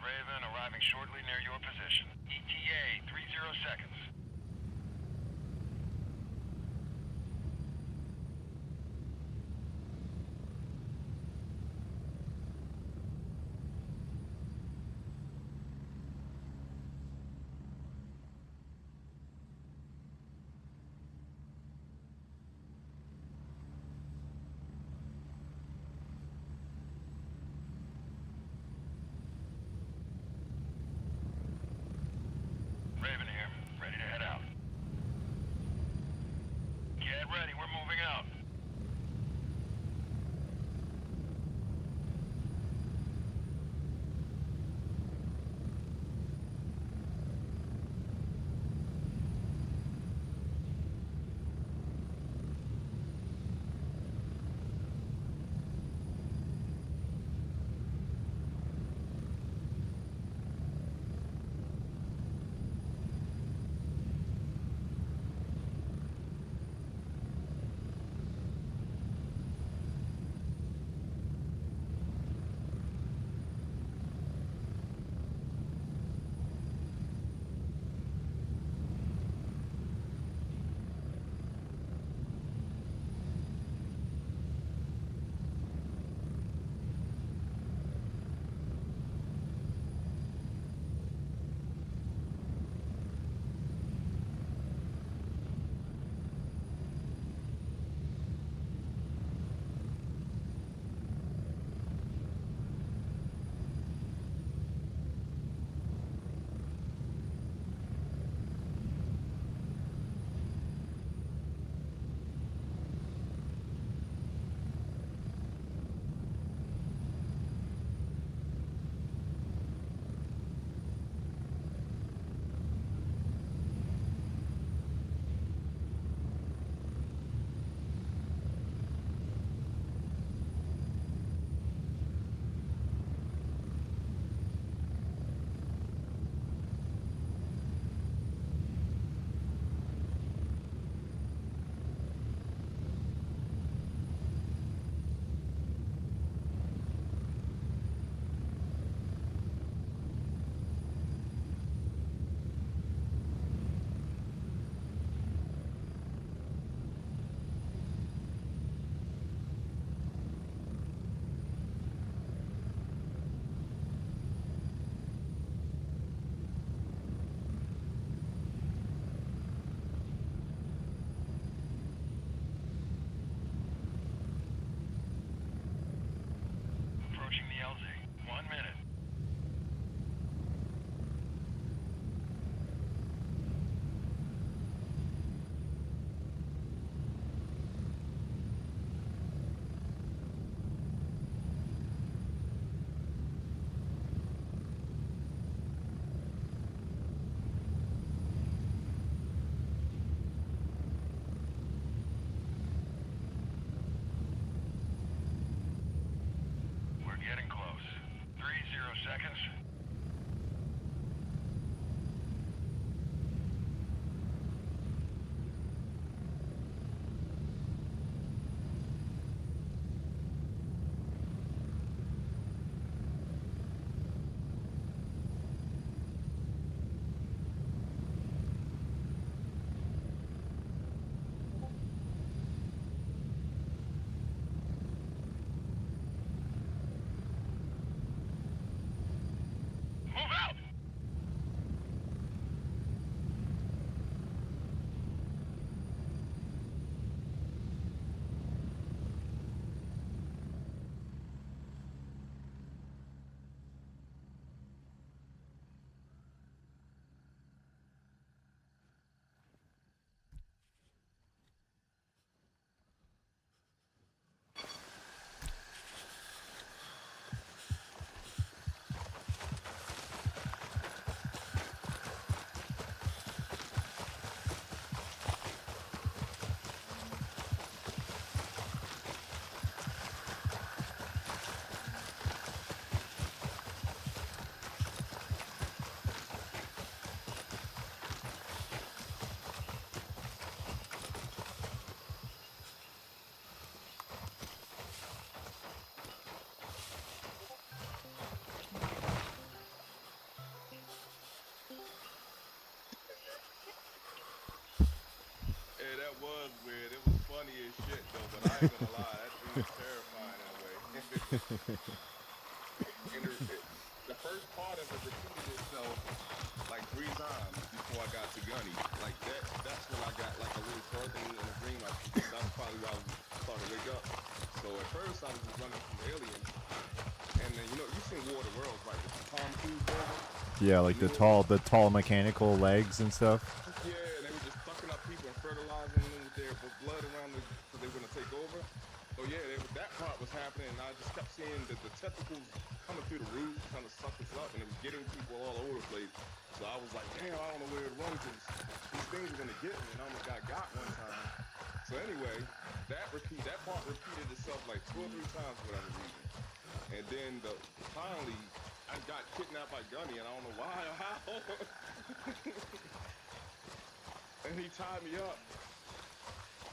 Raven arriving shortly near your position. ETA 30 seconds. Raven here. was weird. It was funny as shit though, but I ain't gonna lie, that dude is terrifying in a way. and the first part of it repeated itself like 3 times before I got to Gunny. Like that's when I got like a little further in the dream. That's probably why I was starting to wake up. So at first I was just running from aliens, and then you've seen War of the Worlds, right? The Tom Cruise version, Yeah, the like newer one. the tall mechanical legs and stuff. Yeah, they were just sucking up people and fertilizing them with their blood around the because they were gonna take over. So yeah, that part was happening, and I just kept seeing the tentacles coming through the roof, trying to suck us up, and it was getting people all over the place. So I was like, damn, I don't know where to run because these things are gonna get me, and I almost got one time. So anyway, that part repeated itself like 2 or 3 times for whatever reason, and then finally I got kidnapped by Gunny, and I don't know why or how. And he tied me up,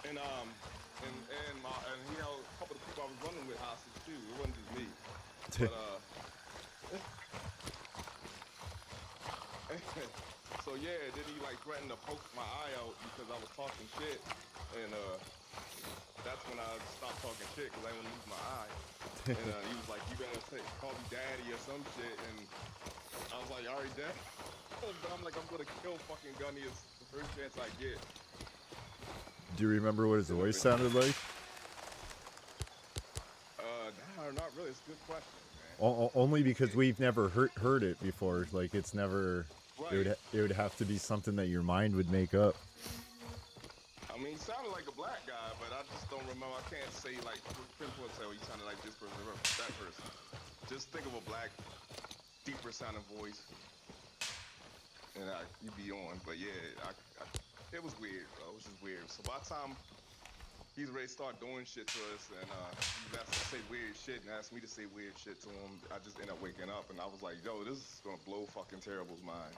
and and he held a couple of people I was running with hostage too. It wasn't just me, but so yeah. Then he like threatened to poke my eye out because I was talking shit, and that's when I stopped talking shit because I didn't want to lose my eye. And he was like, "You better call me daddy or some shit," and I was like, "All right, dad." But I'm like, I'm gonna kill fucking Gunny as the first chance I get. Do you remember what his And voice eventually, sounded like? no, not really. It's a good question, man. Only because we've never heard it before. Like it's never. Right. It would have to be something that your mind would make up. I mean, he sounded like a black guy, but I just don't remember. I can't say like pinpoint say, "Oh, he sounded like this person or that person." Just think of a black, deeper sounding voice, and you'd be on. But yeah, it was weird, bro. It was just weird. So by the time he's ready to start doing shit to us, and he was asked to say weird shit and asked me to say weird shit to him, I just ended up waking up, and I was like, "Yo, this is gonna blow fucking Terrible's mind."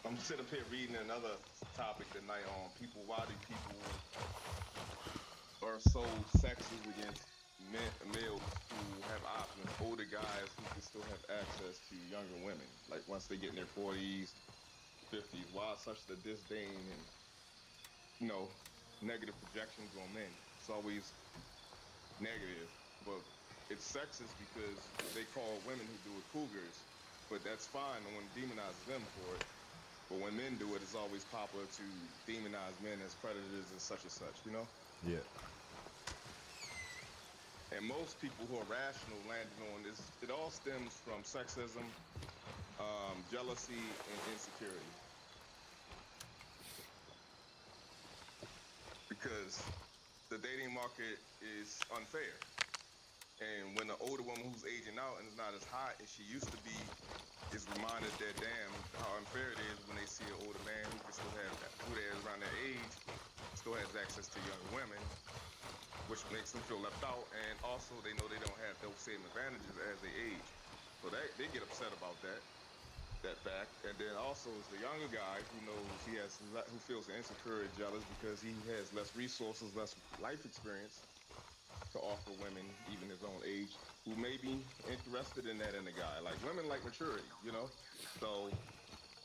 I'm sitting up here reading another topic tonight on people. Why do people are so sexist against males who have options, older guys who can still have access to younger women, like once they get in their 40s, 50s? Why such the disdain and you know negative projections on men? It's always negative, but it's sexist because they call women who do it cougars, but that's fine. No one demonizes them for it. But when men do it, it's always popular to demonize men as predators and such, you know? Yeah. And most people who are rational landed on this, it all stems from sexism, jealousy, and insecurity. Because the dating market is unfair. And when the older woman who's aging out and is not as hot as she used to be is reminded that damn how unfair it is when they see an older man who can still have who they is around their age, still has access to younger women, which makes them feel left out. And also they know they don't have those same advantages as they age. So they get upset about that fact. And then also is the younger guy who knows who feels insecure and jealous because he has less resources, less life experience to offer women, even his own age, who may be interested in that in a guy. Like women like maturity. So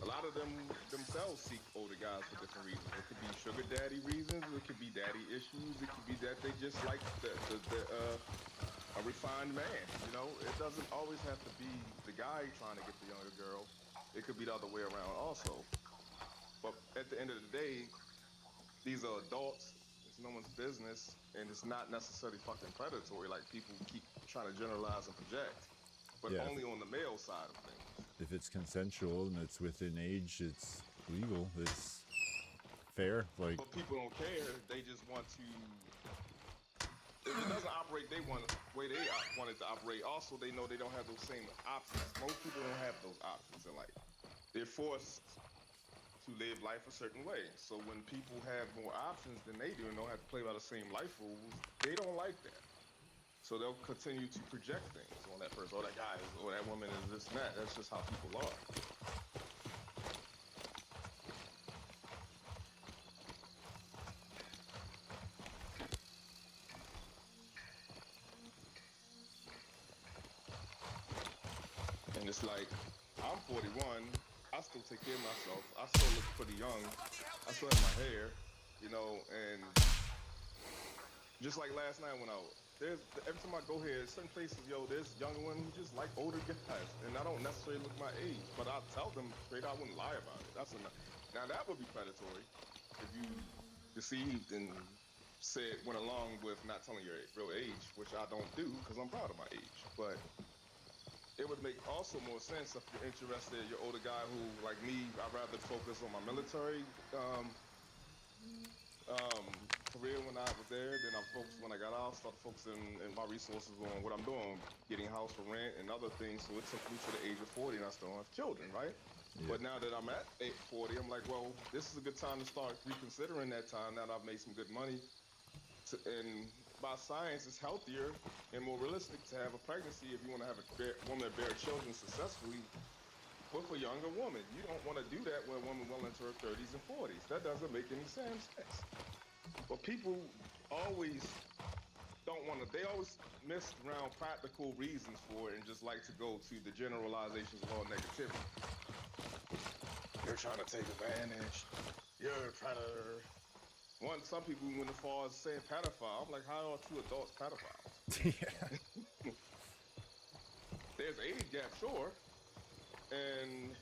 a lot of them themselves seek older guys for different reasons. It could be sugar daddy reasons, it could be daddy issues, it could be that they just like the a refined man. It doesn't always have to be the guy trying to get the younger girl. It could be the other way around also. But at the end of the day, these are adults. It's no one's business, and it's not necessarily fucking predatory like people keep trying to generalize and project, but Yeah. only on the male side of things. If it's consensual and it's within age, it's legal. It's fair. Like, But people don't care. They just want to. If it doesn't operate, they want way they want it to operate. Also, they know they don't have those same options. Most people don't have those options in life. They're forced to live life a certain way. So when people have more options than they do and don't have to play by the same life rules, they don't like that. So they'll continue to project things on that person. Oh, that guy is, or that woman is this and that. That's just how people are. And it's like, I'm 41. I still take care of myself. I still look pretty young. I still have my hair, you know, and just like last night when every time I go here, certain places, yo, there's younger women who just like older guys, and I don't necessarily look my age, but I tell them straight, I wouldn't lie about it. Now that would be predatory if you deceived and went along with not telling your real age, which I don't do because I'm proud of my age. But it would make also more sense if you're interested, you're older guy who, like me, I'd rather focus on my military career when I was there. Then I focused when I got out, started focusing in my resources on what I'm doing, getting a house for rent and other things. So it took me to the age of 40 and I still don't have children, right? Yeah. But now that I'm at 40, I'm like, well, this is a good time to start reconsidering that time now that I've made some good money. And by science, it's healthier and more realistic to have a pregnancy if you want to have a woman that bear children successfully with a younger woman. You don't want to do that with a woman well into her 30s and 40s. That doesn't make any sense. But people always don't want to, they always miss around practical reasons for it and just like to go to the generalizations of all negativity. You're trying to take advantage. You're a predator. Some people went as far as saying pedophile. I'm like, how are two adults pedophiles? Yeah. There's age gap, sure. And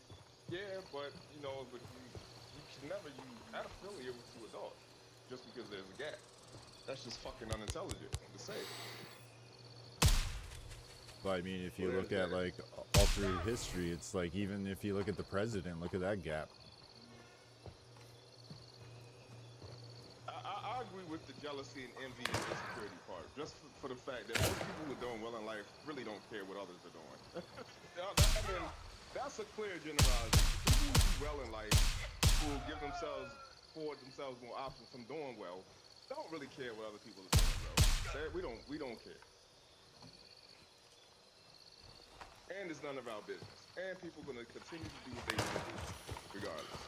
yeah, but you know, but you can never use pedophilia with two adults just because there's a gap. That's just fucking unintelligent to say. But I mean, if you look at like all through history, it's like even if you look at the president, look at that gap. I agree with the jealousy and envy and insecurity part, just for the fact that most people who are doing well in life really don't care what others are doing. I mean, that's a clear generalization. People who do well in life, who afford themselves more options from doing well, don't really care what other people are doing well. We don't care. And it's none of our business. And people are going to continue to do what they want to do, regardless.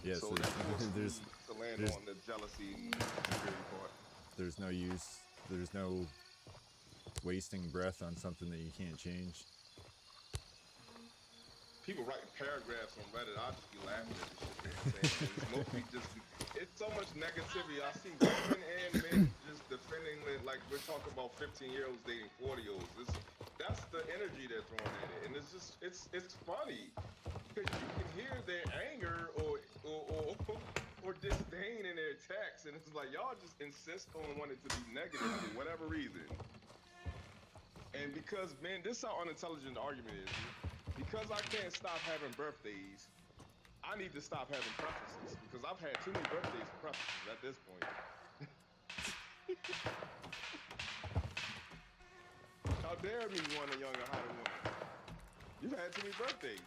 Yeah, so there's to land on the jealousy and insecurity part. There's no use. There's no wasting breath on something that you can't change. People writing paragraphs on Reddit, I'll just be laughing at this shit. It's mostly it's so much negativity. I see women and men just defending it like we're talking about 15-year-olds dating 40-year-olds. That's the energy they're throwing at it, and it's funny because you can hear their anger or disdain in their text, and it's like y'all just insist on wanting to be negative for whatever reason. And because, man, this is how unintelligent the argument is. Because I can't stop having birthdays, I need to stop having preferences because I've had too many birthdays for preferences at this point. How dare me want a younger, hotter woman? You've had too many birthdays.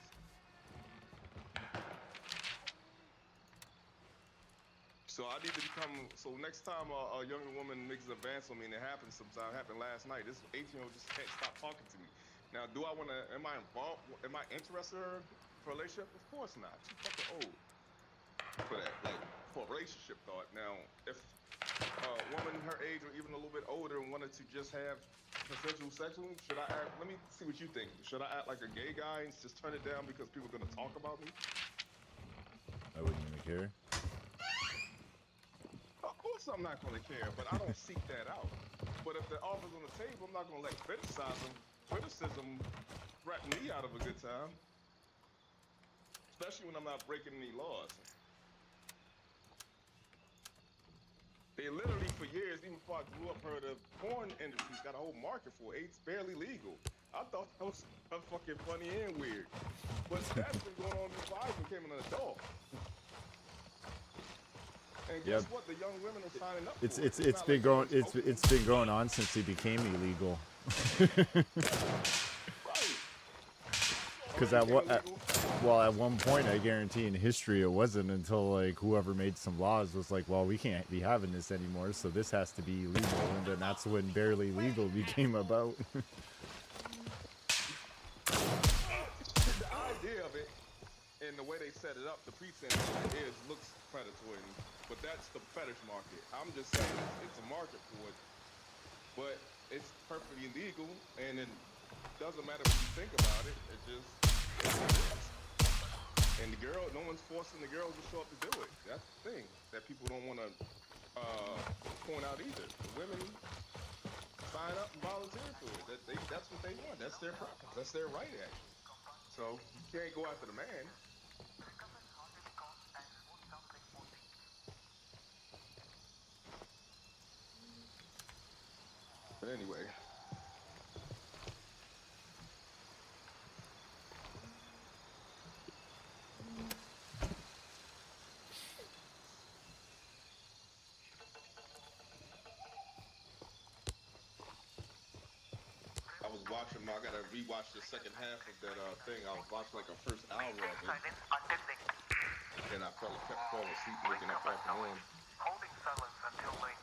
So I need to become, so next time a younger woman makes an advance on me, and it happened sometime, happened last night, this 18-year-old just can't stop talking to me. Now, do I want to, am I involved, am I interested in her for a relationship? Of course not. Too fucking old for that, like, for a relationship thought. Now, if a woman her age or even a little bit older and wanted to just have consensual sex with me, should I act, let me see what you think. Should I act like a gay guy and just turn it down because people are going to talk about me? I wouldn't even care. Of course I'm not going to care, but I don't seek that out. But if the offer's on the table, I'm not going to let criticism threaten me out of a good time. Especially when I'm not breaking any laws. They literally, for years, even before I grew up, heard of porn industry's got a whole market for it. It's barely legal. I thought that was fucking funny and weird. But that's been going on before I became an adult. And guess what? The young women are signing up for it. It's been going on since it became illegal. Right. Because at one point, I guarantee in history it wasn't until like whoever made some laws was like, well, we can't be having this anymore, so this has to be legal, and then that's when barely legal became about. The idea of it and the way they set it up, the pretense of it looks predatory, but that's the fetish market. I'm just saying it's a market for it, but it's perfectly legal, and then doesn't matter what you think about it. It just is what it is. And the girl, no one's forcing the girls to show up to do it. That's the thing that people don't want to point out either. The women sign up and volunteer for it. That's what they want. That's their preference. That's their right, actually. So you can't go after the man. But anyway, I was watching. I gotta rewatch the second half of that thing. I was watching like a first hour of it, and I kept falling asleep looking up off and on. Holding silence until link.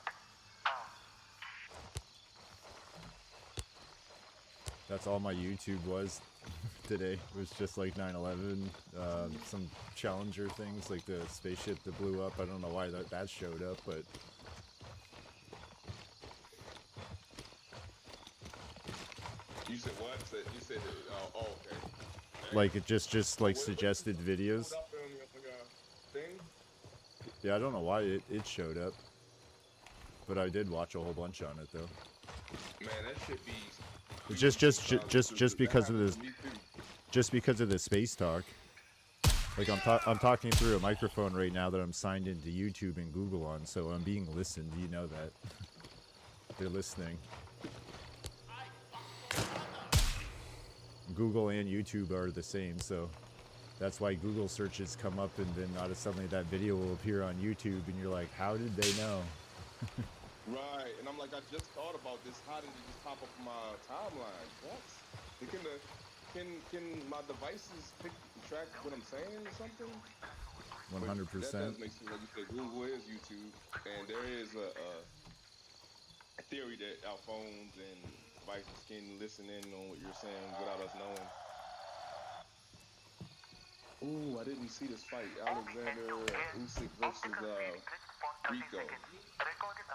That's all my YouTube was today. It was just like 9/11, some Challenger things, like the spaceship that blew up. I don't know why that showed up, but You said what? You said oh, okay. like it just like suggested videos. Thing? Yeah, I don't know why it showed up, but I did watch a whole bunch on it though. Man, that should be. Just because of this, just because of the space talk. Like I'm talking through a microphone right now that I'm signed into YouTube and Google on, so I'm being listened. You know that they're listening. Google and YouTube are the same, so that's why Google searches come up, and then not suddenly that video will appear on YouTube, and you're like, how did they know? Right, and I'm like, I just thought about this. How did it just pop up on my timeline? What? Can my devices track what I'm saying or something? 100%. That does make sense. Like you said, Google is YouTube, and there is a theory that our phones and devices can listen in on what you're saying without us knowing. Ooh, I didn't see this fight. Alexander Usyk versus Rico.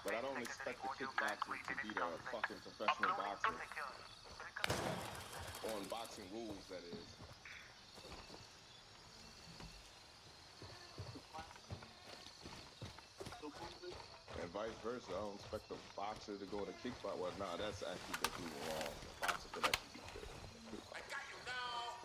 But I don't expect the kickboxers to beat a fucking professional boxer. On boxing rules, that is. And vice versa. I don't expect a boxer to go to kickbox. Well, nah, that's actually completely wrong. A boxer could actually beat the kickboxer. I got you now.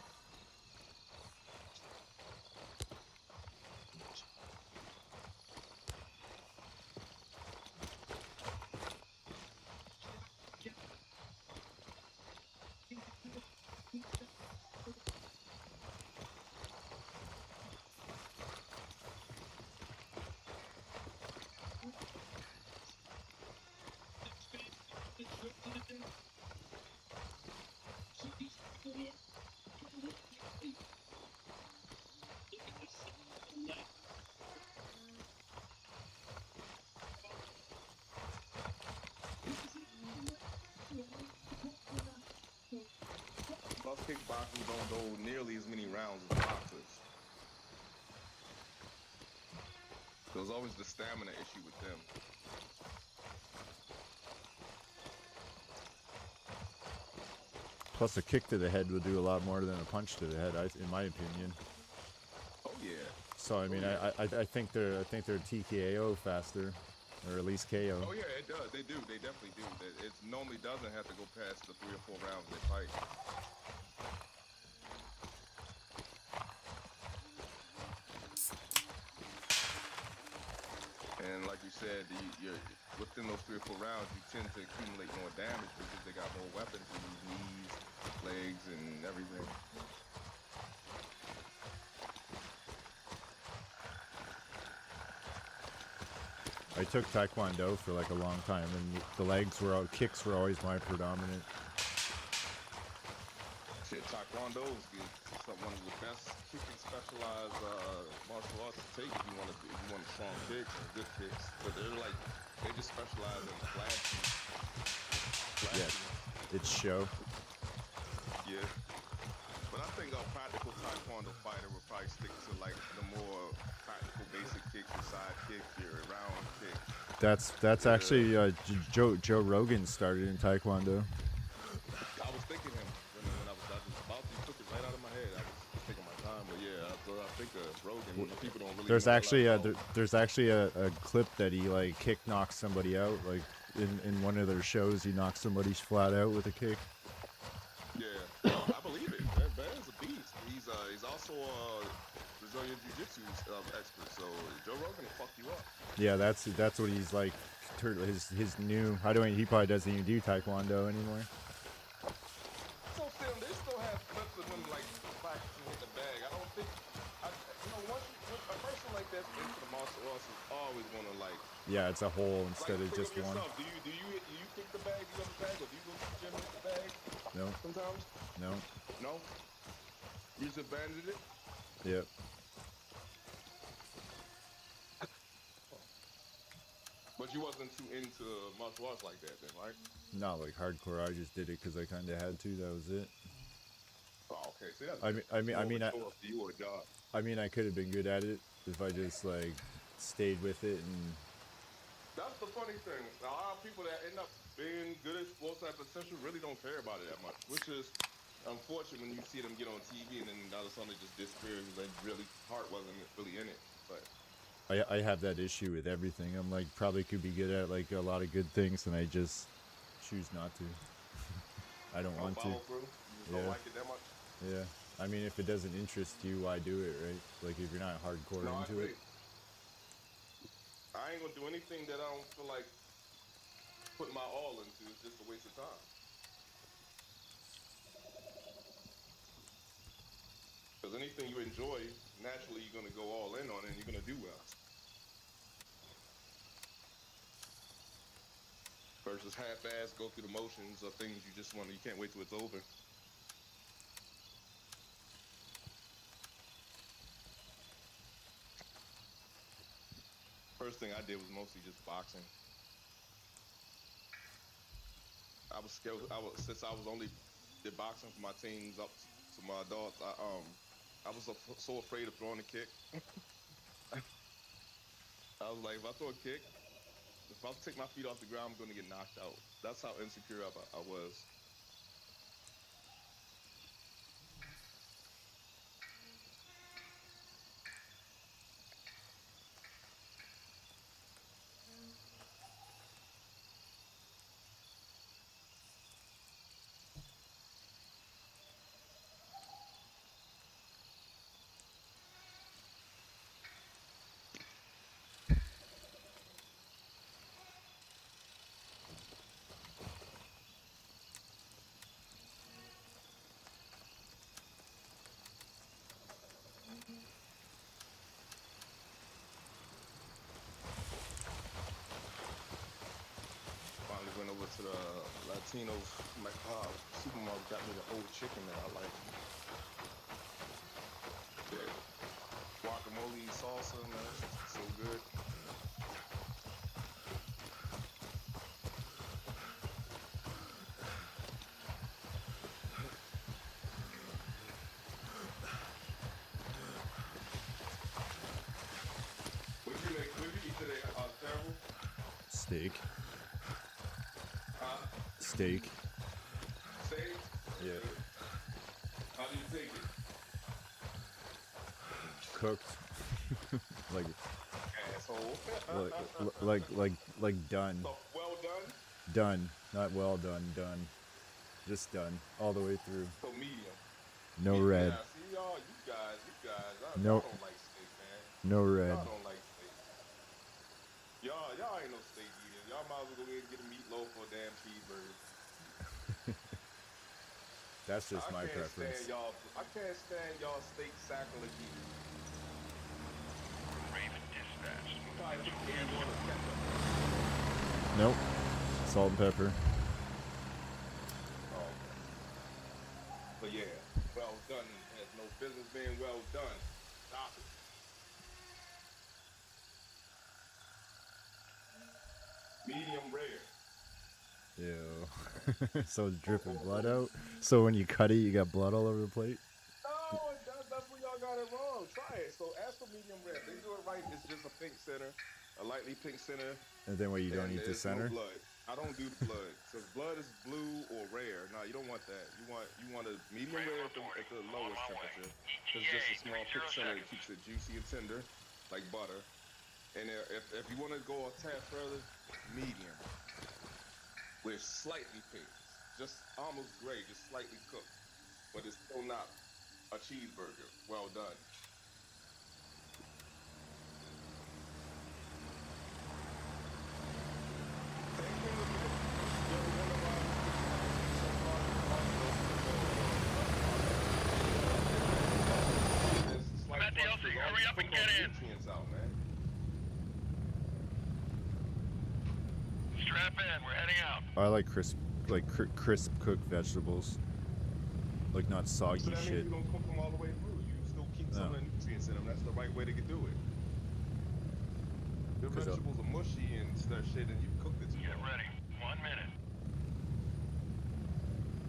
Plus, kickboxers don't go nearly as many rounds as boxers. There's always the stamina issue with them. Plus, a kick to the head would do a lot more than a punch to the head, in my opinion. Oh yeah. So I mean, I think they're TKO faster, or at least KO. Oh yeah, it does. They do. They definitely do. It normally doesn't have to go past the 3 or 4 rounds they fight. And like you said, you're within those 3 or 4 rounds, you tend to accumulate more damage because they got more weapons to use, knees, legs, and everything. I took Taekwondo for like a long time, and kicks were always my predominant. Shit, Taekwondo is one of the best kicking specialized martial arts to take if you want strong kicks and good kicks. But they just specialize in flashing. Yeah, it's show. Yeah. But I think a practical Taekwondo fighter would probably stick to like the more practical basic kicks, your side kick, your round kick. That's actually Joe Rogan started in Taekwondo. I was thinking him. Rogan. People don't really. There's even actually realize there's actually a clip that he like kick knocks somebody out, like in one of their shows. He knocks somebody flat out with a kick. Yeah, I believe it. That man's a beast. He's also a Brazilian jiu-jitsu expert. So Joe Rogan will fuck you up. Yeah, that's what he's like. His new. I don't. He probably doesn't even do taekwondo anymore. So still, they still have clips of him like practicing hit the bag. I don't think, once a person like that's into the martial arts is always gonna like. Yeah, it's a whole instead Like, of just one. yourself. Do you kick the bag? Do you have a bag, or do you go to the gym and hit the bag? No. Sometimes. No. No. You just abandoned it. Yep. But you wasn't too into martial arts like that, then, right? Not like hardcore. I just did it because I kind of had to. That was it. Oh, okay. See, that's you or a job. I mean, I could have been good at it if I just like stayed with it and. That's the funny thing. A lot of people that end up being good at sports at potential really don't care about it that much, which is unfortunate when you see them get on TV and then all of a sudden they just disappear because they really heart wasn't really in it. But I have that issue with everything. I'm like probably could be good at like a lot of good things, and I just choose not to. I don't want to. Through. You don't like it that much. Yeah, I mean, if it doesn't interest you, why do it, right? Like if you're not hardcore into it. I ain't gonna do anything that I don't feel like putting my all into. It's just a waste of time. Because anything you enjoy, naturally you're gonna go all in on it and you're gonna do well. Versus half-ass, go through the motions of things you just want. You can't wait till it's over. First thing I did was mostly just boxing. I was scared. Since I was only did boxing for my teens up to my adults. I was so afraid of throwing a kick. I was like, if I throw a kick, if I take my feet off the ground, I'm going to get knocked out. That's how insecure I was. Finally went over to the Latino supermarket, got me the old chicken that I like. Yeah. Guacamole salsa, man, it's so good. What did you eat today, Terrible? Steak. Huh? Steak. Steak? Yeah. How do you take it? Cooked. like Asshole. like done. So, well done? Done. Not well done, done. Just done. All the way through. So medium. No red. Yeah, see y'all, you guys, No. y'all don't like steak, man. No red. Y'all don't like steak. Y'all ain't no steak eaters. Y'all might as well go in and get a meatloaf or a damn cheeseburger. That's just my preference. I can't stand y'all steak sacrilege eaters. Raven dispatch. Nope. Salt and pepper. Oh. But yeah, well done. Has no business being well done. Stop it. Medium rare. Ew. So it's dripping blood out. So when you cut it, you got blood all over the plate. No, that's where y'all got it wrong. Try it. So ask for medium rare. They do it right. It's just a pink center, a lightly pink center. And then what, you don't eat the there's center? No blood. I don't do the blood. So blood is blue or rare. No, you don't want that. You want a medium rare at the lowest temperature. Because ETA, just a small 30 percent it seconds. keeps it juicy and tender, like butter. And if you want to go a tad further, medium with slightly pink, just almost gray, just slightly cooked, but it's still not a cheeseburger. Well done. I'm at the LC. Hurry up and get in. Nutrients out, man. Strap in. We're heading out. I like crisp cooked vegetables, like not soggy So that shit. means you don't cook them all the way through. You still keep some of the nutrients in them. That's the right way to do it. Your vegetables are mushy and stuff shit, and you cooked it too Get long. ready. 1 minute.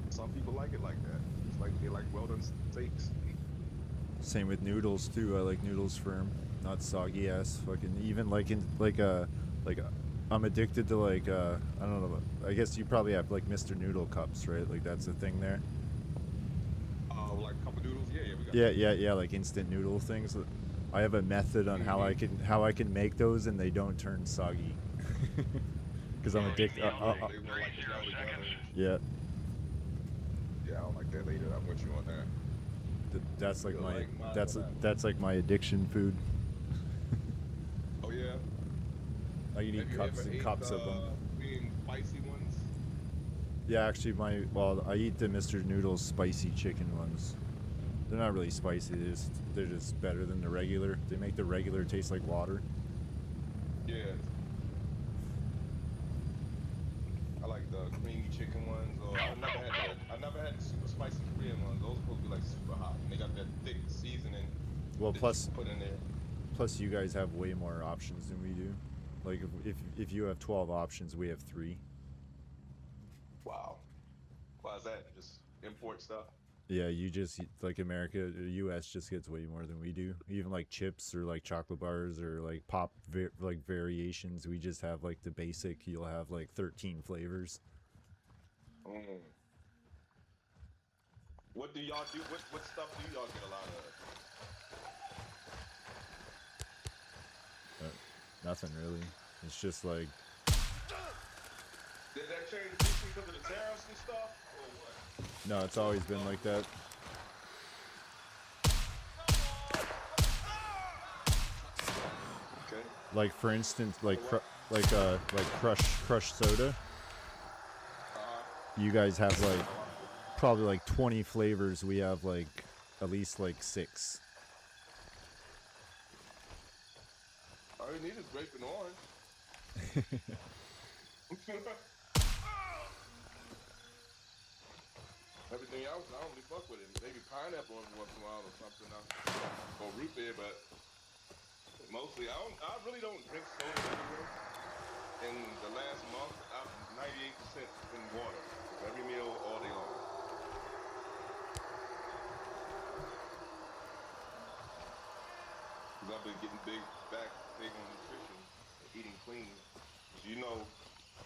Some people like it like that. It's like they like well done steaks. Same with noodles too. I like noodles firm, not soggy ass. Fucking even I'm addicted to I don't know. I guess you probably have like Mr. Noodle cups, right? Like that's a thing there. Like cup of noodles. Yeah, we got. Yeah. Like instant noodle things. I have a method on how I can make those and they don't turn soggy. Because I'm addicted. They will like to go together. Yeah. Yeah, I don't like that either. I'm with you on that. That's like Feel my like mine that's for that. that's like my addiction food. Oh yeah. I can eat Have you cups ever and ate, cups of them. Being spicy ones. Yeah, actually, I eat the Mr. Noodles spicy chicken ones. They're not really spicy. They're just better than the regular. They make the regular taste like water. Yeah. I like the creamy chicken ones. Or I never had the super spicy Korean ones. Those supposed to be like super hot. And they got that thick seasoning. Well, that plus you put in there. plus you guys have way more options than we do. Like if you have 12 options, we have 3. Wow. Why is that? Just import stuff. Yeah, you just like America, the U.S. just gets way more than we do. Even like chips or like chocolate bars or like pop like variations, we just have like the basic. You'll have like 13 flavors. Mm. What do y'all do? What stuff do y'all get a lot of? Nothing really. It's just like Did that change recently because of the tariffs and stuff, or what? no, it's always been like that. Okay. Like for instance, like crush soda. You guys have like probably like 20 flavors. We have like at least like 6. All you need is grape and orange. Everything else, I don't really fuck with it. Maybe pineapple every once in a while or something, or root beer, but mostly I really don't drink soda anymore. In the last month, I'm 98% in water. Every meal, all day long. Because I've been getting big on nutrition, eating clean. You know,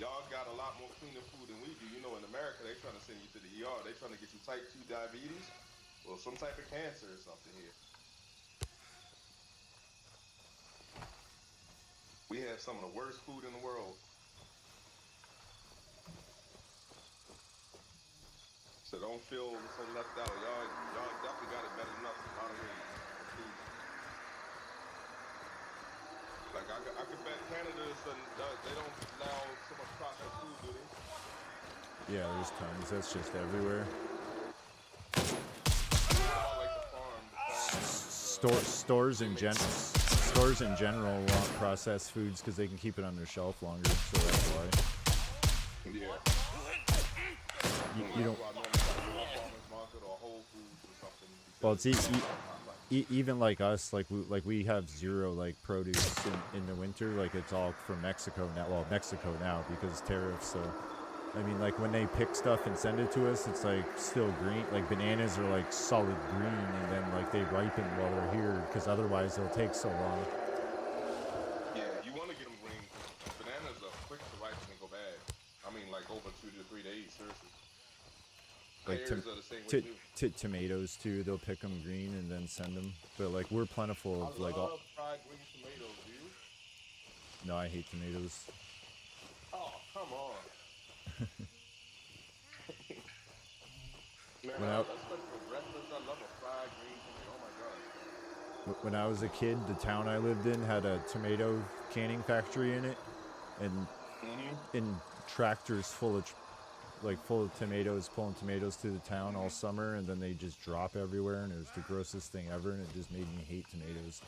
y'all got a lot more cleaner food than we do. You know, in America, they trying to send you to the ER. They trying to get you type 2 diabetes or some type of cancer or something here. We have some of the worst food in the world. So don't feel so left out. Y'all definitely got it better than us out of here. Like I could bet Canada they don't allow so much processed food, do they? Yeah, there's tons. That's just everywhere. Like the farm, Stores in general want processed foods because they can keep it on their shelf longer. So that's why. Yeah. You don't. Market or Whole Foods or something. Well, it's even like us, like we have zero like produce in the winter. Like it's all from Mexico now. Well, Mexico now because tariffs. So, I mean, like when they pick stuff and send it to us, it's like still green. Like bananas are like solid green, and then like they ripen while they're here because otherwise they'll take so long. Yeah, you want to get them green. Bananas are quick to ripen and go bad. I'm 2 to 3 days, seriously. Like Pears are the same way too. tomatoes too. They'll pick them green and then send them. But like we're plentiful of like all. I love fried green tomatoes, dude. No, I hate tomatoes. Oh, come on. Man, When especially for breakfast, I love a fried green tomato. Oh my god. when I was a kid, the town I lived in had a tomato canning factory in it, and in tractors full of full of tomatoes, pulling tomatoes to the town all summer, and then they just drop everywhere, and it was the grossest thing ever, and it just made me hate tomatoes.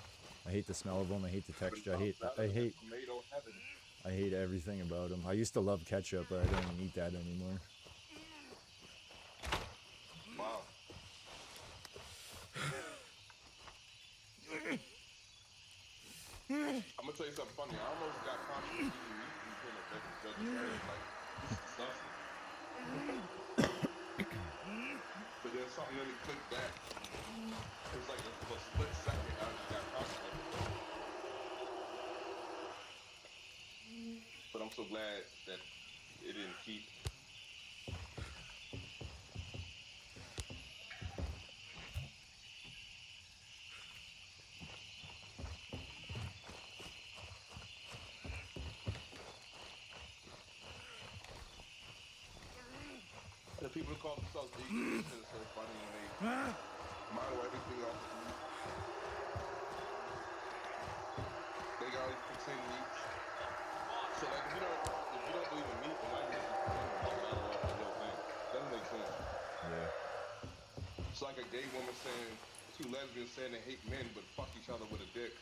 I hate the smell of them. I hate the texture. I hate tomato heaven. I hate everything about them. I used to love ketchup, but I don't even eat that anymore. Wow. I'm gonna tell you something funny. I almost got conscious eating meat and became a vegetarian. Like, this is disgusting. But then something really clicked back. It was like a split second. I just got conscious of it. But I'm so glad that it didn't keep. The people who call themselves vegan, it's so funny when they model everything off of meat. They got these pretend meats. So like if you don't believe in meat, then why do you pretend to model off the real thing? Doesn't make sense. Yeah. It's like a gay woman saying, 2 lesbians saying they hate men but fuck each other with a dick.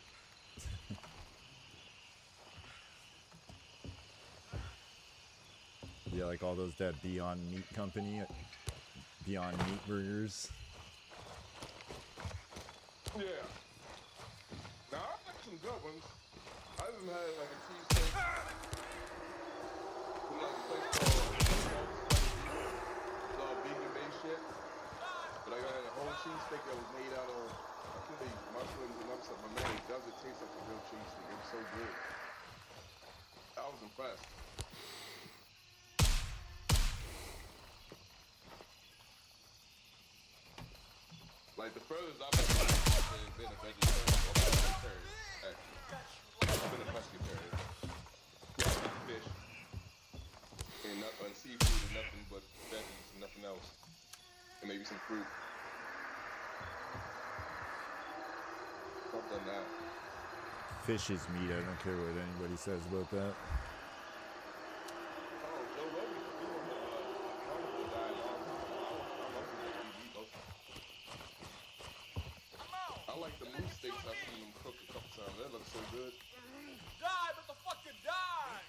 Yeah, like all those that Beyond Meat company, Beyond Meat burgers. Yeah. Now I've had some good ones. I even had like a cheesesteak from like a place called vegan based shit. But I got a whole cheesesteak that was made out of I think they mushrooms and other stuff. But man, it doesn't taste like a real cheesesteak. It was so good. I was impressed. Like the furthest I've ever been a vegetarian, actually. I've been a pescatarian. Yeah, I eat fish and seafood and nothing but veggies and nothing else, and maybe some fruit. I've done that. Fish is meat. I don't care what anybody says about that. Oh, Joe Rogan is doing the carnivore diet all the time. I love the TV though. I like the moose steaks I've seen them cook a couple times. That looks so good. Die, motherfucker, die!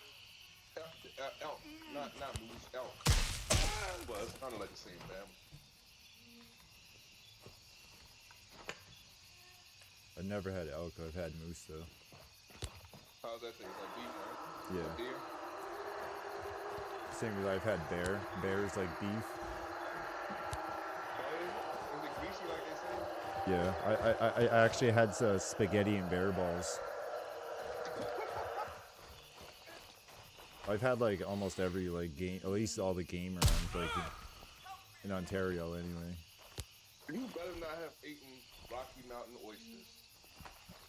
Elk, not moose, elk. Well, it's kind of like the same family. I've never had elk. I've had moose though. How's that taste? Like beef, right? Yeah. Like deer? Same as I've had bear. Bear is like beef. Is it greasy like they say? Yeah, I actually had spaghetti and bear balls. I've had like almost every like game, at least all the game around like in Ontario anyway. You better not have eaten Rocky Mountain oysters.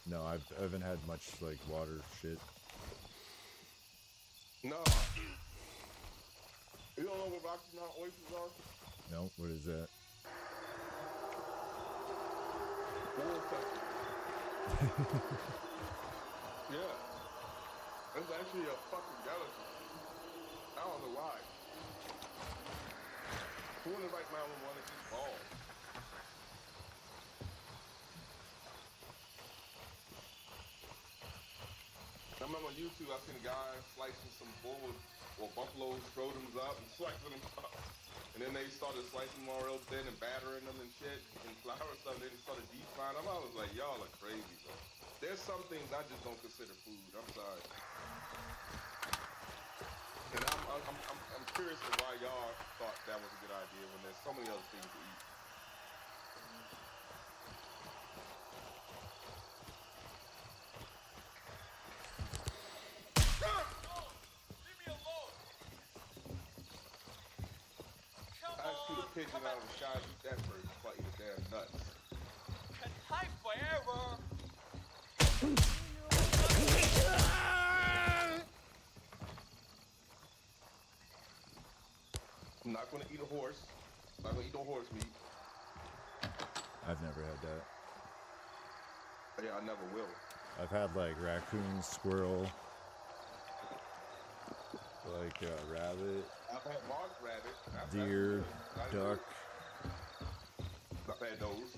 No, I haven't had much like water shit. No. You don't know what Rocky Mountain oysters are? No, what is that? Bull testicles. Yeah. It's actually a fucking delicacy. I don't know why. Who in the right mind would want to eat balls? I remember on YouTube, I seen a guy slicing some bull or buffalo scrotums up and slicing them up. And then they started slicing them all real thin and battering them and shit and flour and stuff. And then they started deep frying them. I was like, y'all are crazy, bro. There's some things I just don't consider food. I'm sorry. And I'm curious of why y'all thought that was a good idea when there's so many other things to eat. pigeon out of the shine, eat that first before I eat the damn nuts. Time forever. I'm not gonna eat a horse. I'm not gonna eat no horse meat. I've never had that. Yeah, I never will. I've had like raccoon, squirrel, like rabbit, I've had marsh rabbit, deer, duck. I've had those.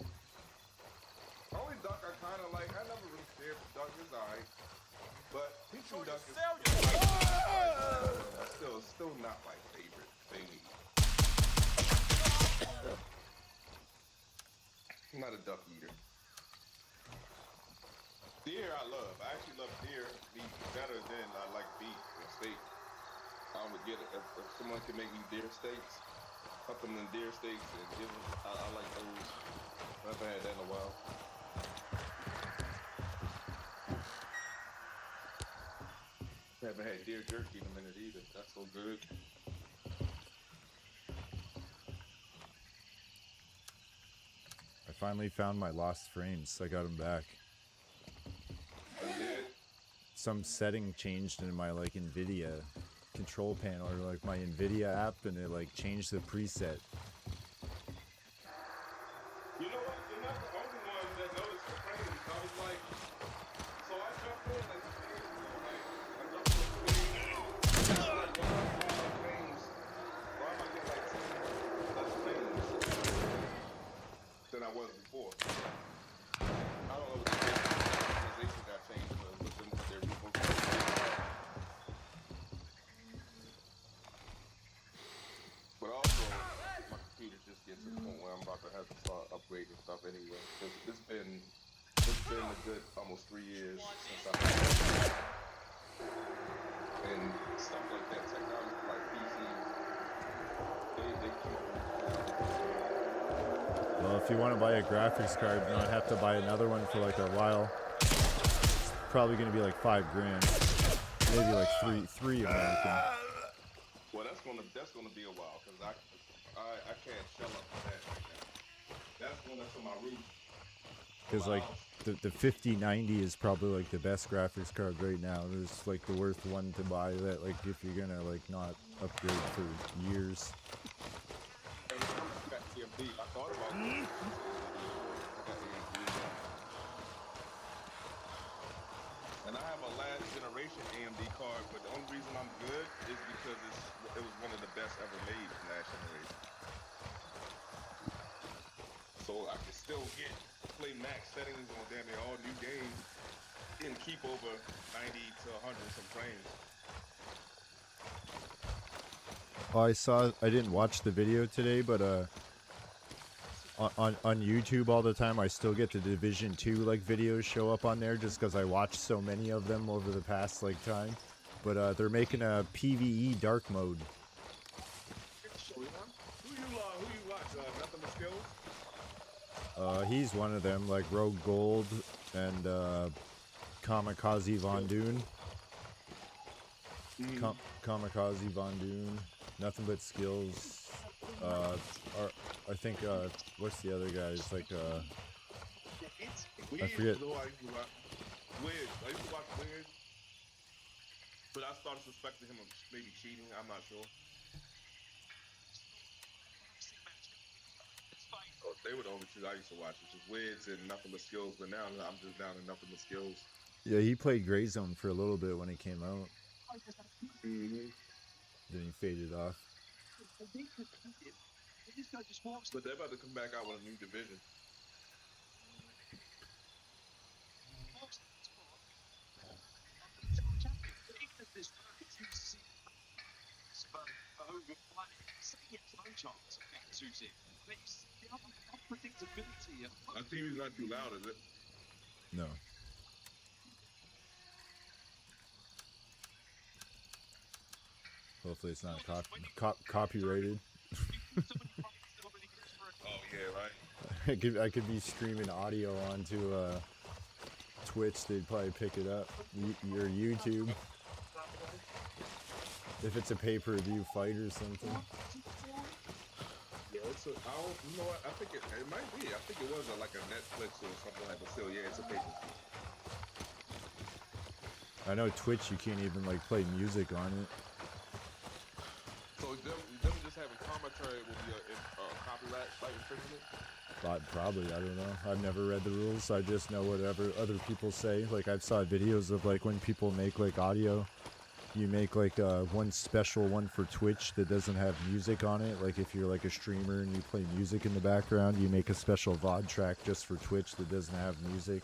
Only duck I kind of like. I never really cared for duck. It's alright, but Pichu duck is still not my favorite thing. I'm not a duck eater. Deer I love. I actually love deer meat better than I like beef or steak. I would get it if someone can make me deer steaks, cut them in deer steaks and give them. I like those. I haven't had that in a while. I haven't had deer jerky in a minute either. That's so good. I finally found my lost frames. I got them back. Some setting changed in my like NVIDIA control panel or like my NVIDIA app, and it like changed the preset. You know what? You're not the only one that noticed the frames. I was like, so I jumped in like 2 days ago, right? I jumped in like, frames. Why am I getting like 10 less frames than I was before? I don't know what the optimization got changed with them, what they're supposed to do. But also, my computer just gets to the point where I'm about to have to start upgrading stuff anyway. It's been a good almost 3 years since I had it. And stuff like that, technology like PCs, they keep. Well, if you want to buy a graphics card and not have to buy another one for like a while, it's probably going to be like $5 grand, maybe like three American. Well, that's gonna be a while because I can't shell up for that right now. That's going up to my roof. Because like the 5090 is probably like the best graphics card right now. It's like the worst one to buy that like if you're gonna like not upgrade for years. And I got AMD. I thought about it. I got AMD. And I have a last generation AMD card, but the only reason I'm good is because it was one of the best ever made from last generation. So I can still play max settings on damn near all new games and keep over 90 to 100 some frames. Oh, I didn't watch the video today, but on YouTube all the time I still get the Division 2 like videos show up on there just because I watched so many of them over the past like time. But they're making a PvE dark mode. Who you watch? Nothing but skills? He's one of them, like Rogue Gold and Kamikaze Von Dune. Kamikaze Von Dune. Nothing but skills. I think what's the other guy? It's like I forget. Weird. I used to watch Weird, but I started suspecting him of maybe cheating. I'm not sure. Oh, they were the only two I used to watch, which is Wiz and Nothing But Skills. But now I'm just down to Nothing But Skills. Yeah, he played Grayzone for a little bit when it came out. Mm-hmm. Then he faded off. But they're about to come back out with a new division. My TV's not too loud, is it? No. Hopefully it's not copyrighted. Oh yeah, right. I could be streaming audio onto Twitch. They'd probably pick it up. Or YouTube. If it's a pay-per-view fight or something. It's a, I don't, you know what? I think it might be. I think it was like a Netflix or something like that. Still, yeah, it's a pay-per-view. I know Twitch, you can't even like play music on it. So them just having commentary will be a copyright like infringement. Probably, I don't know. I've never read the rules. I just know whatever other people say. Like I've saw videos of like when people make like audio, you make like one special one for Twitch that doesn't have music on it. Like if you're like a streamer and you play music in the background, you make a special VOD track just for Twitch that doesn't have music.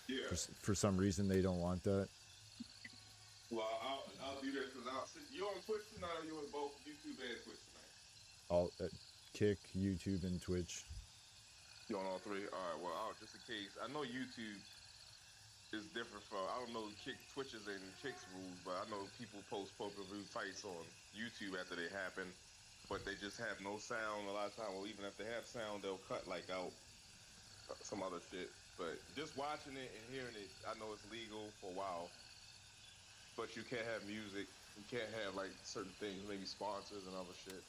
Yeah. For some reason, they don't want that. Well, I'll do that because you're on Twitch tonight or you're on both YouTube and Twitch tonight? I'll Kick, YouTube, and Twitch. You're on all three? All right, well, just in case. I know YouTube is different from, I don't know Twitch's and Kick's rules, but I know people post pay-per-view fights on YouTube after they happen, but they just have no sound a lot of time. Well, even if they have sound, they'll cut like out some other shit. But just watching it and hearing it, I know it's legal for a while, but you can't have music. You can't have like certain things, maybe sponsors and other shit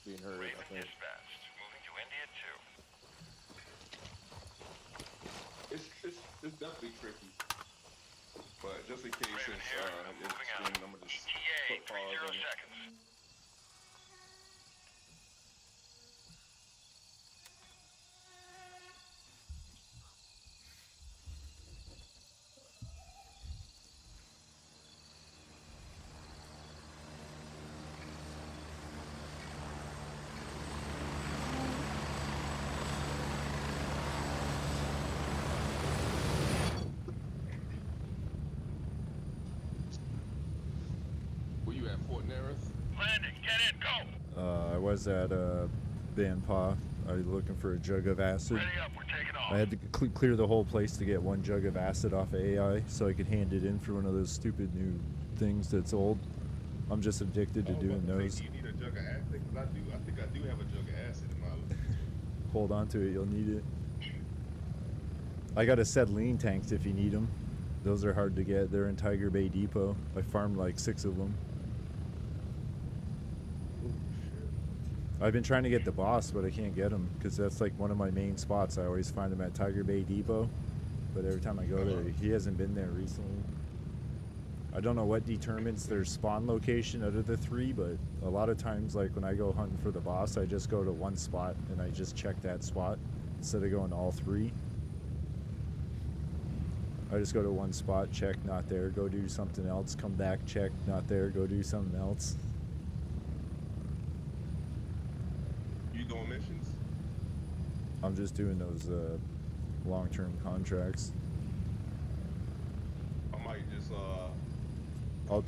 being heard. Raven I think dispatched. Moving to India 2. it's definitely tricky. But just in case Raven it's here. it's Moving out. streaming, I'm gonna just ETA put pause 30 on it. seconds. Were you at Fort Nerith? Landing. Get in. Go. I was at Banpa. I was looking for a jug of acid. Ready up. We're taking off. I had to clear the whole place to get one jug of acid off of AI so I could hand it in for one of those stupid new things that's old. I'm just addicted to doing those. Do you need a jug of acid? Because I think I do have a jug of acid in my Hold on to it, you'll need it. I got acetylene tanks if you need them. Those are hard to get. They're in Tiger Bay Depot. I farmed like 6 of them. I've been trying to get the boss, but I can't get him because that's like one of my main spots. I always find him at Tiger Bay Depot, but every time I go there, he hasn't been there recently. I don't know what determines their spawn location out of the 3, but a lot of times, like when I go hunting for the boss, I just go to one spot and I just check that spot instead of going to all 3. I just go to one spot, check, not there, go do something else, come back, check, not there, go do something else. You doing missions? I'm just doing those long-term contracts. I might just I'll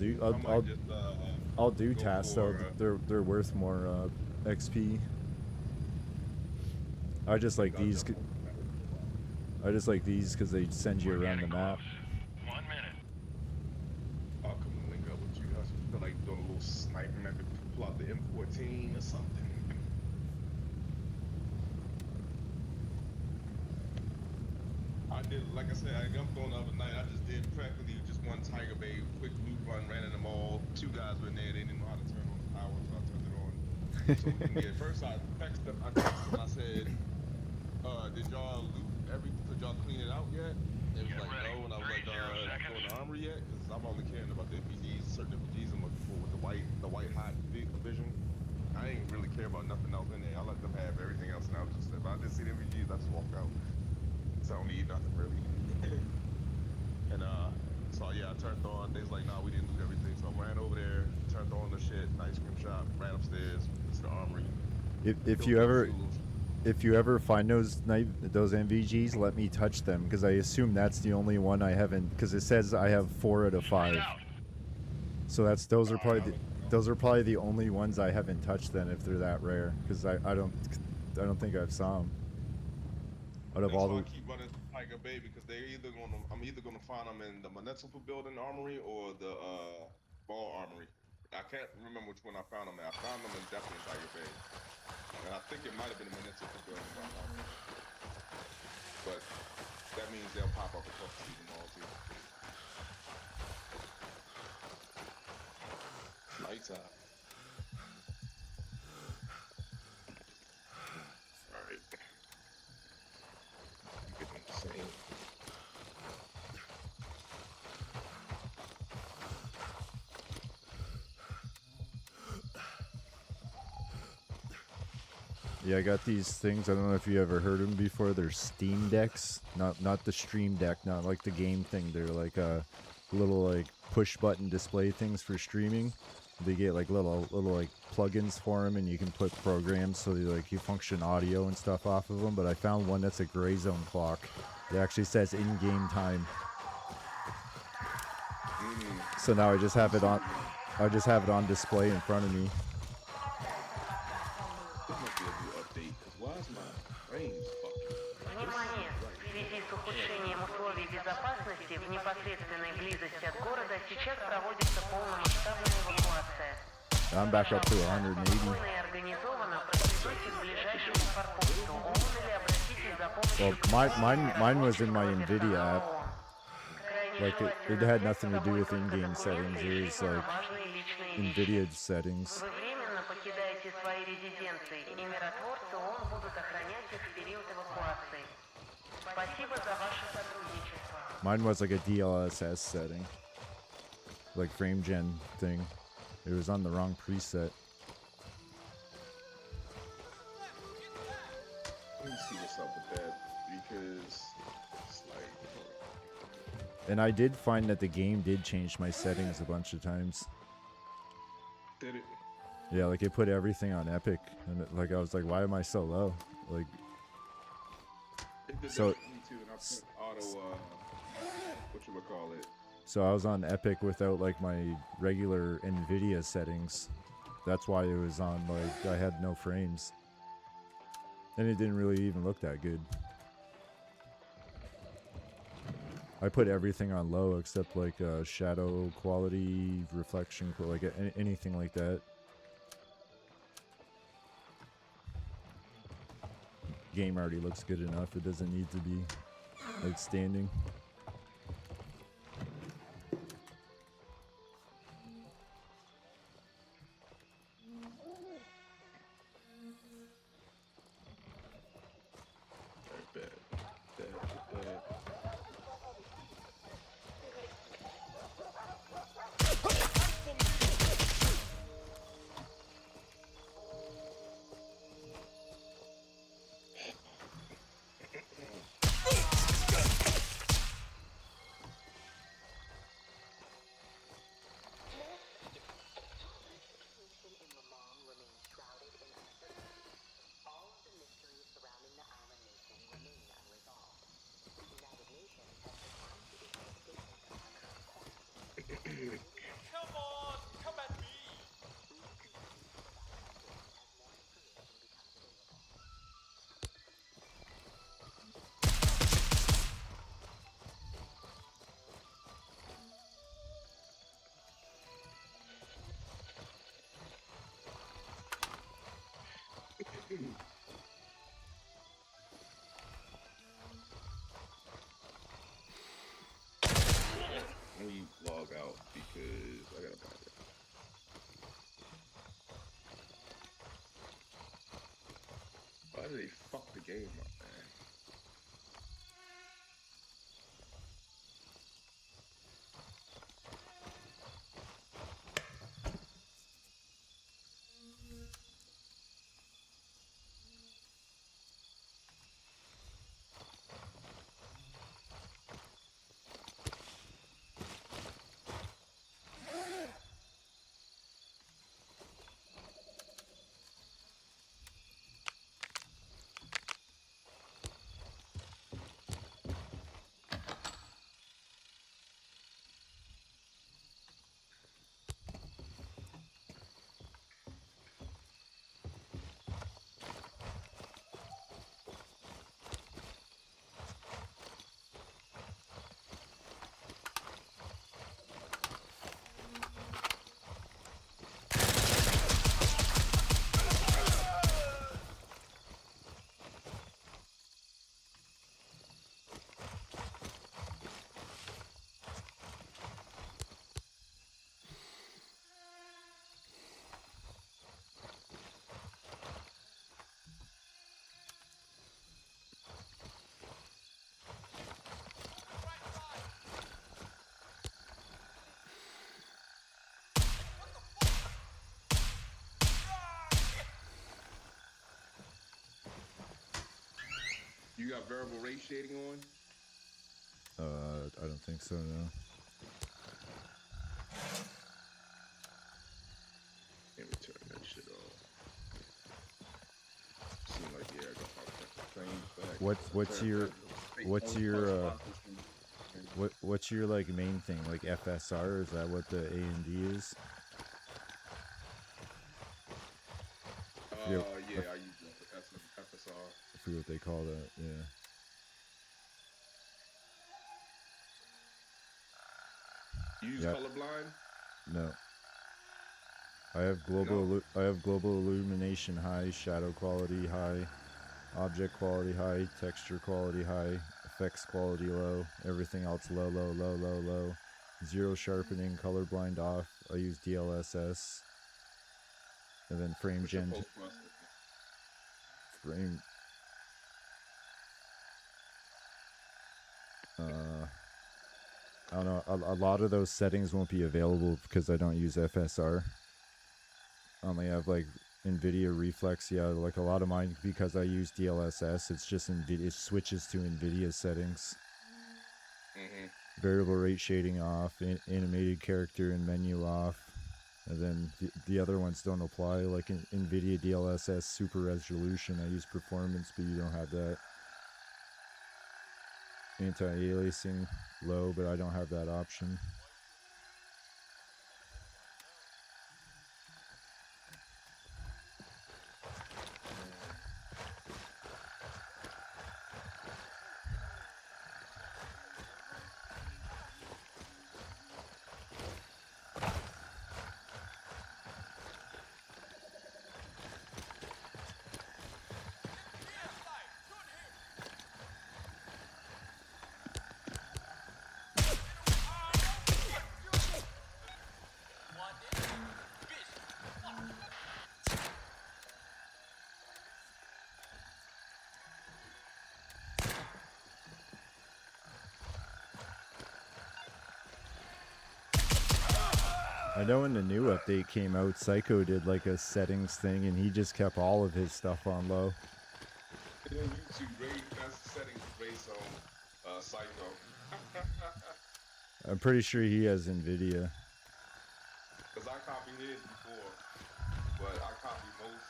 do tasks though. They're worth more XP. I just like these. I just like these because they send you around the map. 1 minute. I'll come and link up with you. I feel like doing a little sniping, maybe pull out the M14 or something. I did, like I said, I jumped on the other night. I just did practically just one Tiger Bay quick loop run, ran in the mall. 2 guys were in there. They didn't know how to turn on the power, so I turned it on. So yeah, first I texted them. I said, "Did y'all loot did y'all clean it out yet?" They was like, "No," and I was like, "Going to armory yet?" Because I'm only caring about the MPGs, certain MPGs I'm looking for with the white hot vision. I ain't really care about nothing else in there. I let them have everything else, and I was just if I didn't see the MPGs, I just walked out. So I don't need nothing really. And so yeah, I turned on. They was like, "Nah, we didn't do everything." So I ran over there, turned on the shit, ice cream shop, ran upstairs to the armory. If you ever find those MVGs, let me touch them because I assume that's the only one I haven't. Because it says I have 4 out of 5. So those are probably the only ones I haven't touched. Then if they're that rare, because I don't think I've saw them. Out of all I the keep running to Tiger Bay because I'm either gonna find them in the municipal building armory or the ball armory. I can't remember which one I found them at. I found them definitely in Tiger Bay, and I think it might have been a municipal building. But that means they'll pop up across the street mall too. Nighttime. Yeah, I got these things. I don't know if you ever heard of them before. They're Steam Decks, not the Stream Deck, not like the game thing. They're like a little like push button display things for streaming. They get like little like plugins for them, and you can put programs so you function audio and stuff off of them. But I found one that's a Grayzone clock. It actually says in-game time. So now I just have it on. I just have it on display in front of me. Внимание! В связи с ухудшением условий безопасности в непосредственной близости от города сейчас проводится полномасштабная эвакуация. I'm back up to 180. Спокойно и организованно проследуйте к ближайшему форпосту ООН или обратитесь за помощью к Mine was in my NVIDIA app. Like it had nothing to do with in-game settings. It was like NVIDIA settings. Вы временно покидаете свои резиденции, и миротворцы ООН будут охранять их в период эвакуации. Спасибо за ваше сотрудничество. Mine was like a DLSS setting, like frame gen thing. It was on the wrong preset. Let me see what's up with that, because it's like... And I did find that the game did change my settings a bunch of times. Did it? Yeah, like it put everything on epic, and like I was like, why am I so low? Like, It did so that to me too, and I put auto, whatchamacallit. So I was on epic without like my regular NVIDIA settings. That's why it was on like I had no frames. And it didn't really even look that good. I put everything on low except like shadow quality, reflection, like anything like that. Game already looks good enough. It doesn't need to be outstanding. Let me log out because I gotta find it. Why did they fuck the game up, man? you got variable rate shading on? I don't think so, no. Let me turn that shit off. Seem like yeah, I got my frames back. What's your like main thing, like FSR? Is that what the AMD is? Yeah, I use the FSR. I forget what they call that. Yeah. You use colorblind? No. I have global illumination high, shadow quality high, object quality high, texture quality high, effects quality low, everything else low, low, low, low, low. Zero sharpening, colorblind off. I use DLSS. And then frame gen. Frame. I don't know. A lot of those settings won't be available because I don't use FSR. I only have like NVIDIA Reflex. Yeah, like a lot of mine, because I use DLSS, it's just NVIDIA. It switches to NVIDIA settings. Variable rate shading off, animated character and menu off. And then the other ones don't apply, like in NVIDIA DLSS super resolution. I use performance, but you don't have that. Anti-aliasing low, but I don't have that option. I know when the new update came out, Psycho did like a settings thing, and he just kept all of his stuff on low. Yeah, YouTube, that's the settings for Grayzone, Psycho. I'm pretty sure he has NVIDIA. Because I copied his before, but I copied most.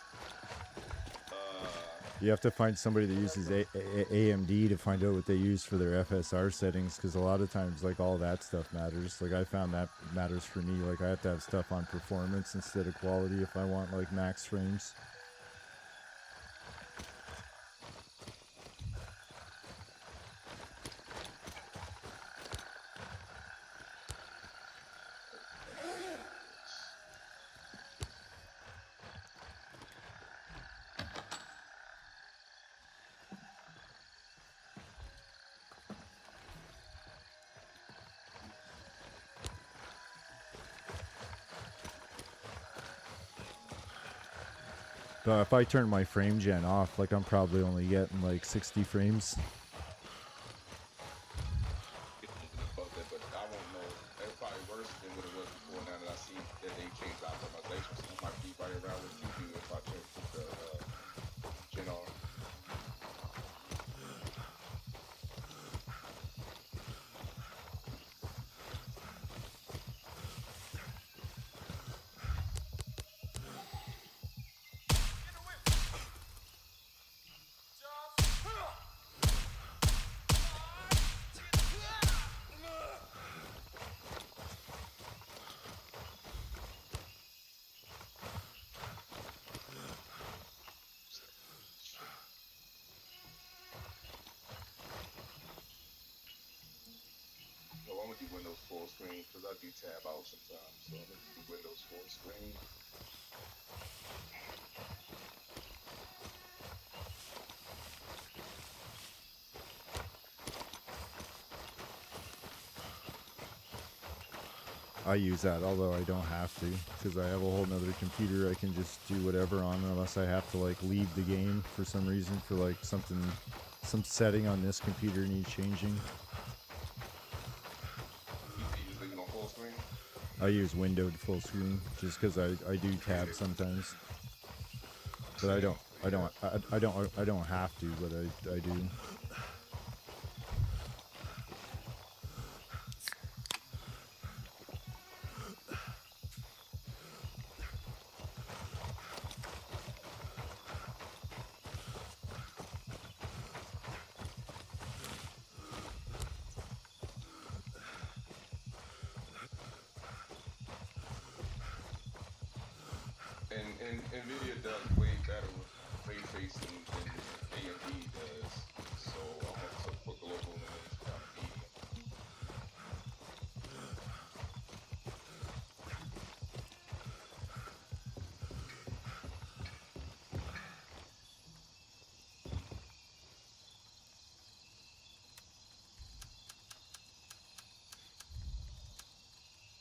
You have to find somebody that uses AMD to find out what they use for their FSR settings, because a lot of times, like, all that stuff matters. Like, I found that matters for me. Like, I have to have stuff on performance instead of quality if I want, like, max frames. But if I turn my frame gen off, like, I'm probably only getting like 60 frames. But I won't know. It's probably worse than what it was before now that I see that they changed the optimization. So it might be right around what you do if I change the gen off. Well, I'm gonna do Windows full screen because I do tab out sometimes. So I'm gonna do Windows full screen. I use that, although I don't have to, because I have a whole nother computer I can just do whatever on, unless I have to like leave the game for some reason, for like some setting on this computer needs changing. You use it on full screen? I use windowed full screen just because I do tab sometimes, but I don't have to, but I do. And Nvidia does way better with ray tracing than AMD does. So I went to for global and went to kind of medium.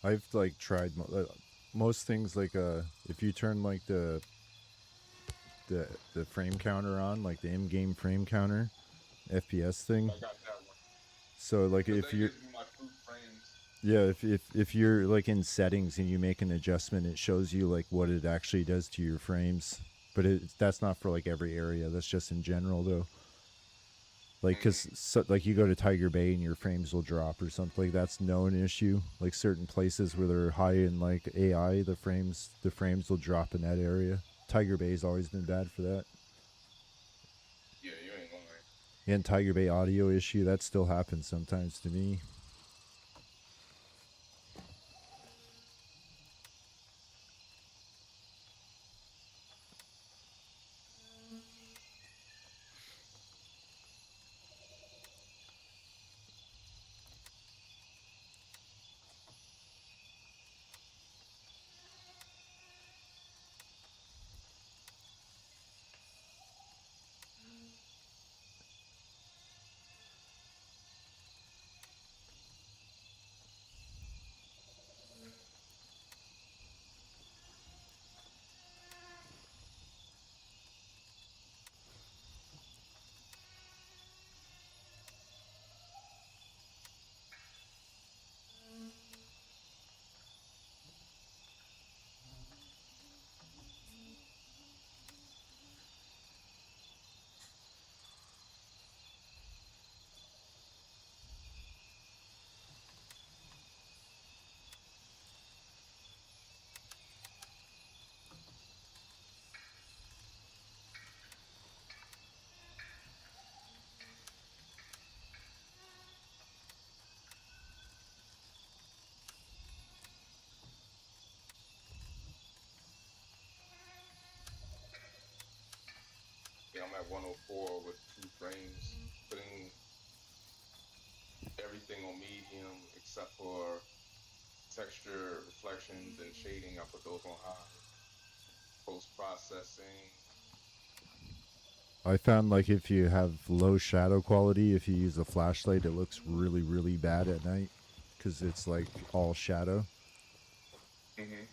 I've like tried most things like if you turn like the frame counter on, like the in-game frame counter FPS thing. I got that one. So like if That you're gives me my true frames. yeah, if you're like in settings and you make an adjustment, it shows you like what it actually does to your frames. But that's not for like every area. That's just in general though. Like, cause like you go to Tiger Bay and your frames will drop or something. Like that's known issue. Like certain places where they're high in like AI, the frames will drop in that area. Tiger Bay's always been bad for that. Yeah, you ain't lying. And Tiger Bay audio issue, that still happens sometimes to me. Yeah, I'm at 104 with true frames, putting everything on medium except for texture, reflections, and shading. I put those on high. Post processing. I found like if you have low shadow quality, if you use a flashlight, it looks really, really bad at night because it's like all shadow. Mm-hmm.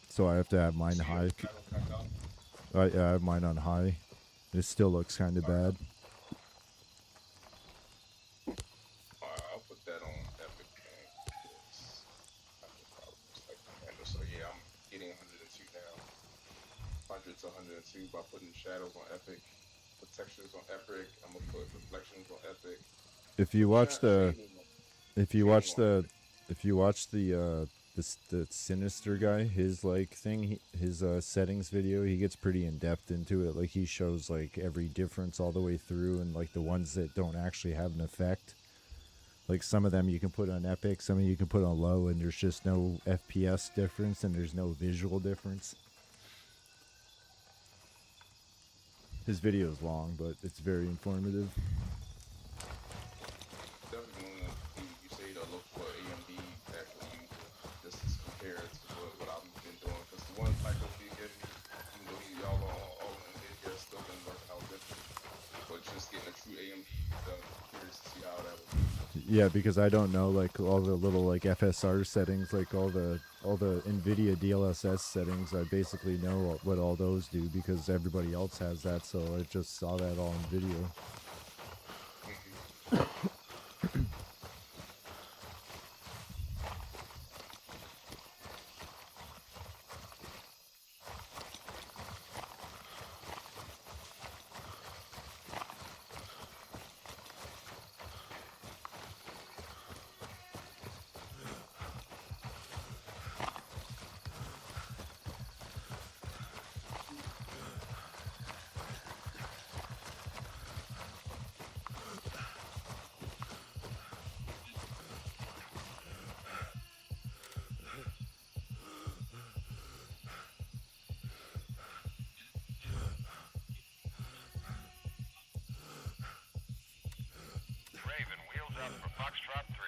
So I have to have mine So you high. shadow cut down. I have mine on high. It still looks kind of bad. I'll put that on Epic, man. Because I can probably just like the handle. So yeah, I'm getting 102 now. 100 to 102 by putting shadows on Epic. Put textures on Epic. I'm gonna put reflections on Epic. If you watch the, Shading on if you shading watch on the, Epic. if you watch the Sinister guy, his like thing, his settings video, he gets pretty in depth into it. Like he shows like every difference all the way through, and like the ones that don't actually have an effect. Like some of them you can put on epic, some of you can put on low, and there's just no FPS difference, and there's no visual difference. His video is long, but it's very informative. Definitely want you say to look for AMD actual user just to compare it to what I've been doing. Because the one Tycho did give me, even though y'all all on NVIDIA, still been working out different. But just getting a true AMD user, I'm curious to see how that would be. Yeah, because I don't know like all the little like FSR settings, like all the NVIDIA DLSS settings. I basically know what all those do because everybody else has that, so I just saw that all in video. up for Foxtrot 3.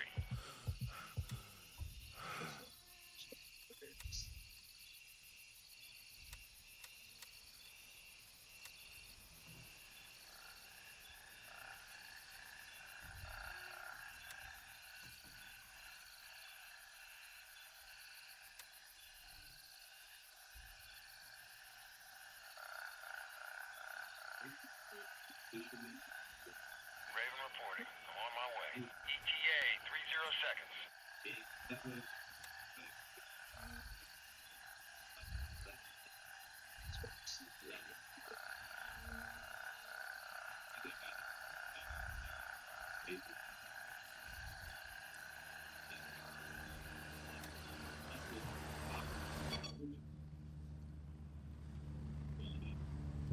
Raven reporting. I'm on my way. ETA 30 seconds.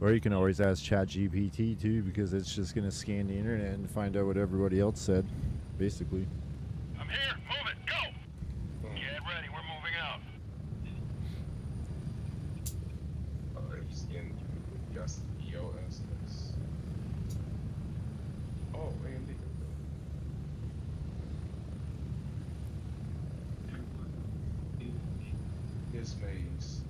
Or you can always ask ChatGPT too, because it's just gonna scan the internet and find out what everybody else said, basically. I'm here. Move it. Go. Get ready. We're moving out. He's in just EOS. Oh, AMD. His maze.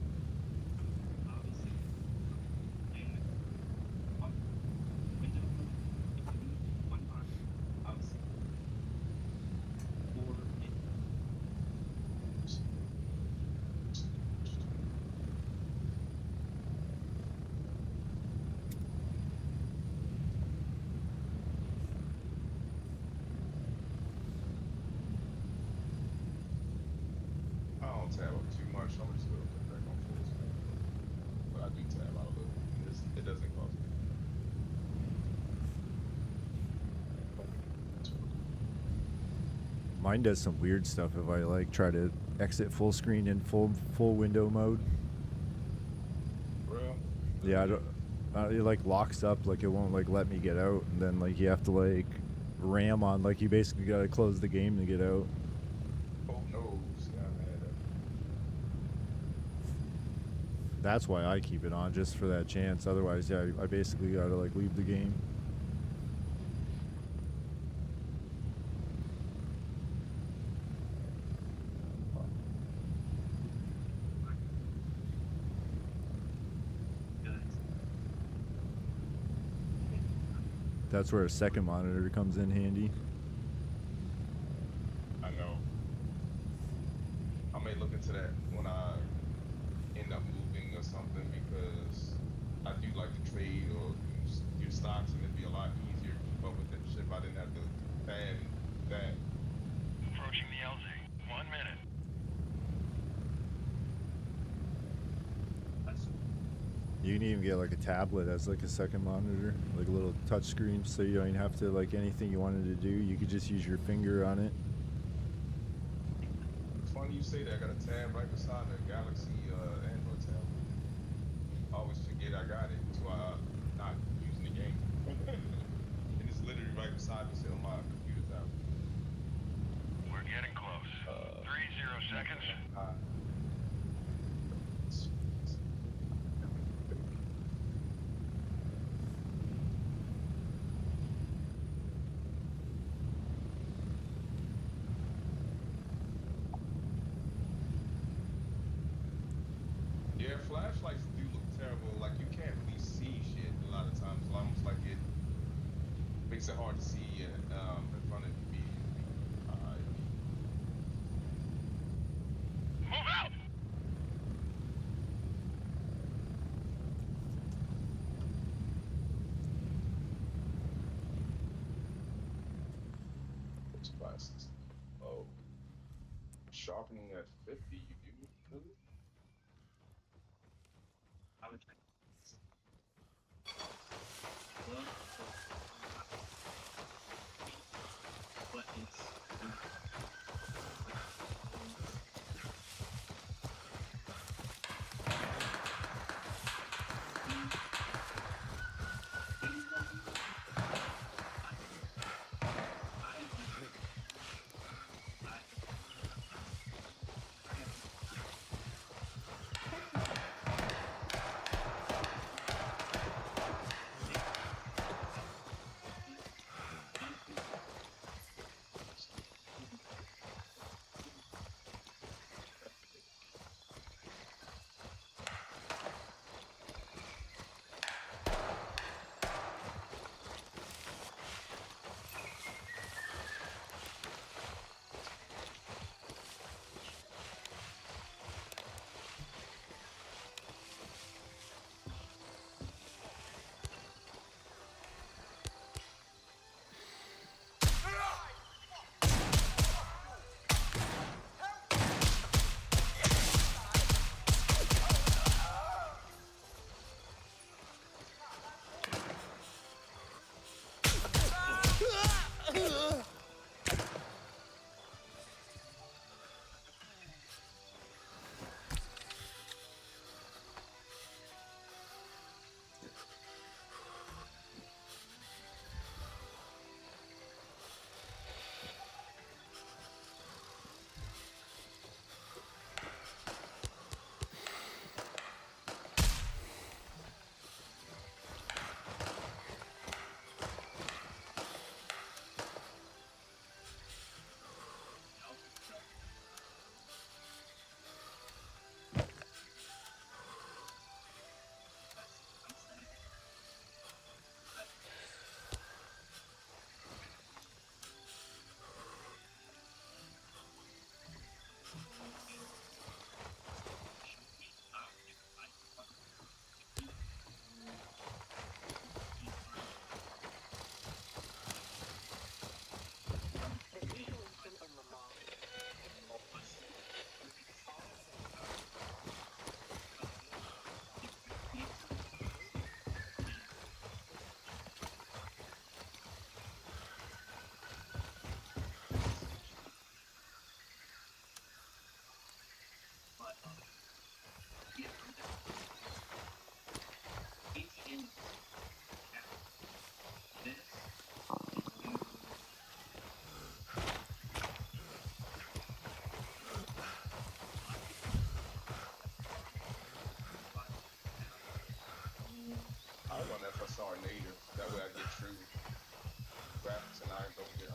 I don't tab up too much. I'm just gonna put back on full screen. But I do tab out a little. It doesn't cost me. Mine does some weird stuff if I like try to exit full screen in full window mode. Bro. Yeah, I don't, it like locks up, like it won't like let me get out, and then like you have to like ram on, like you basically gotta close the game to get out. Oh no. Yeah, man. That's why I keep it on, just for that chance. Otherwise, yeah, I basically gotta like leave the game. That's where a second monitor comes in handy. I know. I may look into that when I end up moving or something, because I do like to trade or do stocks, and it'd be a lot easier to keep up with that shit if I didn't have to tab that. Approaching the LZ. 1 minute. You can even get like a tablet as like a second monitor, like a little touch screen, so you don't even have to like anything you wanted to do. You could just use your finger on it. It's funny you say that. I got a tab right beside the Galaxy Android tab. I always forget I got it until I'm not using the game. And it's literally right beside me, still on my computer tab. We're getting close. 30 seconds. Yeah, flashlights do look terrible. Like, you can't really see shit a lot of times. It's almost like it makes it hard to see in front of me. Move out. Those glasses. Oh. Sharpening at 50, you do? Really? are native. That way I get true graphics and I don't get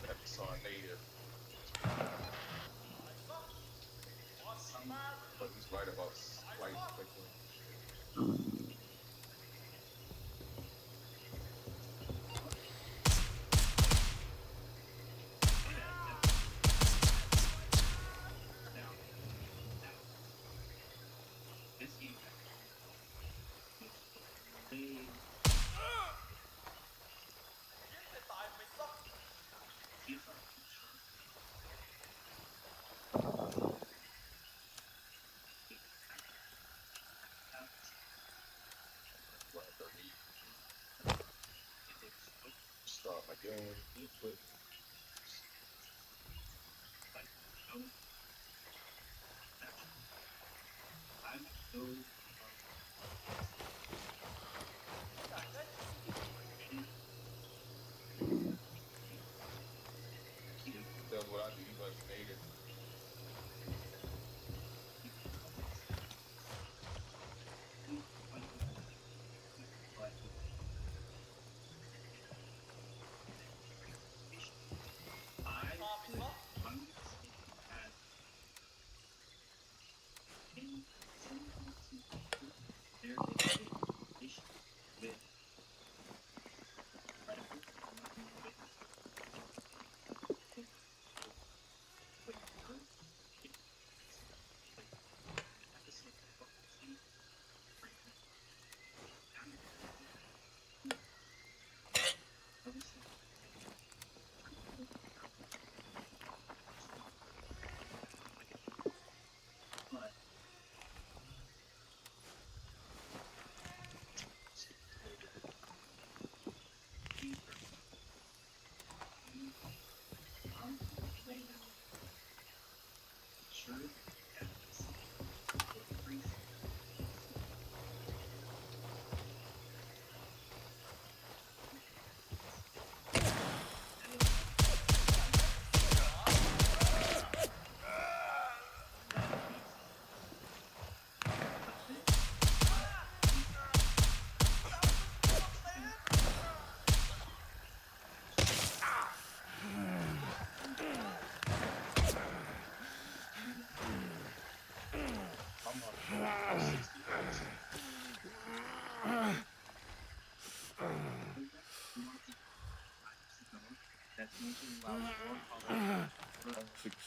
that's on native. But he's right about slight clicking. Start my game. That's what I do. He was native.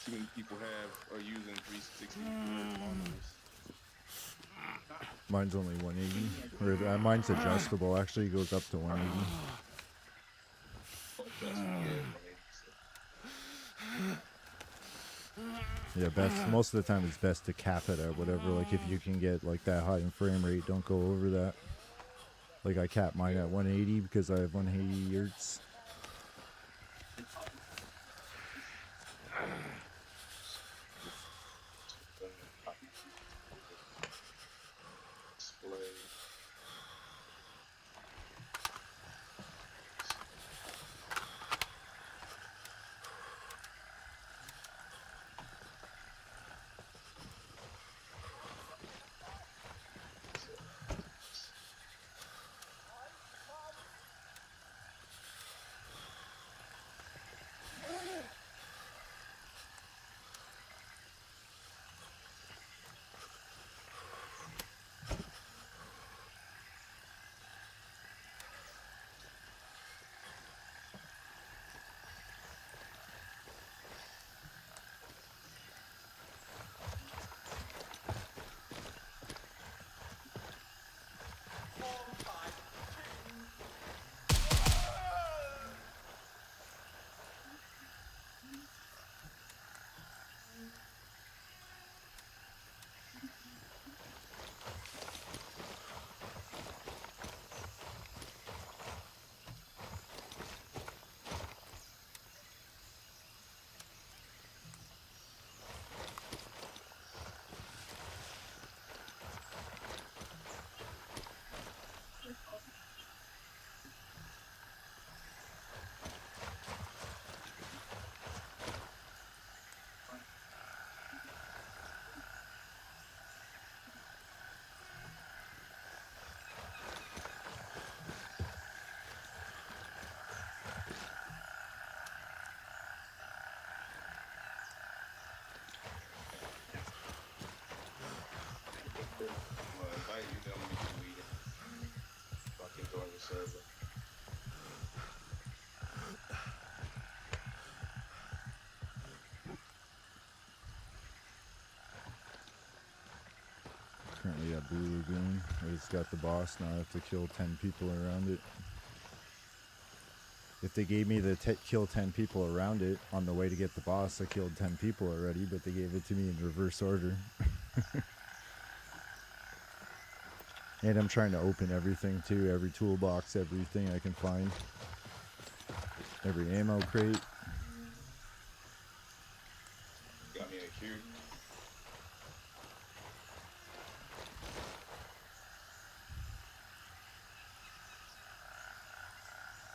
Too many people are using 360 monitors. Mine's only 180. Or mine's adjustable. Actually, it goes up to 180. Yeah, best. Most of the time, it's best to cap it at whatever. Like if you can get like that high in frame rate, don't go over that. Like I cap mine at 180 because I have 180 hertz. invite you, then I'm gonna make you eat it. So I can join your server. Currently at Blue Lagoon. I just got the boss. Now I have to kill 10 people around it. If they gave me the kill 10 people around it on the way to get the boss, I killed 10 people already, but they gave it to me in reverse order. And I'm trying to open everything too, every toolbox, everything I can find. Every ammo crate. Got me a queue.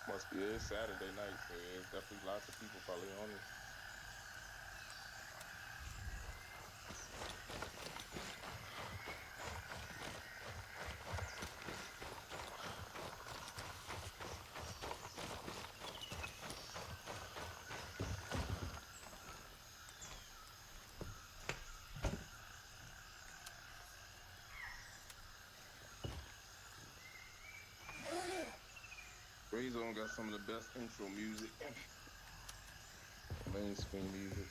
Must be it's Saturday night, so there's definitely lots of people probably on this. Grayzone got some of the best intro music. Main screen music.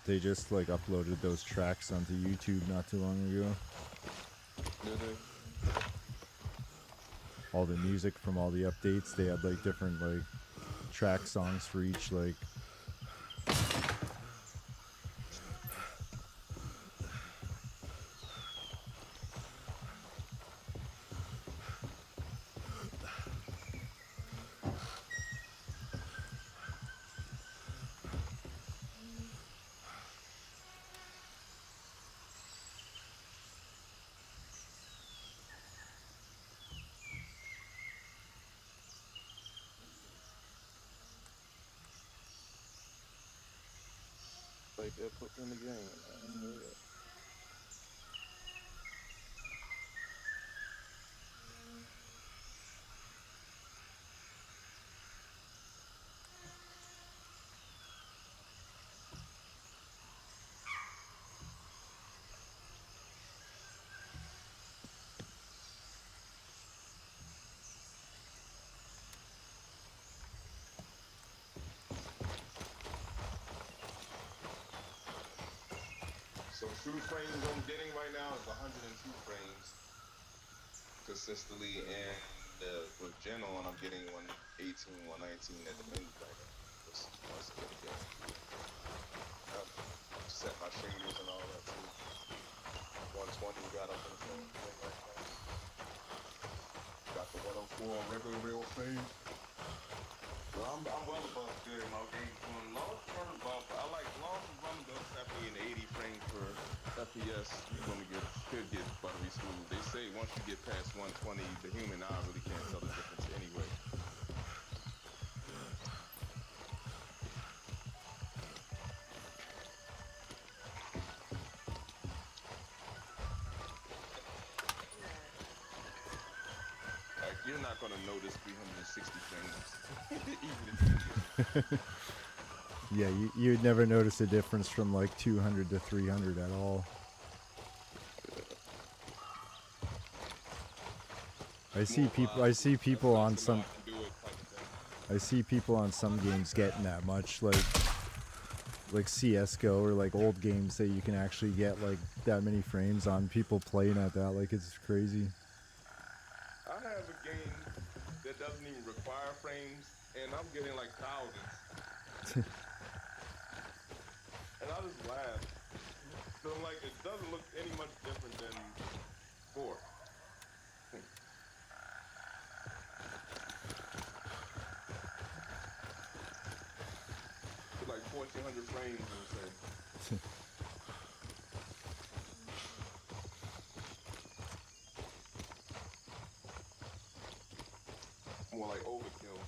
They just like uploaded those tracks onto YouTube not too long ago. Did they? All the music from all the updates, they had like different like track songs for each like Like they're putting in the game. Yeah. So true frames I'm getting right now is 102 frames consistently, and with Gen on I'm getting 118, 119 at the menu right now. Once I get the game. I've set my shaders and all that too. 120 got up in the thing right now. Got the 104 on regular real frame. So I'm well above good. My game's going long run above. I like long run above 70 and 80 frames per FPS. You're gonna could get buttery smooth. They say once you get past 120, the human eye really can't tell the difference anyway. Like you're not gonna notice 360 frames, even if you do. yeah, you'd never notice a difference from like 200 to 300 at all. I see people on some games getting that much, like CS:GO or like old games that you can actually get like that many frames on. People playing at that, like it's crazy. I have a game that doesn't even require frames, and I'm getting like thousands. And I just laugh. So like it doesn't look any much different than 4. Like 1,400 frames and say. More like overkill.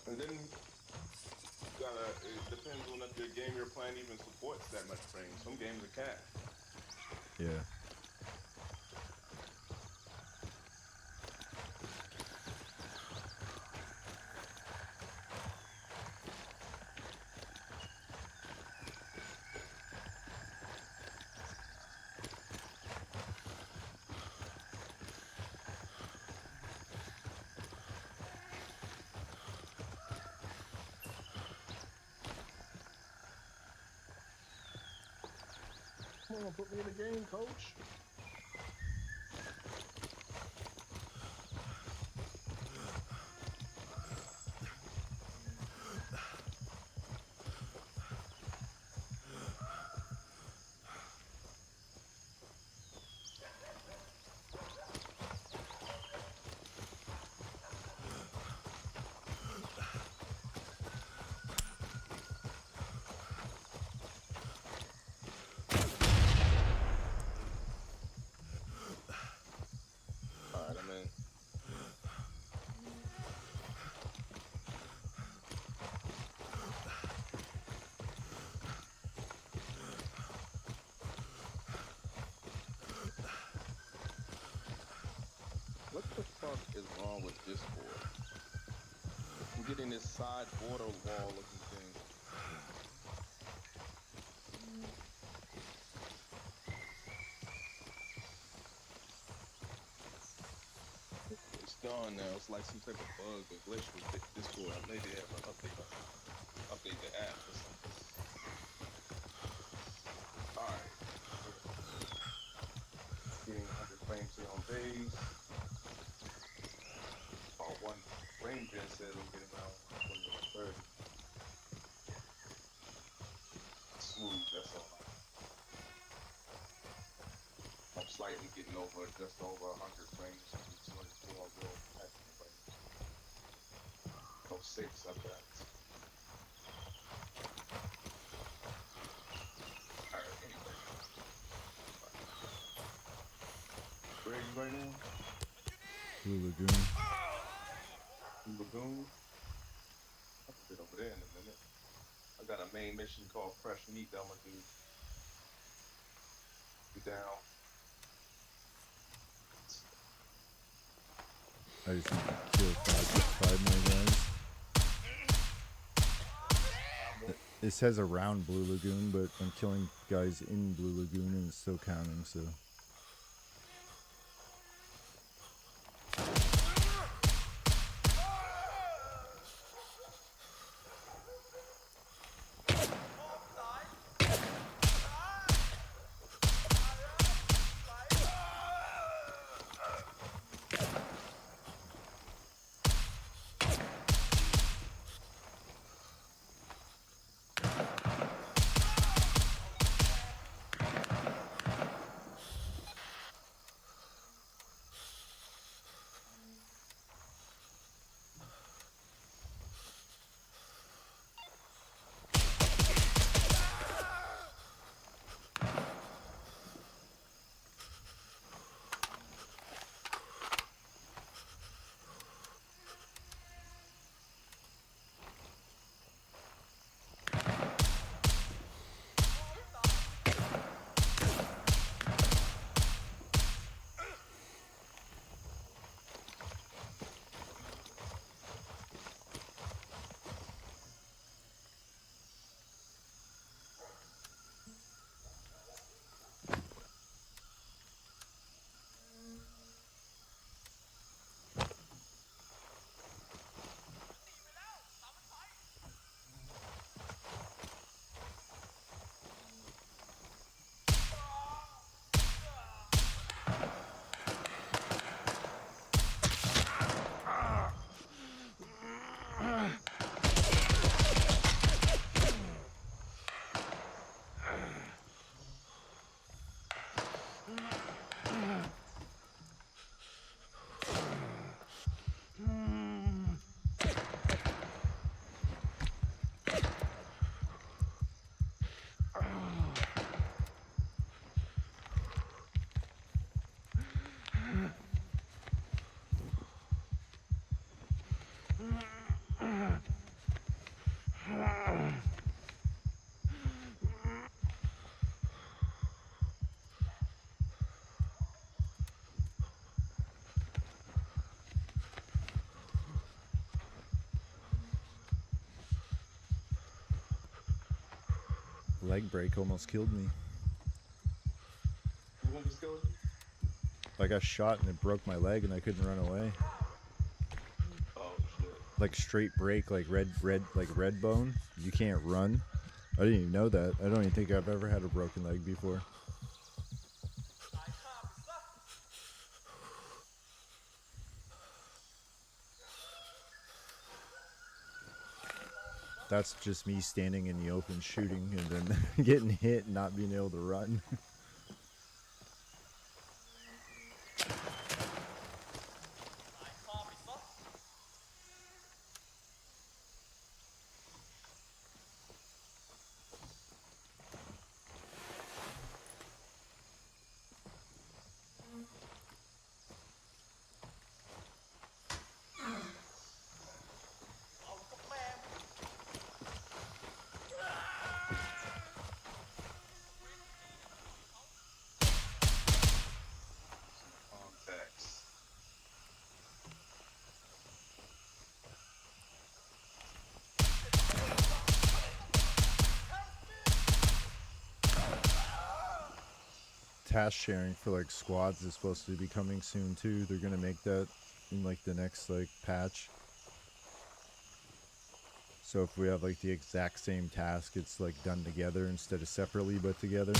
And then it depends on if the game you're playing even supports that much frame. Some games are capped. Yeah. on, put me in the game, coach. All right, I'm in. What the fuck is wrong with Discord? I'm getting this side border wall looking thing. It's gone now. It's like some type of bug or glitch with Discord. I maybe have to update the app or something. Alright. Getting 100 frames here on base. Oh, one frame gen said it'll get around 20 or 30. Smooth, that's all. I'm slightly getting over just over 100 frames. 202 on real action frames. Oh, 6 of that. Alright, anyway. Where are you right now? Blue Lagoon. Lagoon? I can get over there in a minute. I got a main mission called Fresh Meat that I'm gonna do. You down? I just need to kill five more guys. It says around Blue Lagoon, but I'm killing guys in Blue Lagoon and it's still counting, so. Leg break almost killed me. You want to go? I got shot and it broke my leg and I couldn't run away. Oh shit. Like straight break, like red bone. You can't run. I didn't even know that. I don't even think I've ever had a broken leg before. That's just me standing in the open shooting and then getting hit and not being able to run. Contacts. Task sharing for like squads is supposed to be coming soon too. They're gonna make that in like the next like patch. So if we have like the exact same task, it's like done together instead of separately but together.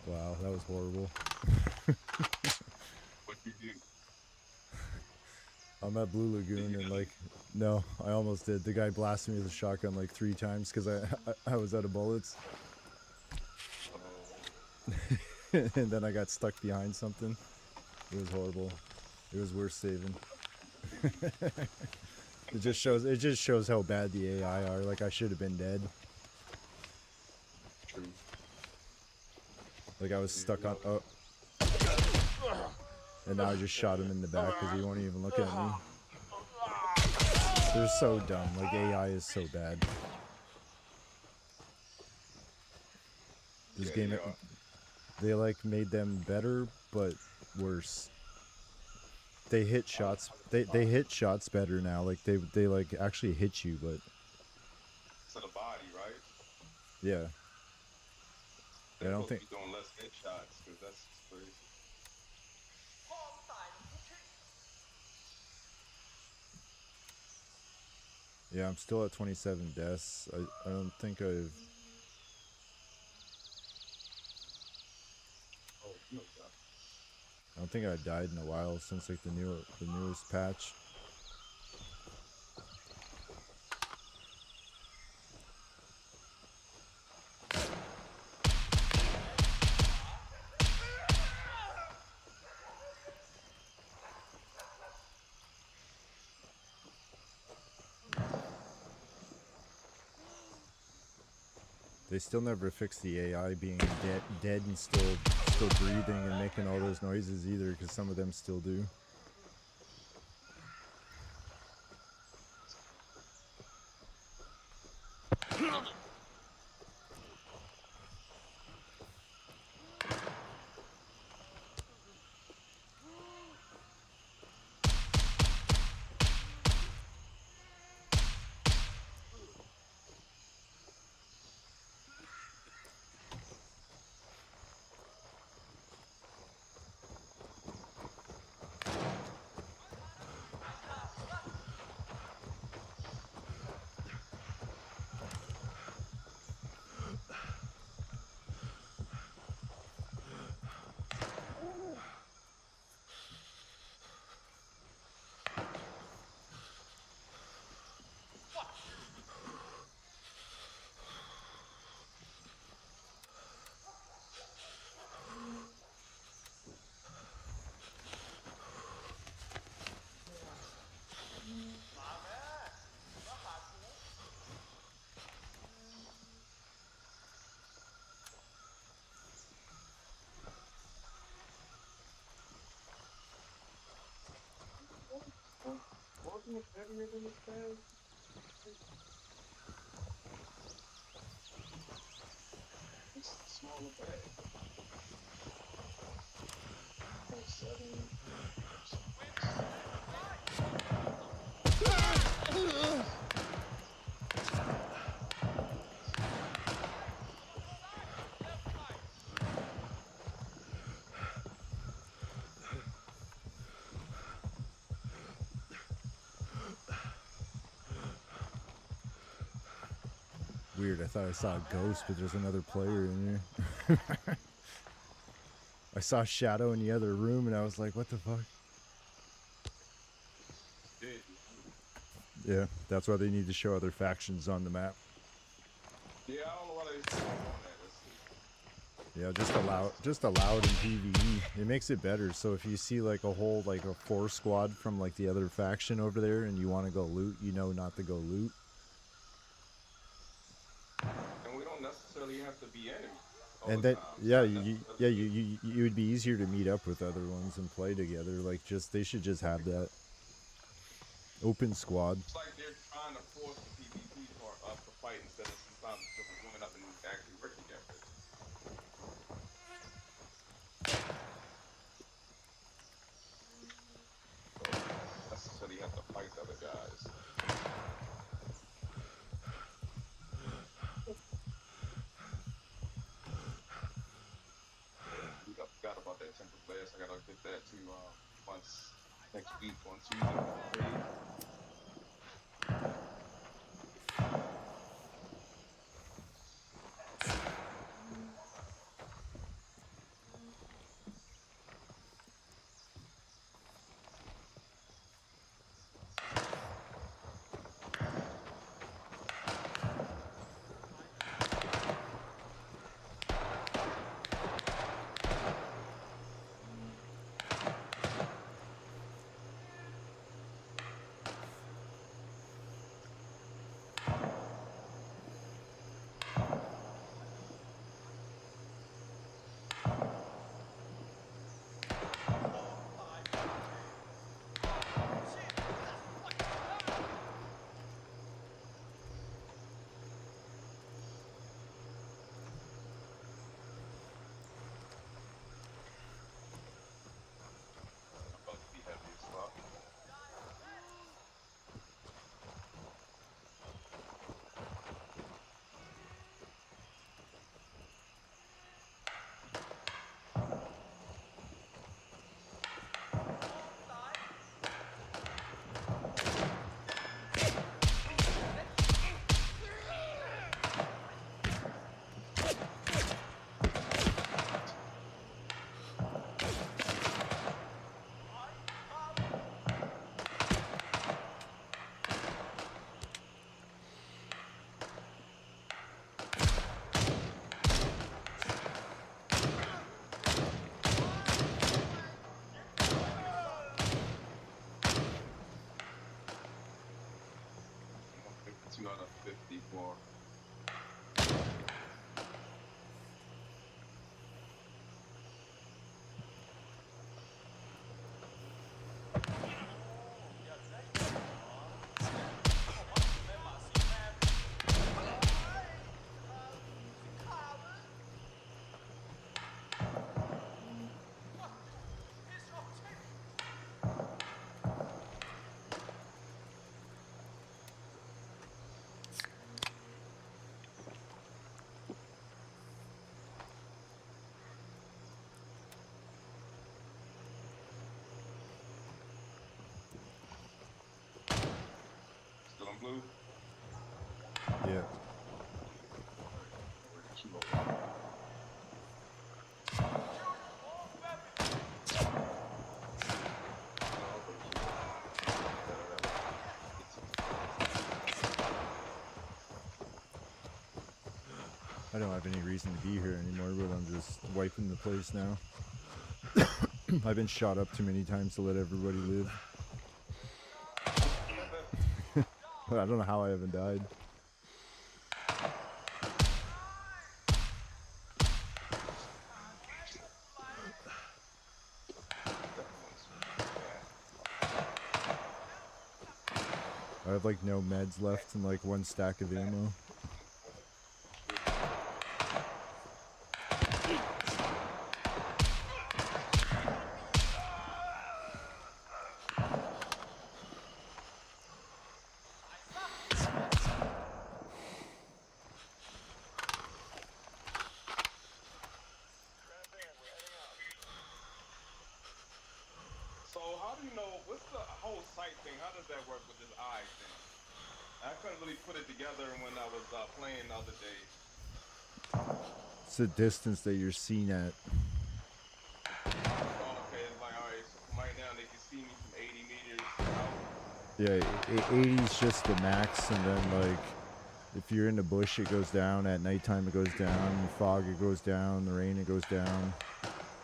Wow, that was horrible. What you do? I'm at Blue Lagoon and like, no, I almost did. The guy blasted me with a shotgun like 3 times because I was out of bullets. And then I got stuck behind something. It was horrible. It was worth saving. It just shows how bad the AI are. Like I should have been dead. True. Like I was stuck on and now I just shot him in the back because he won't even look at me. They're so dumb. Like AI is so bad. This game, they like made them better but worse. They hit shots. They hit shots better now. Like they like actually hit you, but To the body, right? yeah. They're I don't supposed think. to be doing less headshots because that's crazy. Yeah, I'm still at 27 deaths. I don't think I've. Oh, no, I don't think I've died in a while since like the newest patch. They still never fixed the AI being dead and still breathing and making all those noises either, because some of them still do. heavier than the bag. It's a smaller bag. Oh, 7. Weird. I thought I saw a ghost, but there's another player in here. I saw Shadow in the other room, and I was like, what the fuck? Yeah, that's why they need to show other factions on the map. Yeah, I don't know why they still doing that. Yeah, just allow it in PvE. It makes it better. So if you see like a whole like a 4 squad from like the other faction over there, and you want to go loot, you know not to go loot. And we don't necessarily have to be enemies. And then you would be easier to meet up with other ones and play together. Like they should just have that open squad. It's like they're trying to force the PvP part up to fight instead of sometimes just join up and actually work together. Don't necessarily have to fight the other guys. I forgot about that temper blast. I gotta get that too once next week on Tuesday. Out of 54. Still in blue? Yeah. I don't have any reason to be here anymore, but I'm just wiping the place now. I've been shot up too many times to let everybody live. I don't know how I haven't died. I have like no meds left and like one stack of ammo. So how do you know, what's the whole sight thing? How does that work with this eye thing? I couldn't really put it together when I was playing the other day. It's the distance that you're seen at. Oh, okay, it's like, all right, so from right now they can see me from 80 meters out. Yeah, 80 is just the max, and then like if you're in the bush it goes down, at nighttime it goes down, in fog it goes down, the rain it goes down,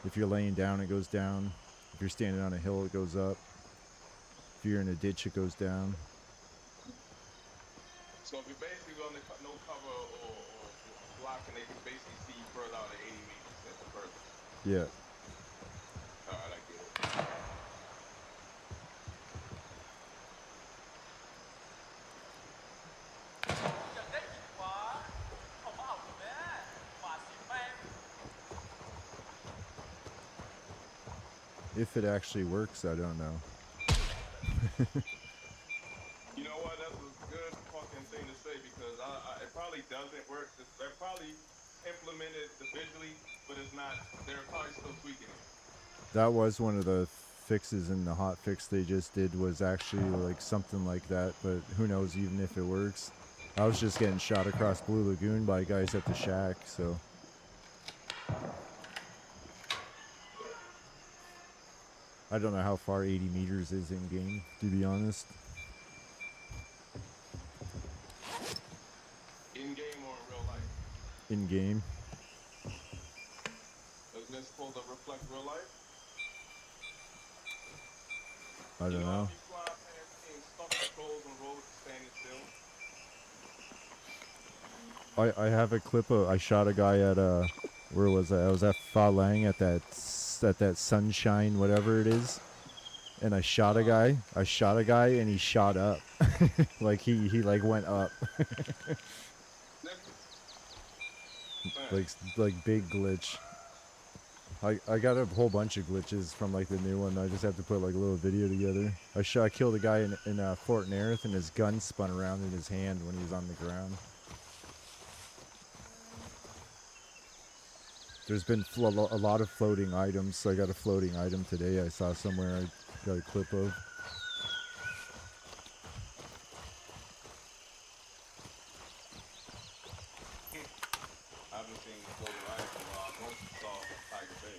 if you're laying down it goes down, if you're standing on a hill it goes up, if you're in a ditch it goes down. So if you're basically on the no cover or blocking, they can basically see you further out at 80 meters at the furthest. Yeah. Alright, I get it. If it actually works, I don't know. You know what? That's a good fucking thing to say, because it probably doesn't work. They're probably implemented visually, but it's not. They're probably still tweaking it. That was one of the fixes in the hot fix they just did, was actually like something like that, but who knows even if it works. I was just getting shot across Blue Lagoon by guys at the shack, so. I don't know how far 80 meters is in game, to be honest. In game or in real life? In game. Isn't it supposed to reflect real life? I don't know. If you fly past being stuck in clothes on roads standing still. I have a clip of, I shot a guy at where was I? I was at Fa Lang at that sunshine whatever it is, and I shot a guy and he shot up. Like he like went up. like big glitch. I got a whole bunch of glitches from like the new one. I just have to put like a little video together. I killed a guy in Fort Nerith, and his gun spun around in his hand when he was on the ground. There's been a lot of floating items, so I got a floating item today I saw somewhere I got a clip of. I haven't seen floating items in a while. I mostly saw Tiger Bay.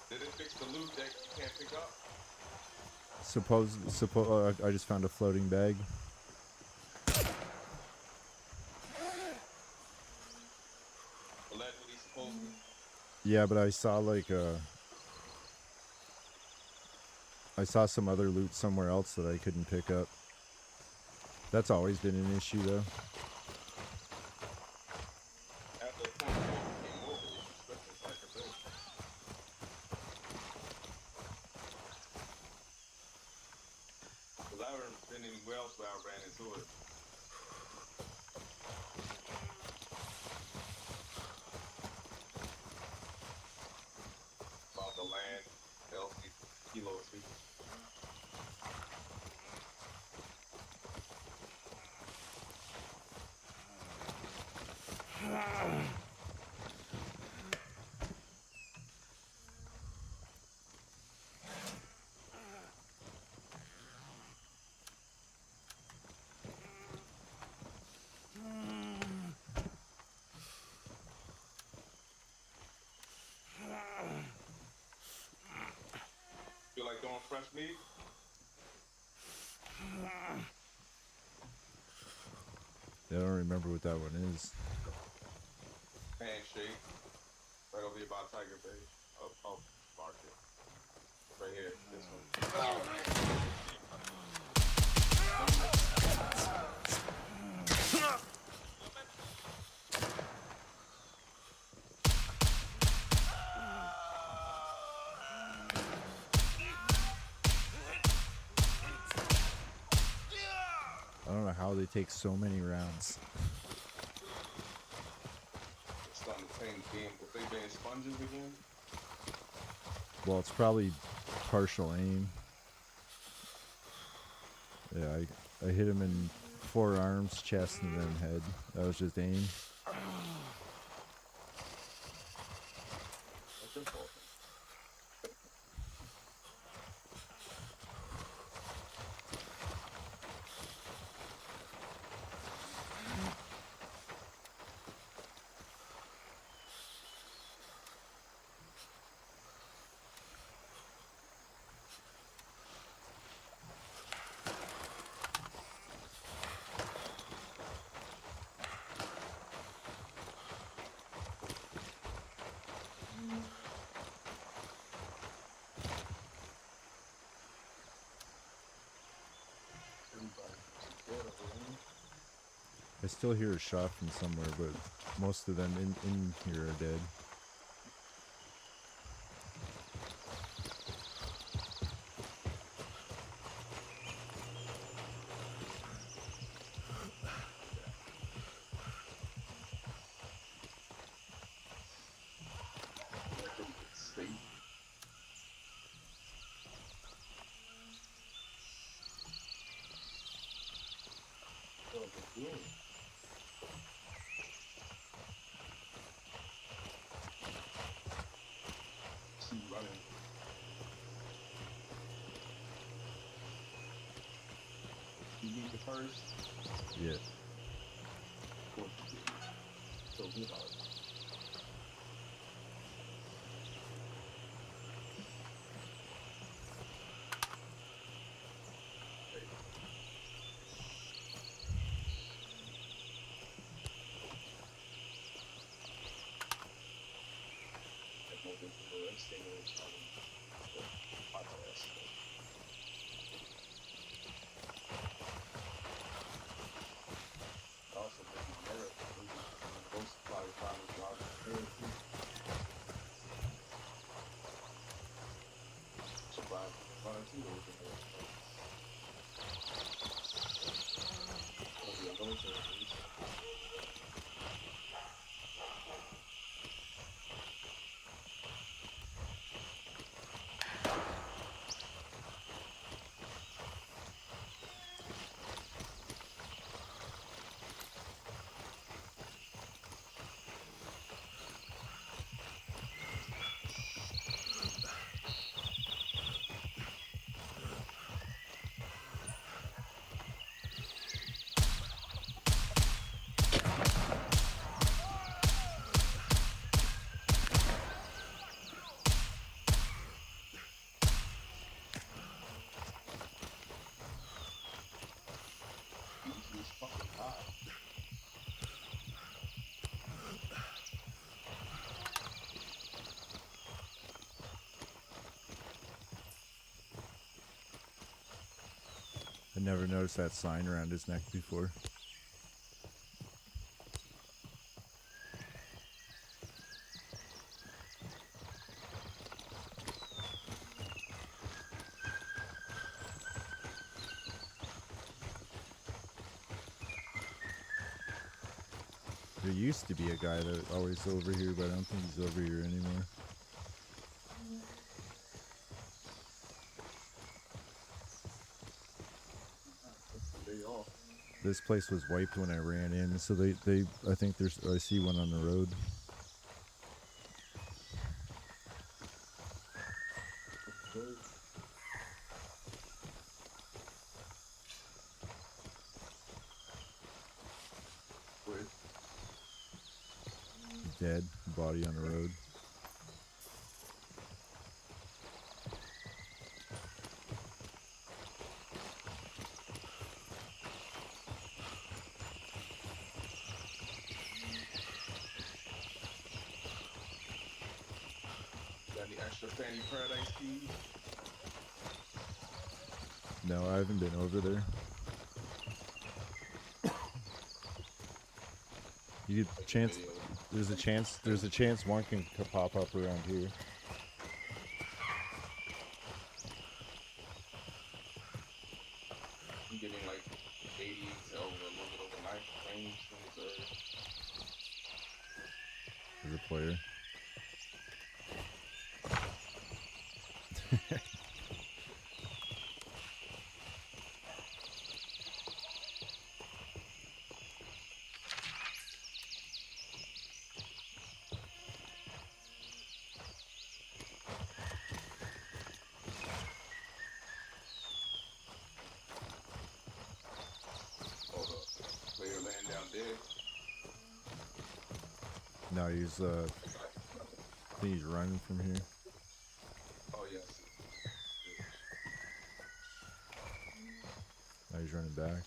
Did it fix the loot that you can't pick up? I just found a floating bag. Allegedly, supposedly. Yeah, but I saw like I saw some other loot somewhere else that I couldn't pick up. That's always been an issue though. After the point came over, it was restricted Tiger Bay. Because I haven't been anywhere else where I ran into it. About the land, LC, Kilo speaking. Feel like doing fresh meat? Yeah, I don't remember what that one is. Handshake. Right over here by Tiger Bay. I'll mark it. Right here. This one. I don't know how they take so many rounds. It's starting to change the game. If they being sponges again, Well, it's probably partial aim. Yeah, I hit him in forearms, chest, and then head. That was just aim. that's your fault. I still hear a shot from somewhere, but most of them in here are dead. Running. You need the first. Yeah. Of course you did. So be about it. I never noticed that sign around his neck before. There used to be a guy that always over here, but I don't think he's over here anymore. This place was wiped when I ran in, so I think I see one on the road. Dead, body on the road. Got any extra Fanny Paradise keys? No, I haven't been over there. You could chance. There's a chance one can pop up around here. I'm getting like 80 to over a little bit over 90 frames, 23rd. As a player. Oh, the player laying down dead. No, he's I think he's running from here. Oh, yes. Now he's running back.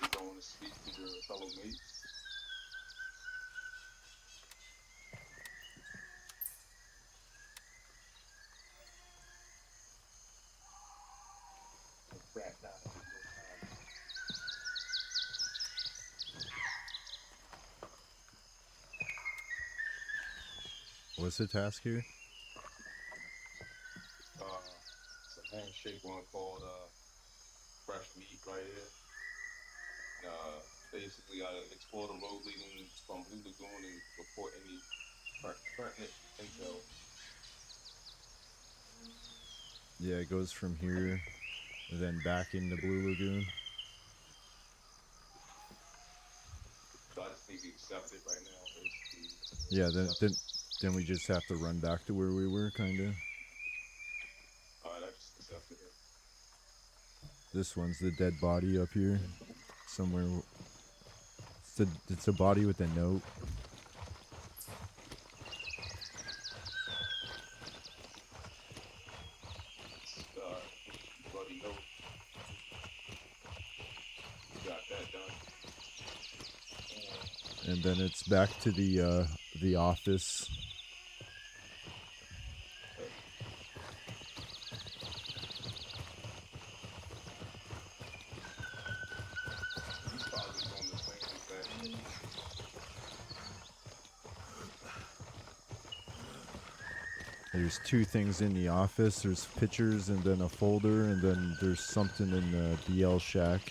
You don't want to speak to your fellow mates. What's the task here? It's a handshake one called Fresh Meat right here. Basically, explore the road leading from Blue Lagoon and report any pertinent intel. Yeah, it goes from here and then back into Blue Lagoon. So I just need to accept it right now. Basically. Yeah, then we just have to run back to where we were, kinda. Alright, I just accepted it. This one's the dead body up here, somewhere. It's a body with a note. Bloody note. Got that done. And then it's back to the office. He's probably doing the same thing. There's two things in the office. There's pictures and then a folder, and then there's something in the BL shack.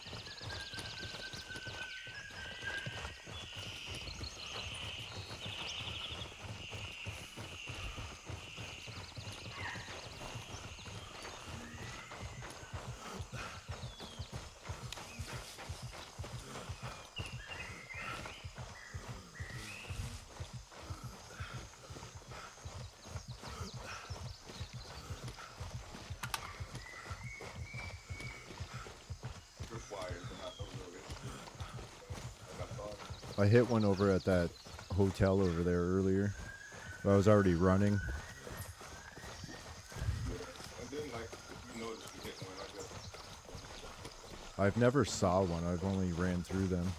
I hit one over at that hotel over there earlier. I was already running. And then, like, if you notice you hit one, I guess. I've never saw one. I've only ran through them.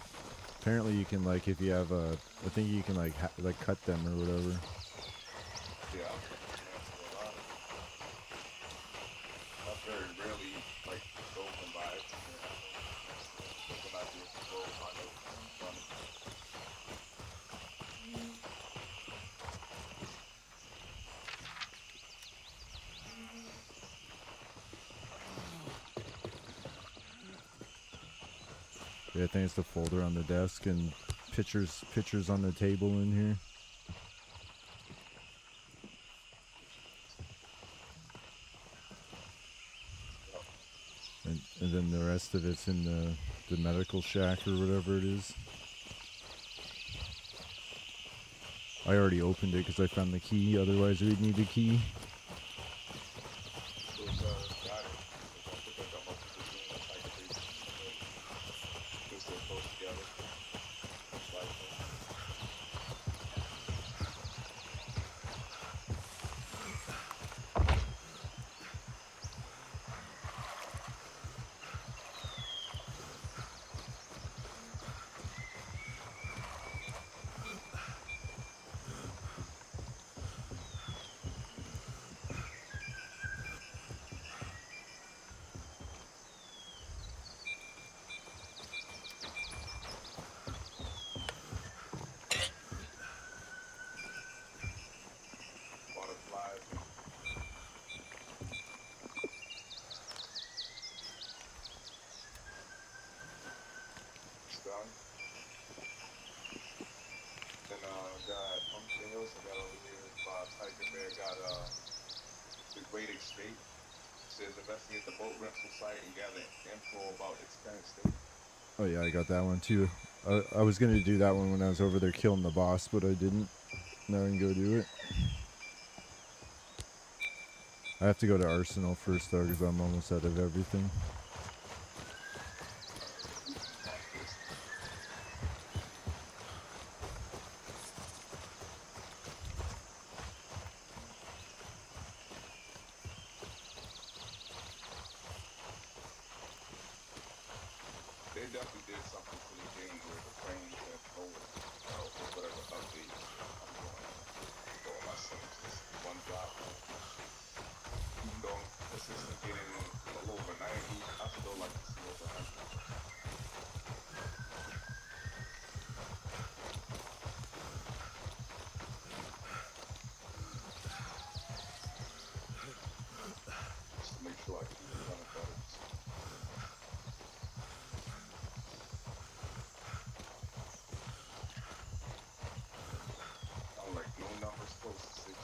Apparently, you can like if you have a, I think you can like cut them or whatever. Yeah, I very rarely like go from by it. When I do go, I know running. Yeah, I think it's the folder on the desk and pictures on the table in here. And then the rest of it's in the medical shack or whatever it is. I already opened it because I found the key, otherwise we'd need the key. got the Great Escape. Says investigate the boat rental site and gather info about its current state. Oh yeah, I got that one too. I was gonna do that one when I was over there killing the boss, but I didn't. Now I can go do it. I have to go to Arsenal first though, because I'm almost out of everything. They definitely did something to the game where the frames have no, whatever update. I'm going for all my settings, just one drop. Even though I'm consistently getting a little over 90, I still like to see over 100. Just to make sure I keep it running better. I'm like no numbers close to 60.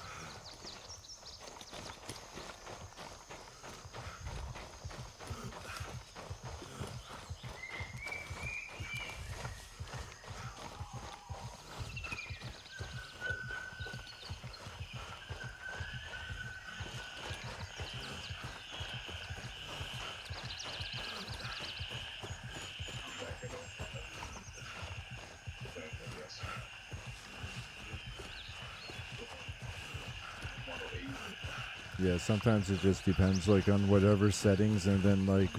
Yeah, sometimes it just depends, like, on whatever settings, and then like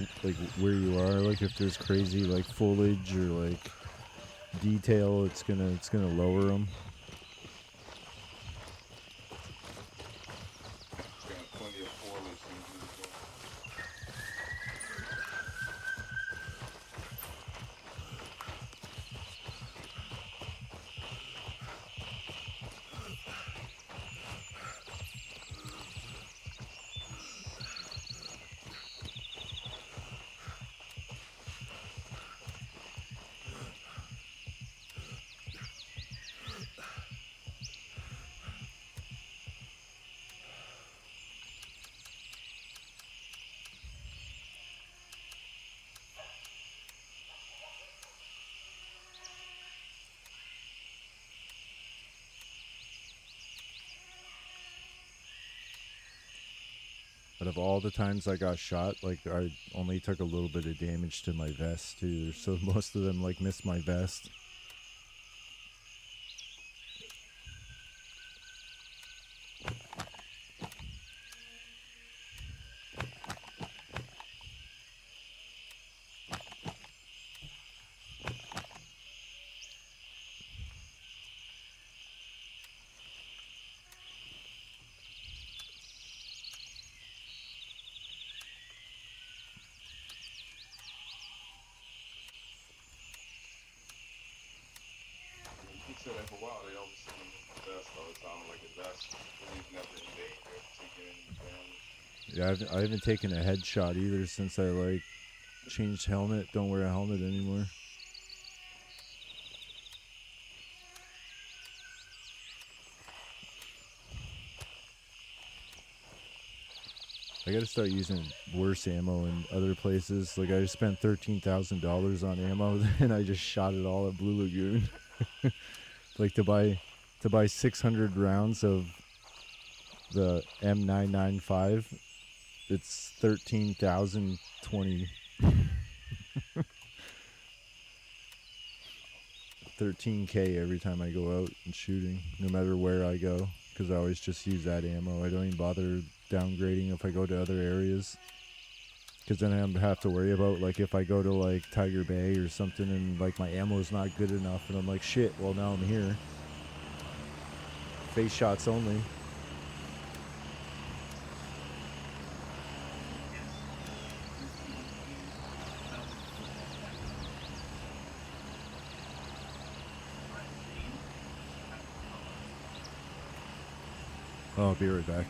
where you are. Like, if there's crazy like foliage or like detail, it's gonna lower them. Plenty of foliage in here. But of all the times I got shot, like, I only took a little bit of damage to my vest too. So most of them like missed my vest. He said that for a while, they always send him the vest all the time, like the vest, and he's never in danger of taking any damage. Yeah, I haven't taken a headshot either since I like changed helmet. Don't wear a helmet anymore. I gotta start using worse ammo in other places. Like, I spent $13,000 on ammo, and I just shot it all at Blue Lagoon. Like, to buy 600 rounds of the M995, it's 13,020. 13K every time I go out and shooting, no matter where I go, because I always just use that ammo. I don't even bother downgrading if I go to other areas, because then I have to worry about, like, if I go to like Tiger Bay or something and like my ammo's not good enough, and I'm like, shit, well, now I'm here. Face shots only. I'll be right back.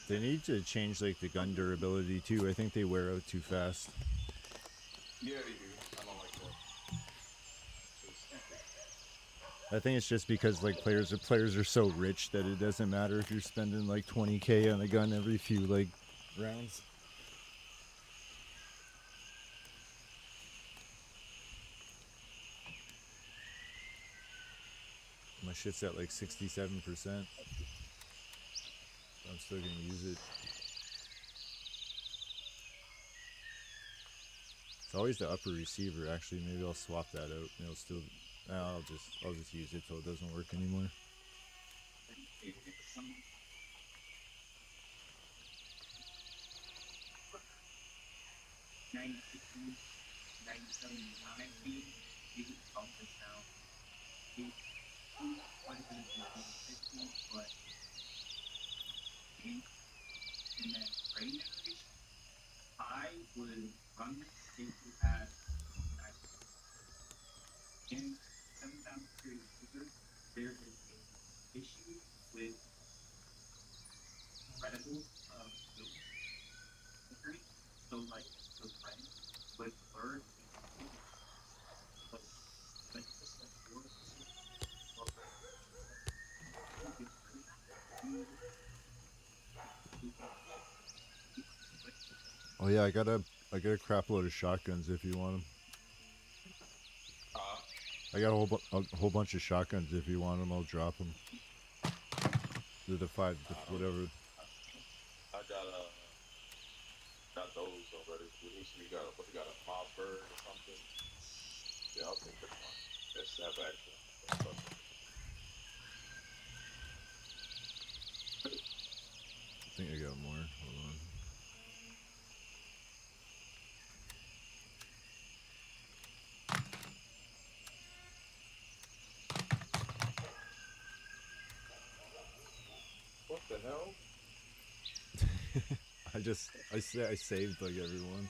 They need to change like the gun durability too. I think they wear out too fast. Yeah, they do. I don't like that. I think it's just because like players are so rich that it doesn't matter if you're spending like 20K on a gun every few like rounds. My shit's at like 67%. I'm still gonna use it. It's always the upper receiver. Actually, maybe I'll swap that out. It'll still. I'll just use it till it doesn't work anymore. Oh yeah, I got a crap load of shotguns if you want them. I got a whole bunch of shotguns if you want them. I'll drop them. The five, whatever. I got those already. We got a Mossberg or something. Yeah, I'll take that one. That's snap action. I think I got more. Hold on. What the hell? I saved like everyone.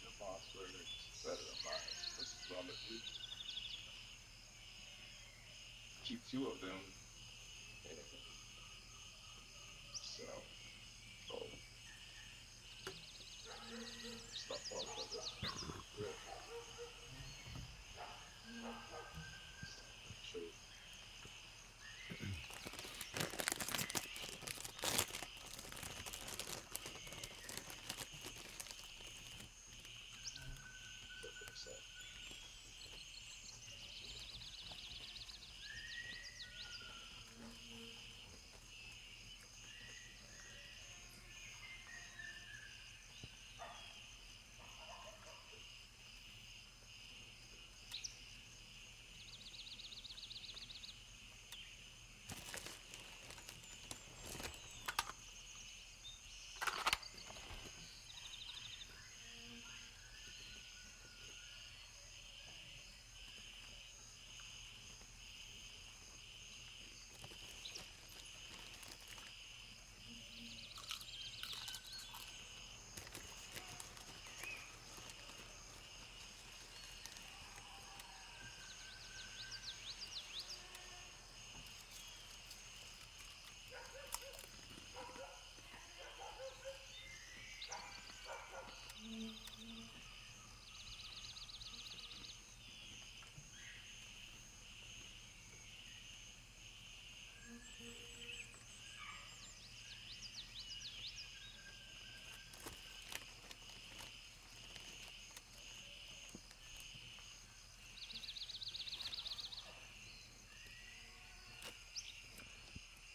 The Mossberg is better than mine. This is what I'm gonna do. Keep two of them. So,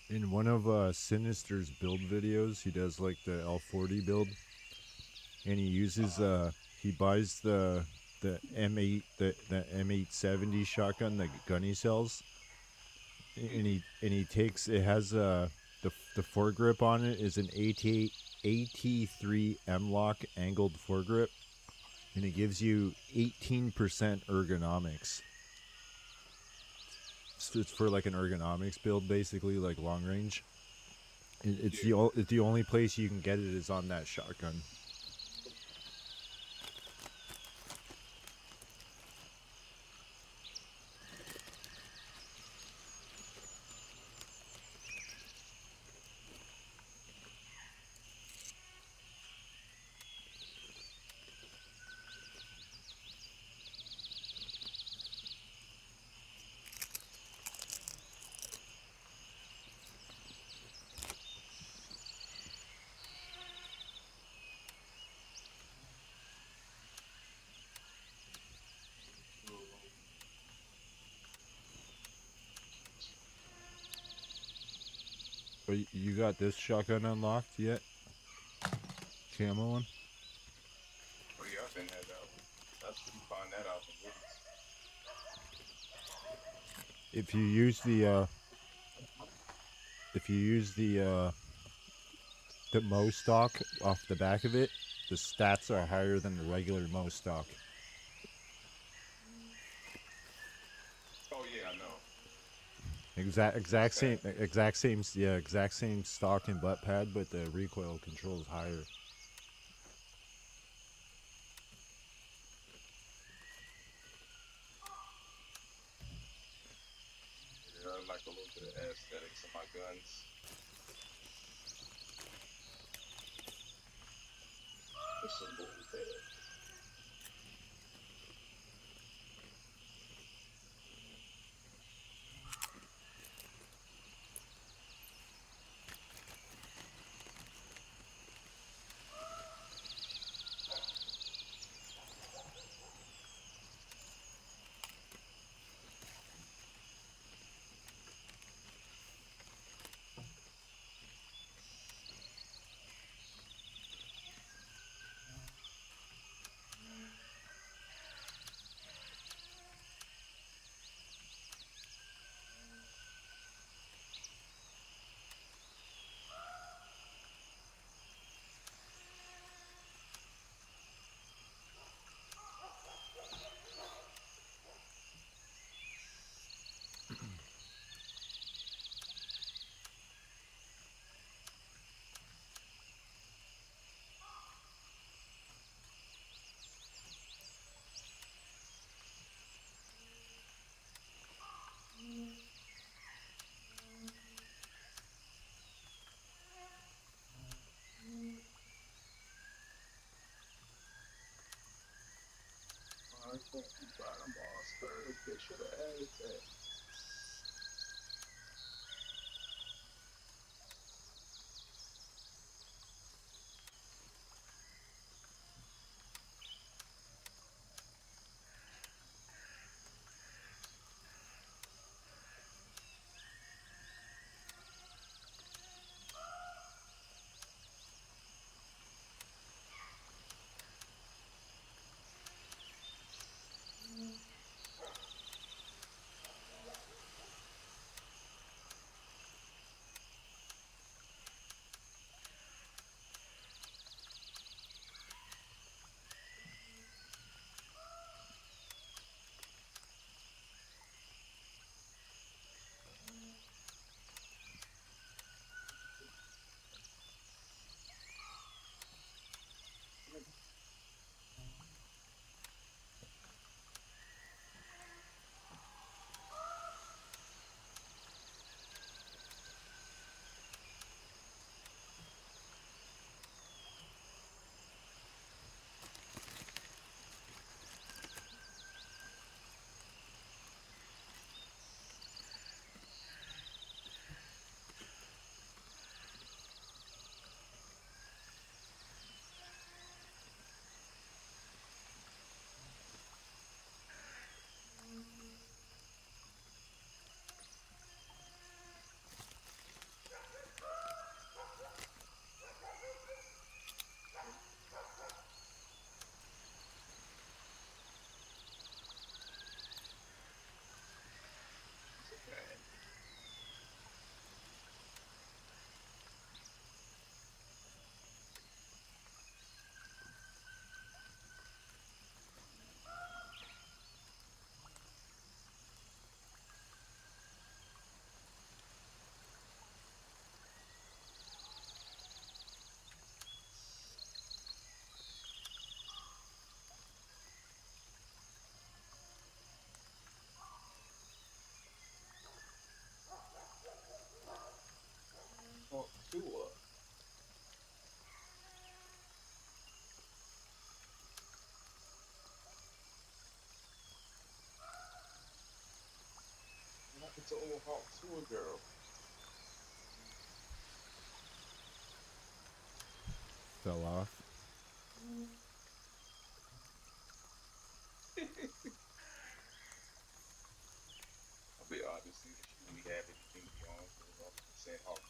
In one of Sinister's build videos, he does like the L40 build, and he uses he buys the M8 the M870 shotgun that Gunny sells, and he takes it has the foregrip on it is an AT3 M-Lock angled foregrip, and it gives you 18% ergonomics. So it's for like an ergonomics build, basically, like long range. It's the only place you can get it is on that shotgun. But you got this shotgun unlocked yet? Camo one? Oh yeah, I've been had that one. That's you find that out from movies. If you use the Mo stock off the back of it, the stats are higher than the regular Mo stock. Oh yeah, I know. Exact same stock and butt pad, but the recoil control is higher. Yeah, I like a little bit of aesthetics in my guns. There's some bull there. I can't be bottom ball spurs. They should have added that. Hawk to a girl. Fell off. I'll be honest, she really have anything beyond 100% Hawk.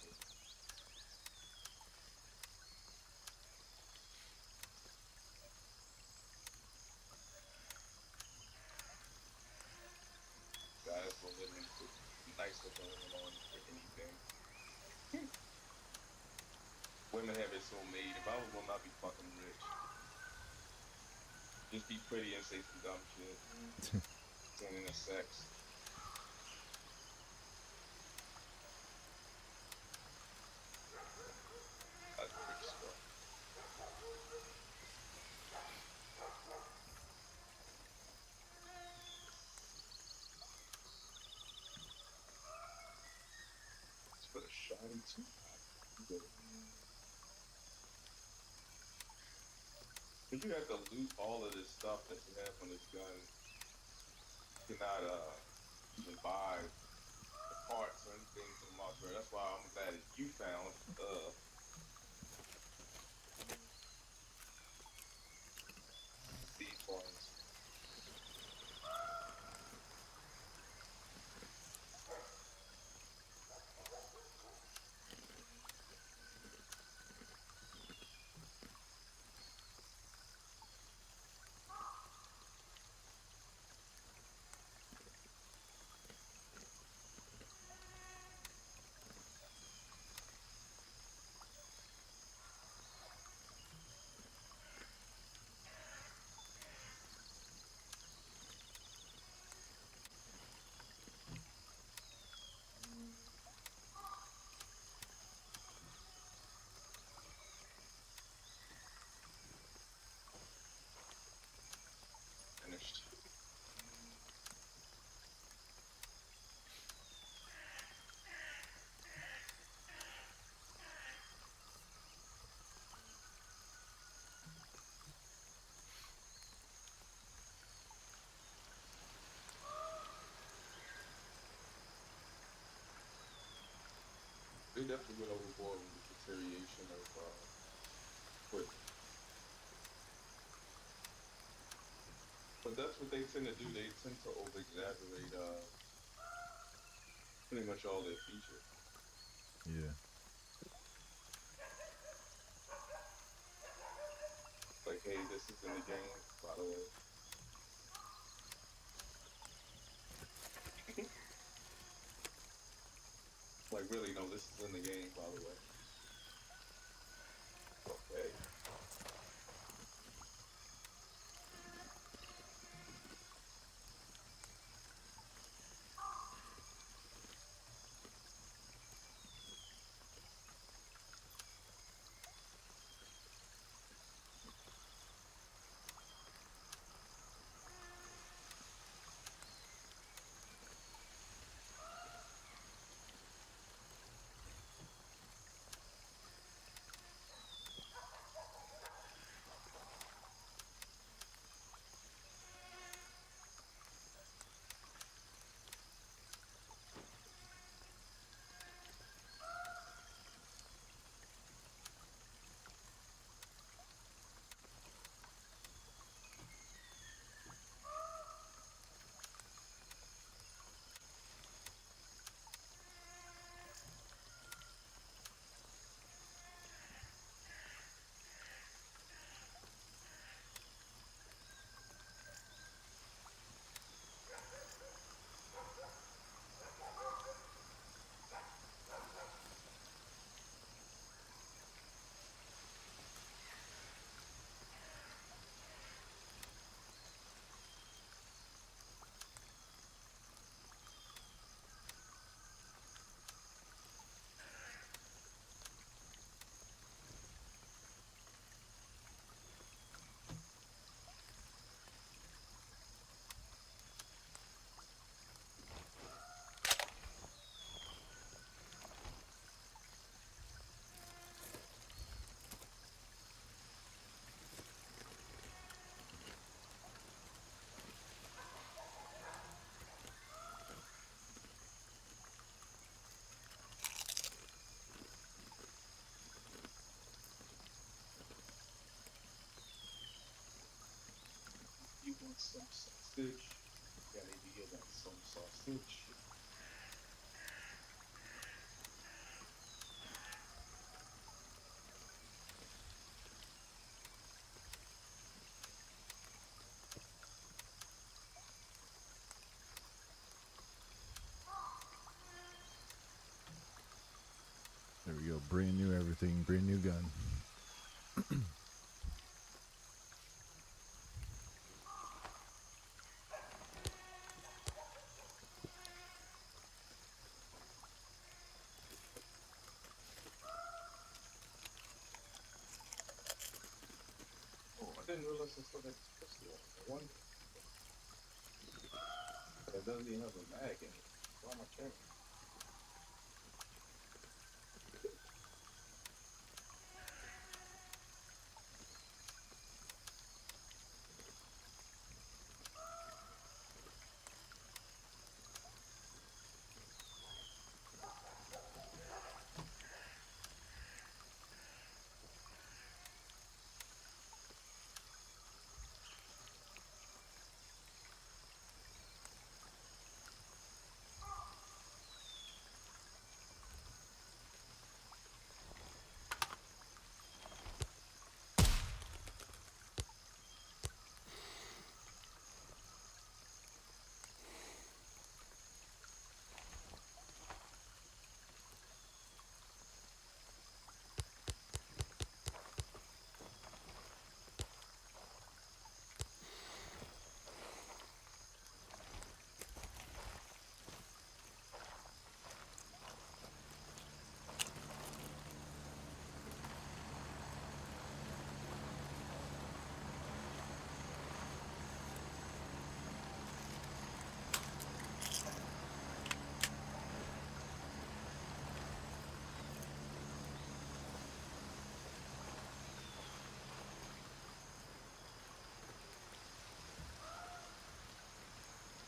Guys will literally put nicer women on for anything. Women have it so made. If I was a woman, I'd be fucking rich. Just be pretty and say some dumb shit. Turn into sex. That's pretty stuff. Let's put a shot into it. But you have to loot all of this stuff that you have on this gun. You cannot even buy the parts or anything for the Mossberg. That's why I'm glad that you found these ones. Finished. They definitely went overboard with the deterioration of equipment. But that's what they tend to do. They tend to over-exaggerate pretty much all their features. Yeah. Like, hey, this is in the game, by the way. Like, really, no, this is in the game, by the way. Okay. some sausage. Got AD here got some sausage. There we go. Brand new everything. Brand new gun. Oh, I didn't realize I still had this pistol. I wonder. It doesn't even have a mag in it. Why am I carrying it?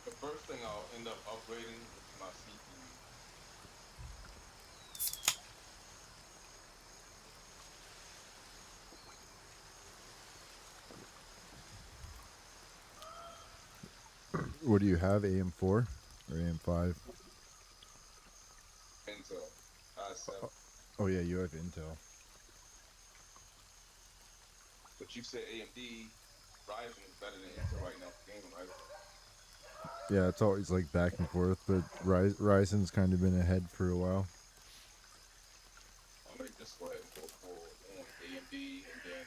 The first thing I'll end up upgrading is my CPU. What do you have? AM4 or AM5? Intel i7. Oh yeah, you have Intel. But you said AMD Ryzen is better than Intel right now for gaming, right? Yeah, it's always like back and forth, but Ryzen's kind of been ahead for a while. I might just go ahead and go for AMD, and then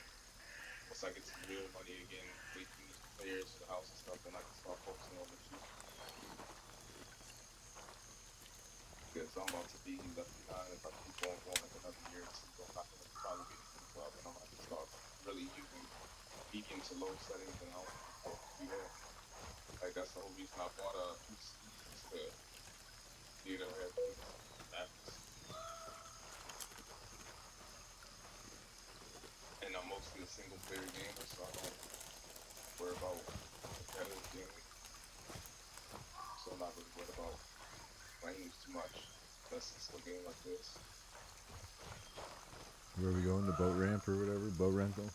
once I get some real money again, wait for these players to the house and stuff, then I can start focusing on the shit. Because I'm about to be left behind if I keep going for like another year or two. I'm not gonna probably get into the club, and I'm gonna have to start really using medium to low settings, and I don't want to do that. Like that's the whole reason I bought a PC is to be able to have apps. And I'm mostly a single player gamer, so I don't worry about competitive gaming. So I'm not really worried about frames too much. Unless it's a game like this. Where we going? The boat ramp or whatever? Boat rental?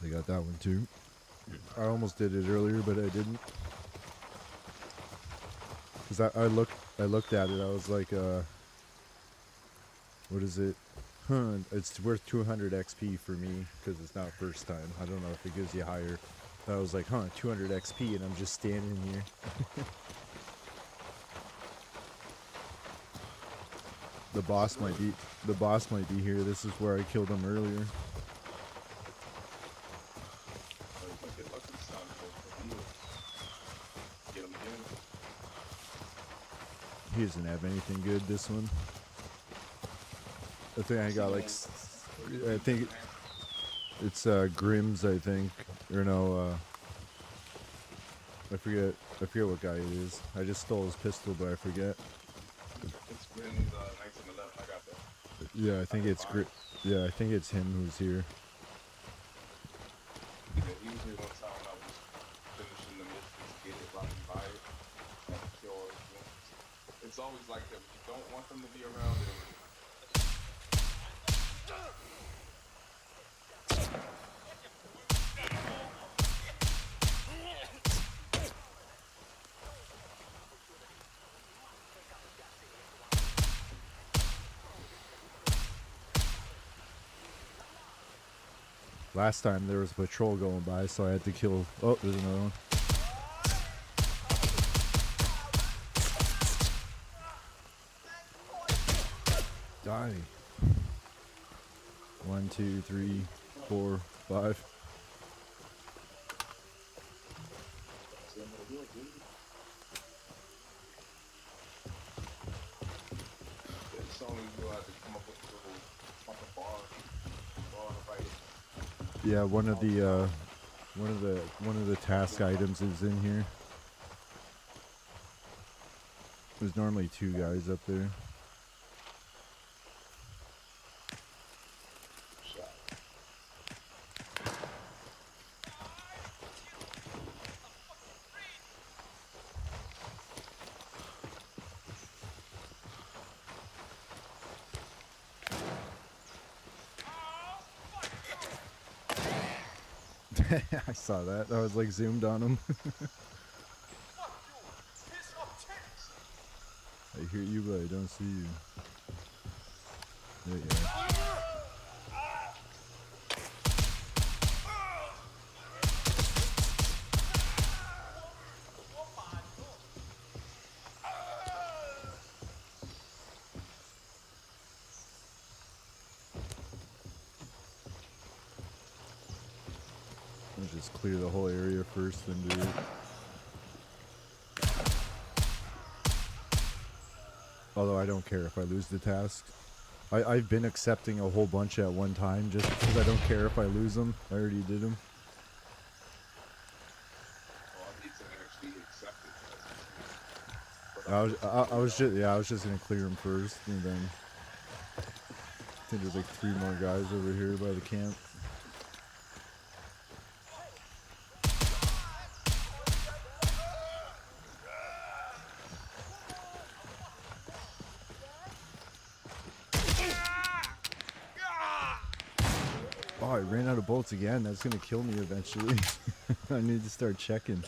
They got that one too. I almost did it earlier, but I didn't. Cause I looked at it. I was like, what is it? It's worth 200 XP for me because it's not first time. I don't know if it gives you higher. I was like, 200 XP, and I'm just standing here. The boss might be here. This is where I killed him earlier. He doesn't have anything good, this one. I think I got like, I think it's Grimm's, I think, or no, I forget what guy it is. I just stole his pistol, but I forget. It's Grimm's 1911. I got that. Yeah, I think it's Yeah, I think it's him who's here. Yeah, he was here one time when I was finishing the mission to get it right and buy it. And kill all his goons. It's always like that. When you don't want them to be around, they're Last time there was a patrol going by, so I had to kill. Oh, there's another one. Die. 1, 2, 3, 4, 5. It's only you have to come up with a little fucking bar on the right. Yeah, one of the task items is in here. There's normally 2 guys up there. I saw that. I was like zoomed on him. I hear you, but I don't see you. There you are. I'll just clear the whole area first, then do it. Although I don't care if I lose the task. I've been accepting a whole bunch at one time just because I don't care if I lose them. I already did them. I was just gonna clear them first, and then I think there's like 3 more guys over here by the camp. Oh, I ran out of bullets again. That's gonna kill me eventually. I need to start checking.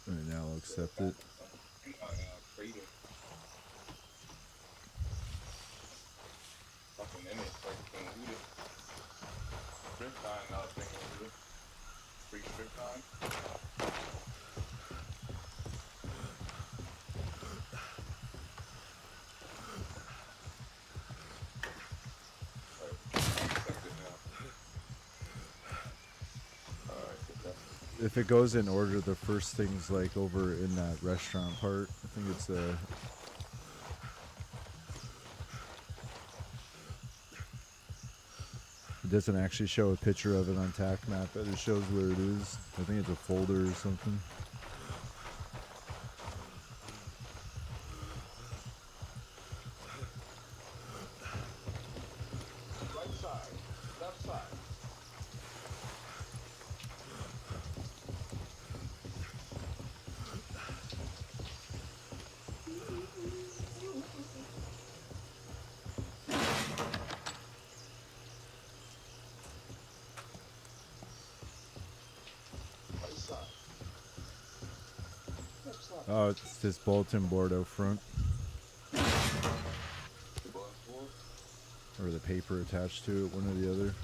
Alright, now I'll accept it. Fucking in it, like King Huda. Strip time, not King Huda. Free strip time. If it goes in order, the first thing's like over in that restaurant part. I think it's it doesn't actually show a picture of it on TAC map, but it shows where it is. I think it's a folder or something. Right side, left side. Oh, it's this bulletin board out front. Or the paper attached to it, one or the other.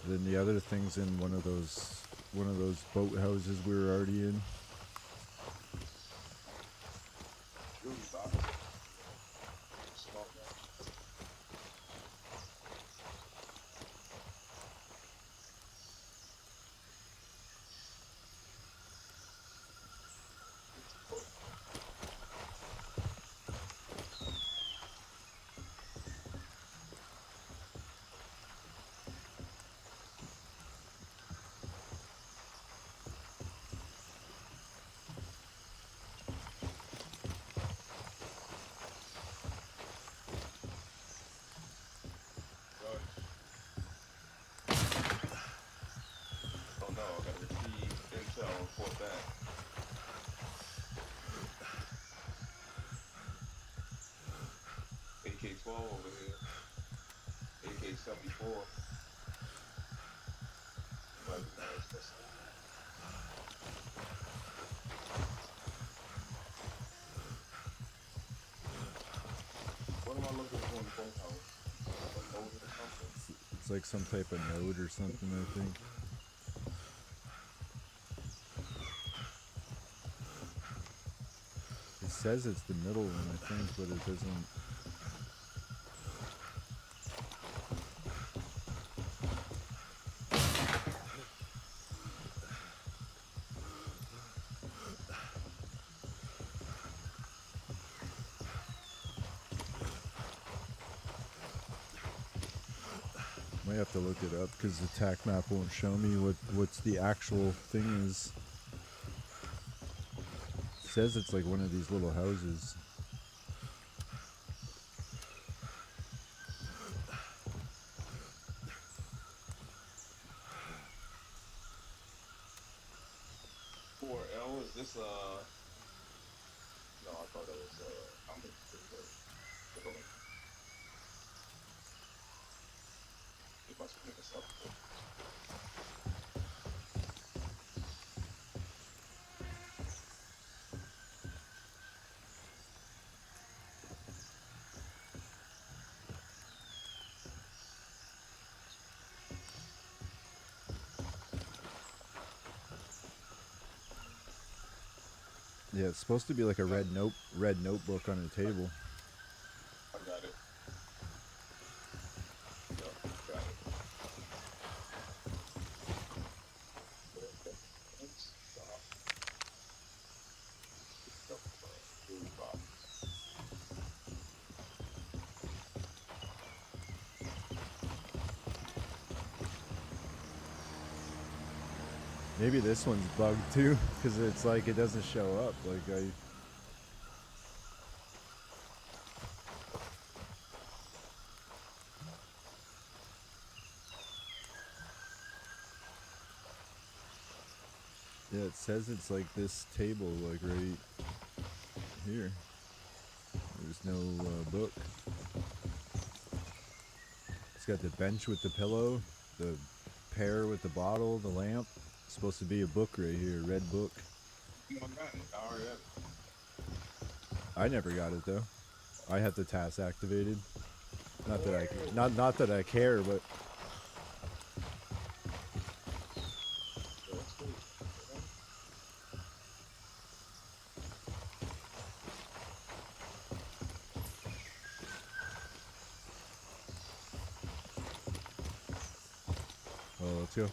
Then the other thing's in one of those boat houses we were already in. AK-12 over here. said before, like, you know, it's just, what am I looking for in the bunkhouse? A motor or something? It's like some type of node or something, I think. It says it's the middle one, I think, but it doesn't. Might have to look it up because the TAC map won't show me what's the actual thing is. It says it's like one of these little houses. For L, is this, no, I thought that was, I'm looking for the, it must be mixed up. Yeah, it's supposed to be like a red notebook on a table. I got it. Yep, got it. Okay. Let's stop. Pick up, food box. Maybe this one's bugged too, because it's like it doesn't show up. Like yeah, it says it's like this table, like right here. There's no book. It's got the bench with the pillow, the pear with the bottle, the lamp. It's supposed to be a book right here, red book. I got it. I already have it. I never got it though. I had the task activated. Not that I care, but Yeah, that's cool. well, let's go.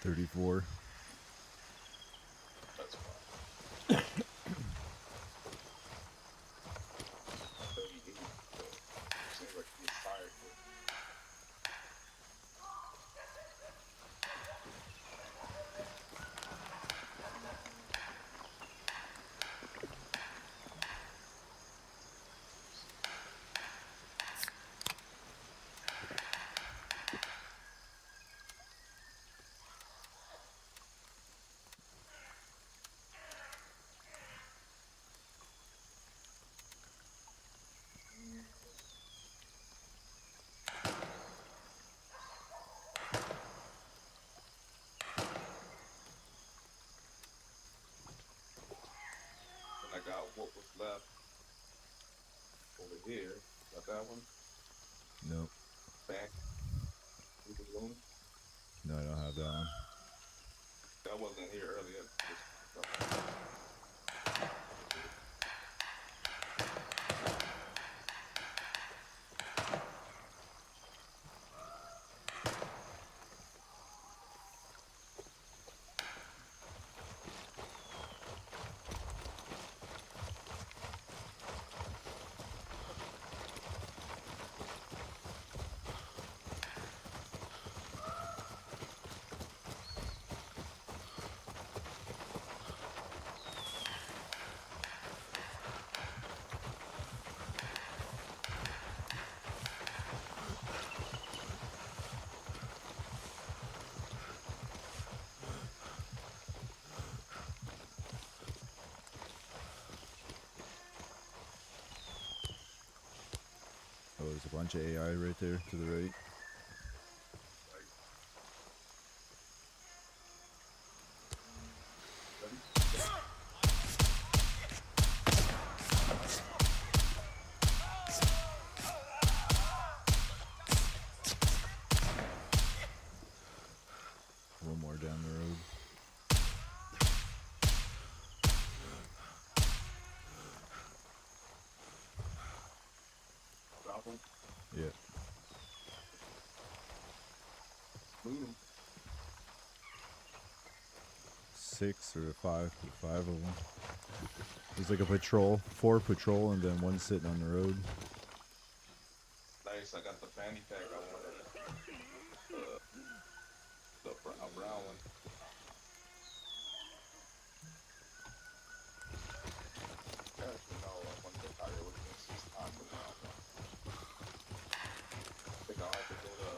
34. That's fine. 38. Seems like he's tired. But I got what was left over here. Got that one? Nope. Back. Grayzone. No, I don't have that one. That wasn't here earlier. Oh, there's a bunch of AI right there to the right. One more down the road. Problem? Yeah. Boom. 6 or 5 of them. There's like a patrol, 4 patrol, and then 1 sitting on the road. Nice. I got the fanny pack. I wanted a brown one. Actually, no. I want the tire with this. It's not the brown one. I think I'll have to go to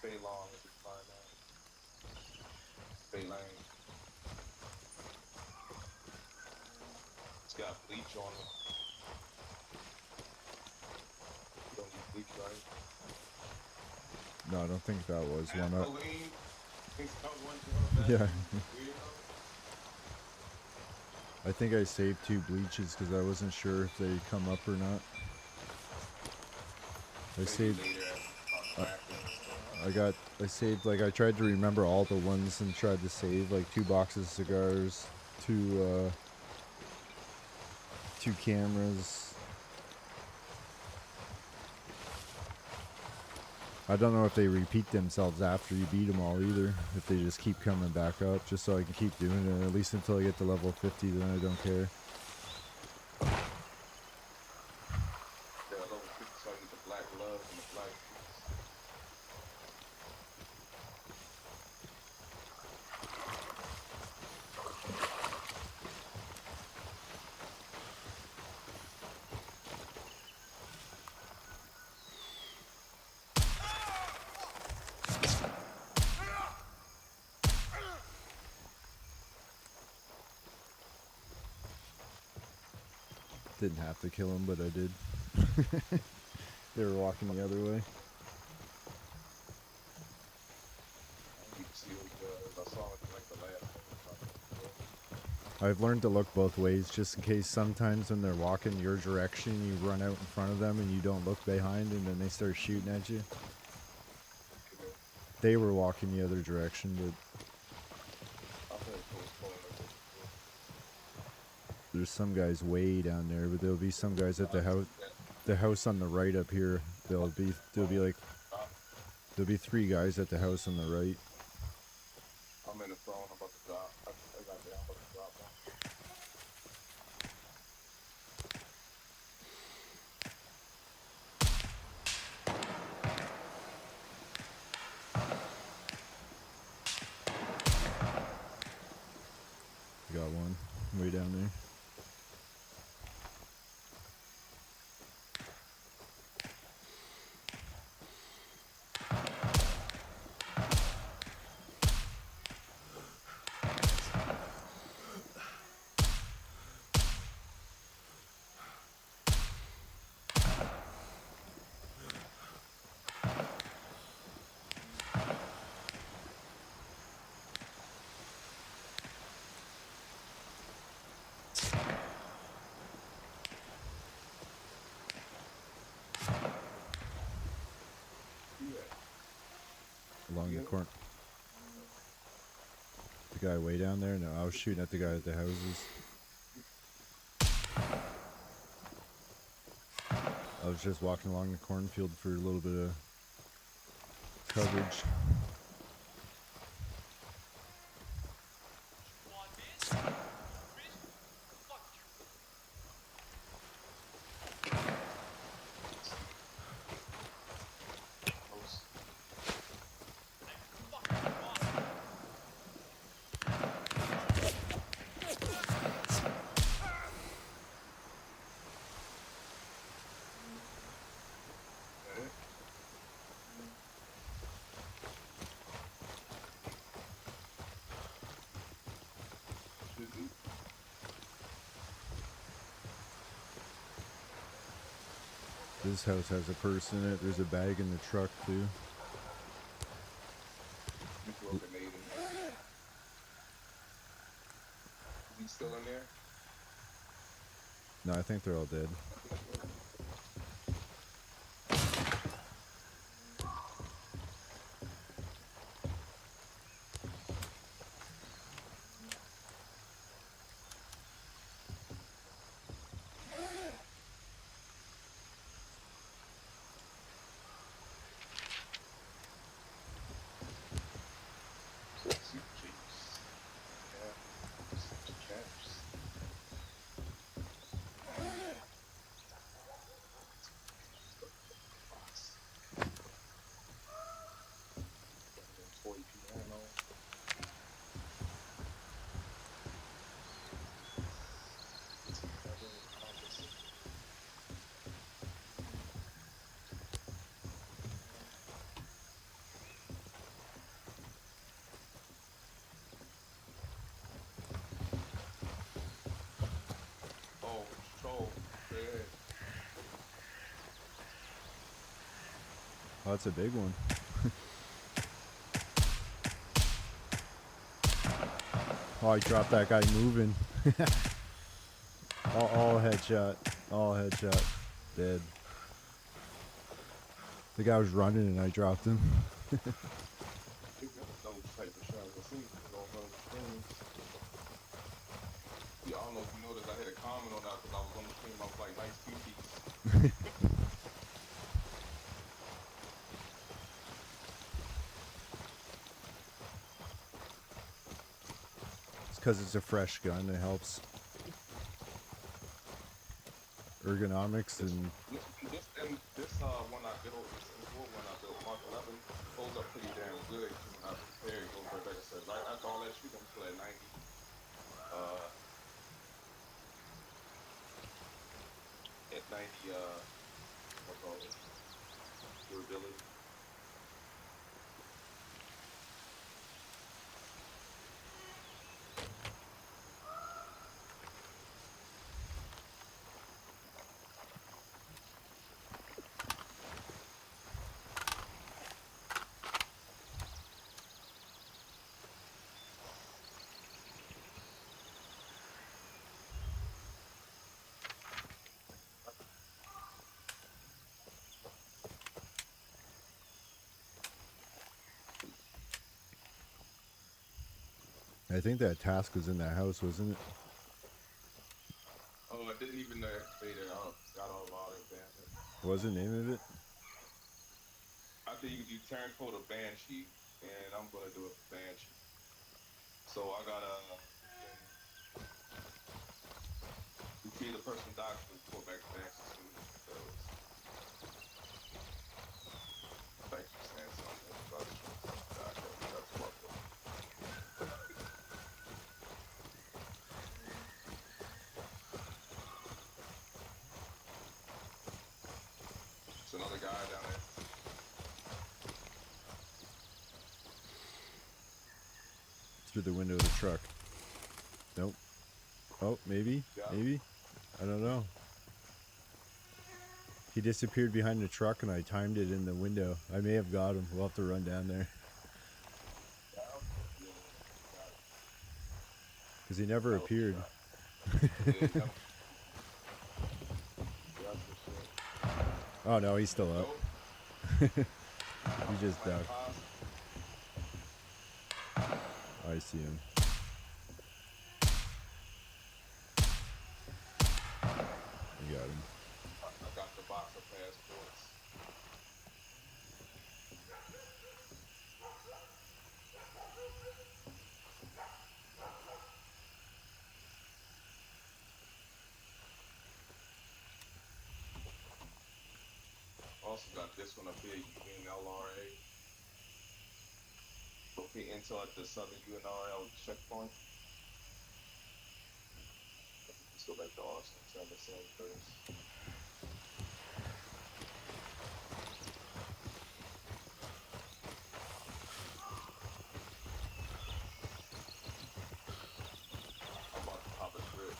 Baylon to find that. Baylane. It's got bleach on it. You don't need bleach, right? No, I don't think that was one up. Gasoline. Think that one of that Yeah. weirdo? I think I saved 2 bleaches because I wasn't sure if they come up or not. I saved, I saved, like, I tried to remember all the ones and tried to save, like, 2 boxes of cigars, 2 cameras. I don't know if they repeat themselves after you beat them all either, if they just keep coming back up, just so I can keep doing it, at least until I get to level 50, then I don't care. Yeah, level 50, so I get the black gloves and the black boots. Didn't have to kill them, but I did. They were walking the other way. You can see what I saw it like the last one. I've learned to look both ways, just in case sometimes when they're walking your direction, you run out in front of them and you don't look behind, and then they start shooting at you. They were walking the other direction, but there's some guys way down there, but there'll be some guys at the house on the right up here. They'll be like There'll be 3 guys at the house on the right. I'm in the phone. I'm about to drop. I got there. I'm about to drop one. Got one way down there. Along the corner. The guy way down there? No, I was shooting at the guy at the houses. I was just walking along the cornfield for a little bit of coverage. This house has a person in it. There's a bag in the truck too. He's still in there? No, I think they're all dead. Oh, that's a big one. Oh, I dropped that guy moving. all headshot. All headshot. Dead. The guy was running and I dropped him. Yeah, I don't know if you noticed, I had a comment on that because I was on the stream. I was like, nice TTs. It's because it's a fresh gun. It helps. Ergonomics and... This one I built, this M4 one I built, Mark 11, holds up pretty damn good. When I prepare, it goes right back. It says, right after all that shit, I'm still at 90. At 90, what's all this? Durability. I think that task was in that house, wasn't it? Oh, I didn't even activate it. I got all about it, man. What was the name of it? I say you can do turncoat or banshee, and I'm gonna do it banshee. So I gotta retrieve the person died to report back to banshee soon because thank you saying something about that's fucked up. There's another guy down there. Through the window of the truck. Nope. Oh, maybe? Yeah. Maybe? I don't know. He disappeared behind the truck and I timed it in the window. I may have got him. We'll have to run down there. Because he never appeared. Oh no, he's still up. He just ducked. I see him. You got him. I got the box of passports. Also got this one up here, UNLRA. Locate intel at the southern UNLRA checkpoint. Let's go back to Austin, try the same first. I'm about to pop a trip.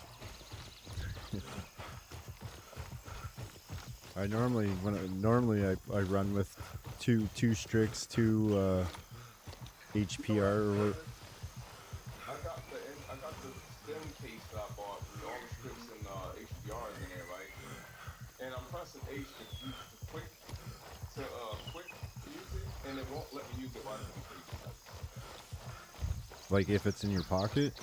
I normally I run with two Strix, two HPR or I got the stem case that I bought with all the strips and HDRs in there, right? And I'm pressing H to use the quick music, and it won't let me use it while I'm in case. like if it's in your pocket.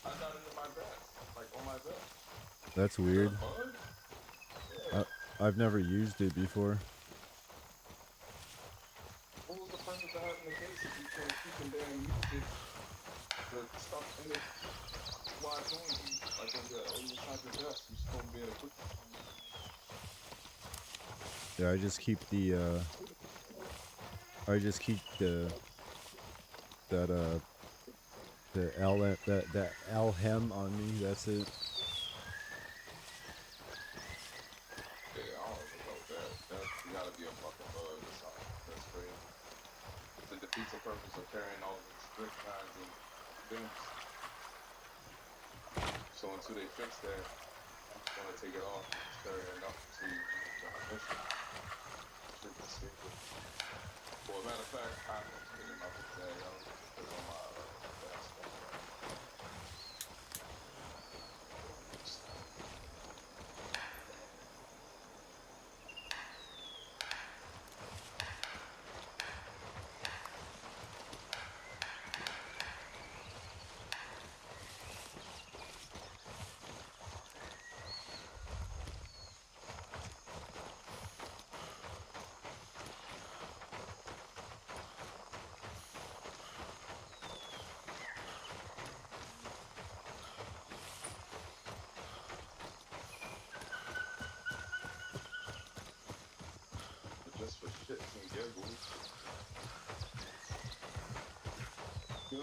I got it in my vest, like on my vest. That's weird. Yeah. I've never used it before. What was the purpose of having the case if you can damn use it the stuff in it while it's on you? Like when you're inside your desk, you're supposed to be able to put Yeah, I just keep the that Alhem on me. That's it. Yeah, I don't even know that. You gotta be a fucking bug or something. That's crazy. It defeats the purpose of carrying all of these strict kinds of things. So until they fix that, I'm just gonna take it off. It's fair enough to the mission. Strict and secret. Well, as a matter of fact, I'm thinking about this day. I'll put it on my desk. Just for shits and giggles. Go.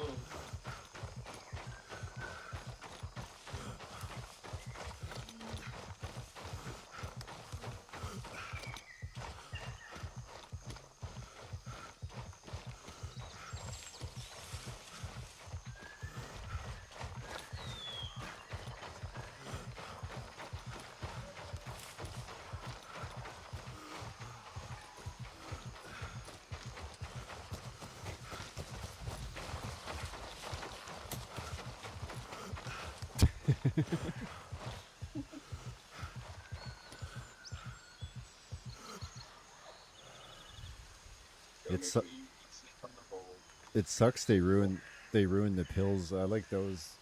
It sucks they ruined the pills. I like those.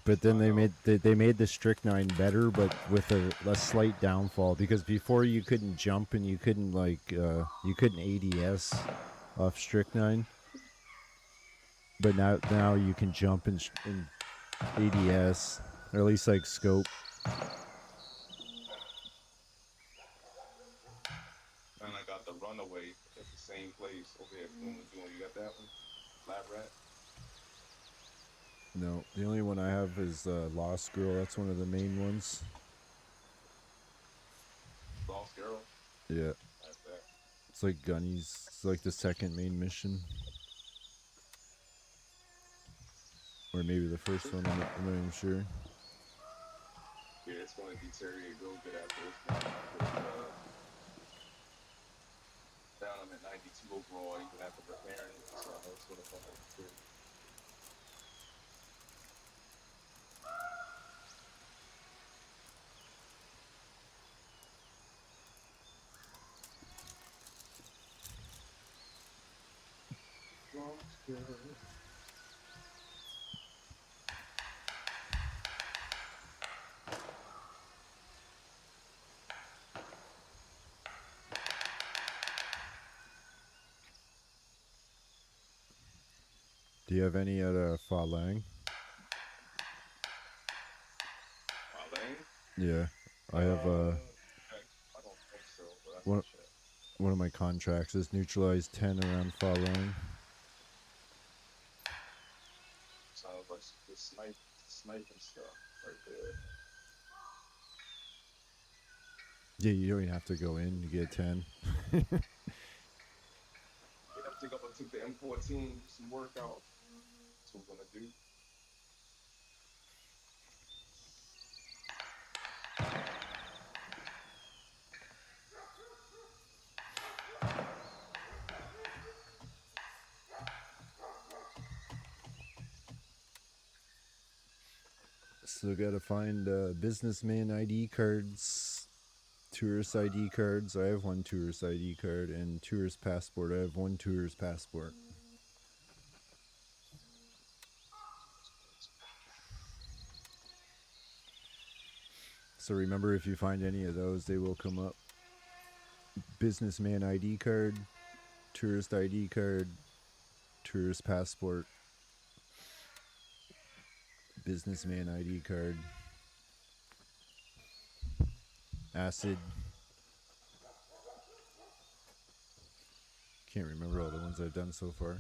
But then they made the strychnine better, but with a slight downfall, because before you couldn't jump and you couldn't you couldn't ADS off strychnine, but now you can jump in ADS, or at least like scope. And I got the Runaway at the same place over here. Boom and Doom. You got that one? Lab Rat? No, the only one I have is Lost Girl. That's one of the main ones. Lost Girl? Yeah, That's that. it's like Gunny's. It's like the second main mission, or maybe the first one. I'm not even sure. Yeah, it's going to deteriorate real good after this one. Down I'm at 92 overall, even after repairing it, so I know it's going to fucking deteriorate. Lost Girl. Do you have any at Fa Lang? Lane? Yeah, I have I don't think so, but I can one check. one of my contracts is neutralized 10 around Fa Lang. Sounds like the sniping stuff right there. Yeah, you don't even have to go in. You get 10. Yeah, I think I'm gonna take the M14, do some workout. That's what I'm gonna do. So gotta find businessman ID cards, tourist ID cards. I have one tourist ID card, and tourist passport. I have one tourist passport. So remember, if you find any of those, they will come up. Businessman ID card, tourist ID card, tourist passport, businessman ID card, acid. Can't remember all the ones I've done so far.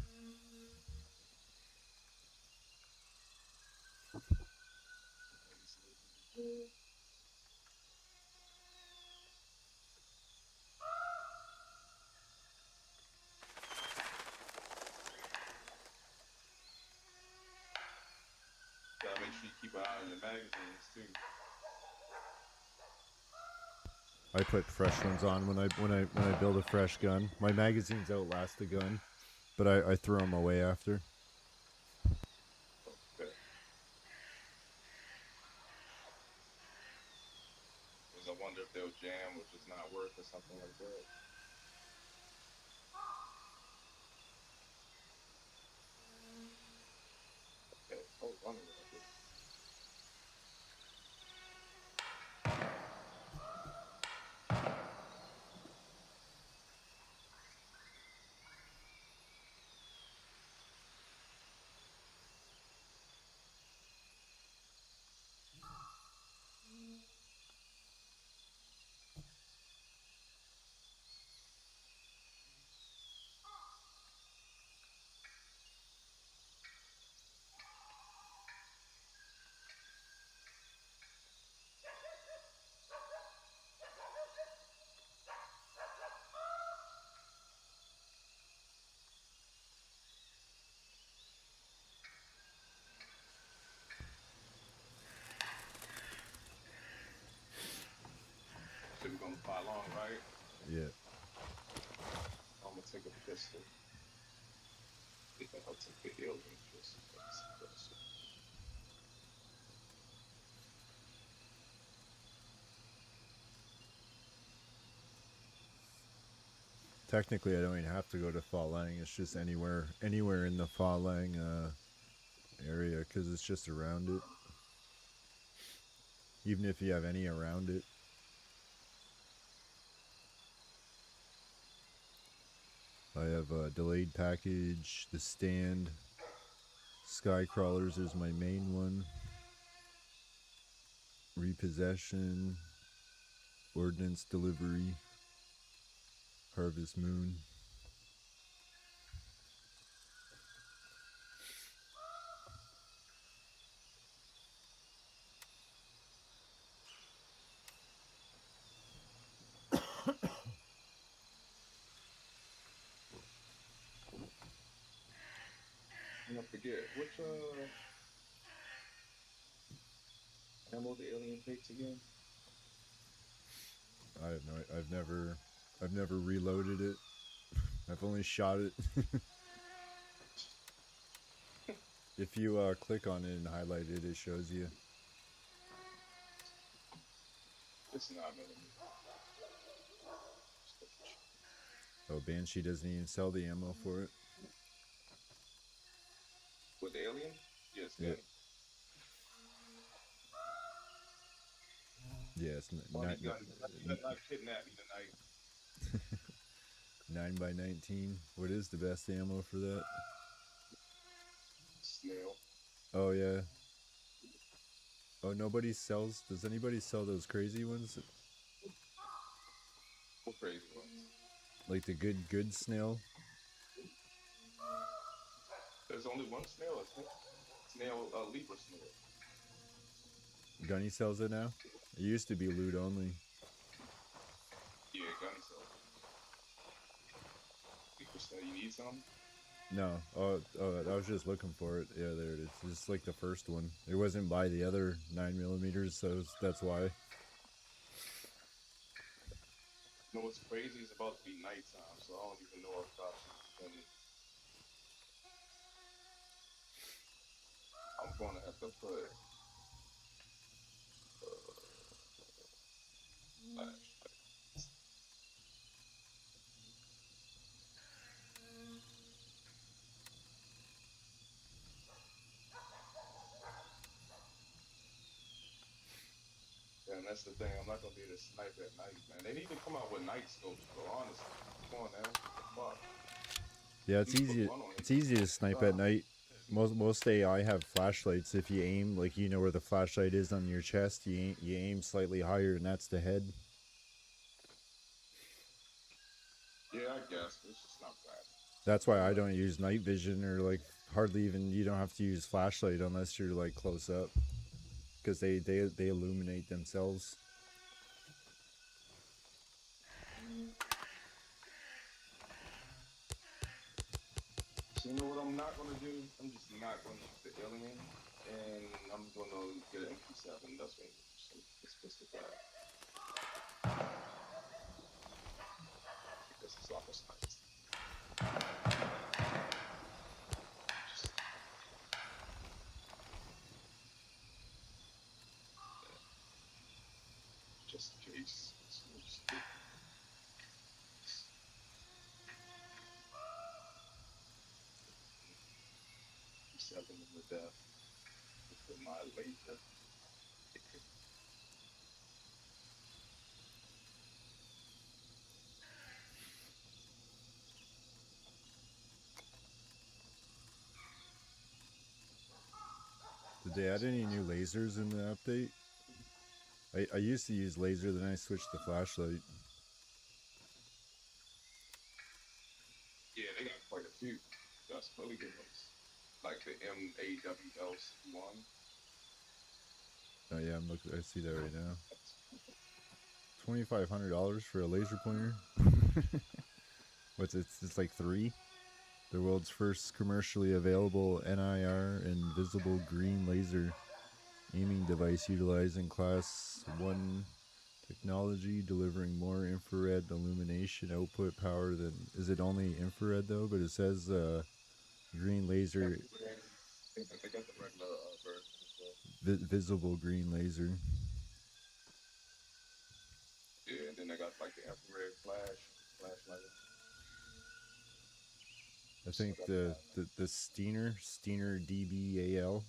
Gotta make sure you keep an eye on your magazines too. I put fresh ones on when I build a fresh gun. My magazines outlast the gun, but I throw them away after. Okay. Because I wonder if they'll jam or just not work or something like that. Okay. Oh, running right there. So we're gonna fly long, right? Yeah. I'm gonna take a pistol. I think I'll take the alien pistol. Technically, I don't even have to go to Fa Lang. It's just anywhere in the Fa Lang area, because it's just around it. even if you have any around it. I have a delayed package, the stand, sky crawlers is my main one, repossession, ordnance delivery, harvest moon. And I forget which ammo the alien takes again. I have no. I've never reloaded it. I've only shot it. If you click on it and highlight it, it shows you. It's 9mm. Oh, Banshee doesn't even sell the ammo for it. With the alien? Yes. Yeah. Yeah, it's Well, he got kidnapped me tonight. 9x19. What is the best ammo for that? Snail. Oh yeah. Oh, nobody sells. Does anybody sell those crazy ones? What crazy ones? Like the good snail? There's only one snail, isn't it? Snail, Libra snail. Gunny sells it now? It used to be loot only. Yeah, gun sells. Libra snail, you need some? No. Oh, I was just looking for it. Yeah, there it is. It's like the first one. It wasn't by the other 9mm, so that's why. You know what's crazy is about to be nighttime, so I don't even know if I'm gonna have to put flash. Yeah, and that's the thing. I'm not gonna be able to snipe at night, man. They need to come out with night scopes, bro. Honestly, come on now. Fuck. Yeah, it's easy. It's easy to snipe at night. Most AI have flashlights. If you aim, like you know where the flashlight is on your chest, you aim slightly higher, and that's the head. Yeah, I guess it's just not bad. That's why I don't use night vision or like hardly even. You don't have to use flashlight unless you're like close up, because they illuminate themselves. So you know what I'm not gonna do? I'm just not gonna use the alien, and I'm gonna get an MP7. That's what it's supposed to be. Because it's almost nice. Just in case. Seven in the death with my laser. Did they add any new lasers in the update? I used to use laser, then I switched to flashlight. Yeah, they got quite a few. That's really good ones. Like the MAWLC1. Oh yeah, I'm looking. I see that right now. $2,500 for a laser pointer. What's it? It's like 3. The world's first commercially available NIR and visible green laser aiming device utilizing Class 1 technology, delivering more infrared illumination output power than... Is it only infrared though? But it says green laser... They got the regular version as well. Visible green laser. Yeah, and then they got like the infrared flashlight. I think the Steiner DBAL,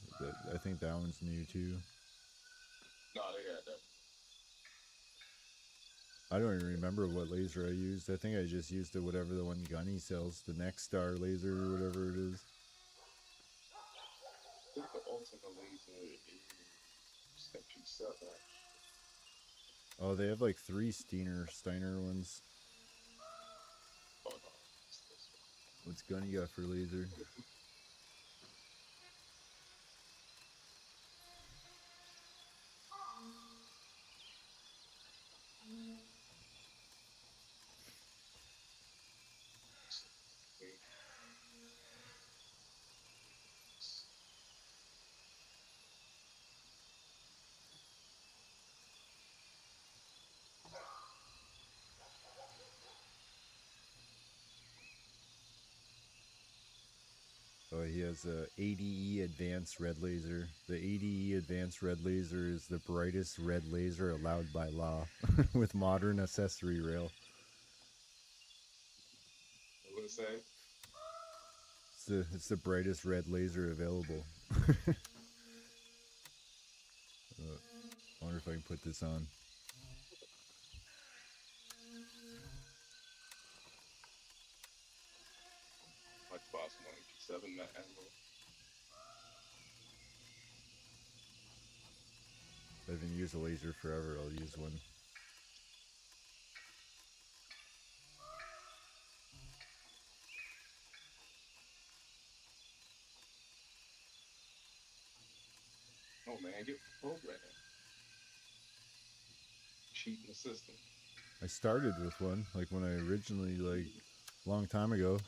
I think that one's new too. No, they had that I don't even remember what laser I used. I think I just used whatever the one Gunny sells, the Next Star laser or whatever it is. I think the Ultima laser is MP7. Oh, they have like 3 Steiner ones. Oh no, it's this What's Gunny got for laser? one. Oh, he has a ADE Advanced Red Laser. The ADE Advanced Red Laser is the brightest red laser allowed by law, with modern accessory rail. What did it say? It's the brightest red laser available. I wonder if I can put this on. Like Boss 187 that angle. I haven't used a laser forever. I'll use one. Oh man, get programming. Cheating the system. I started with one, like when I originally, like, long time ago.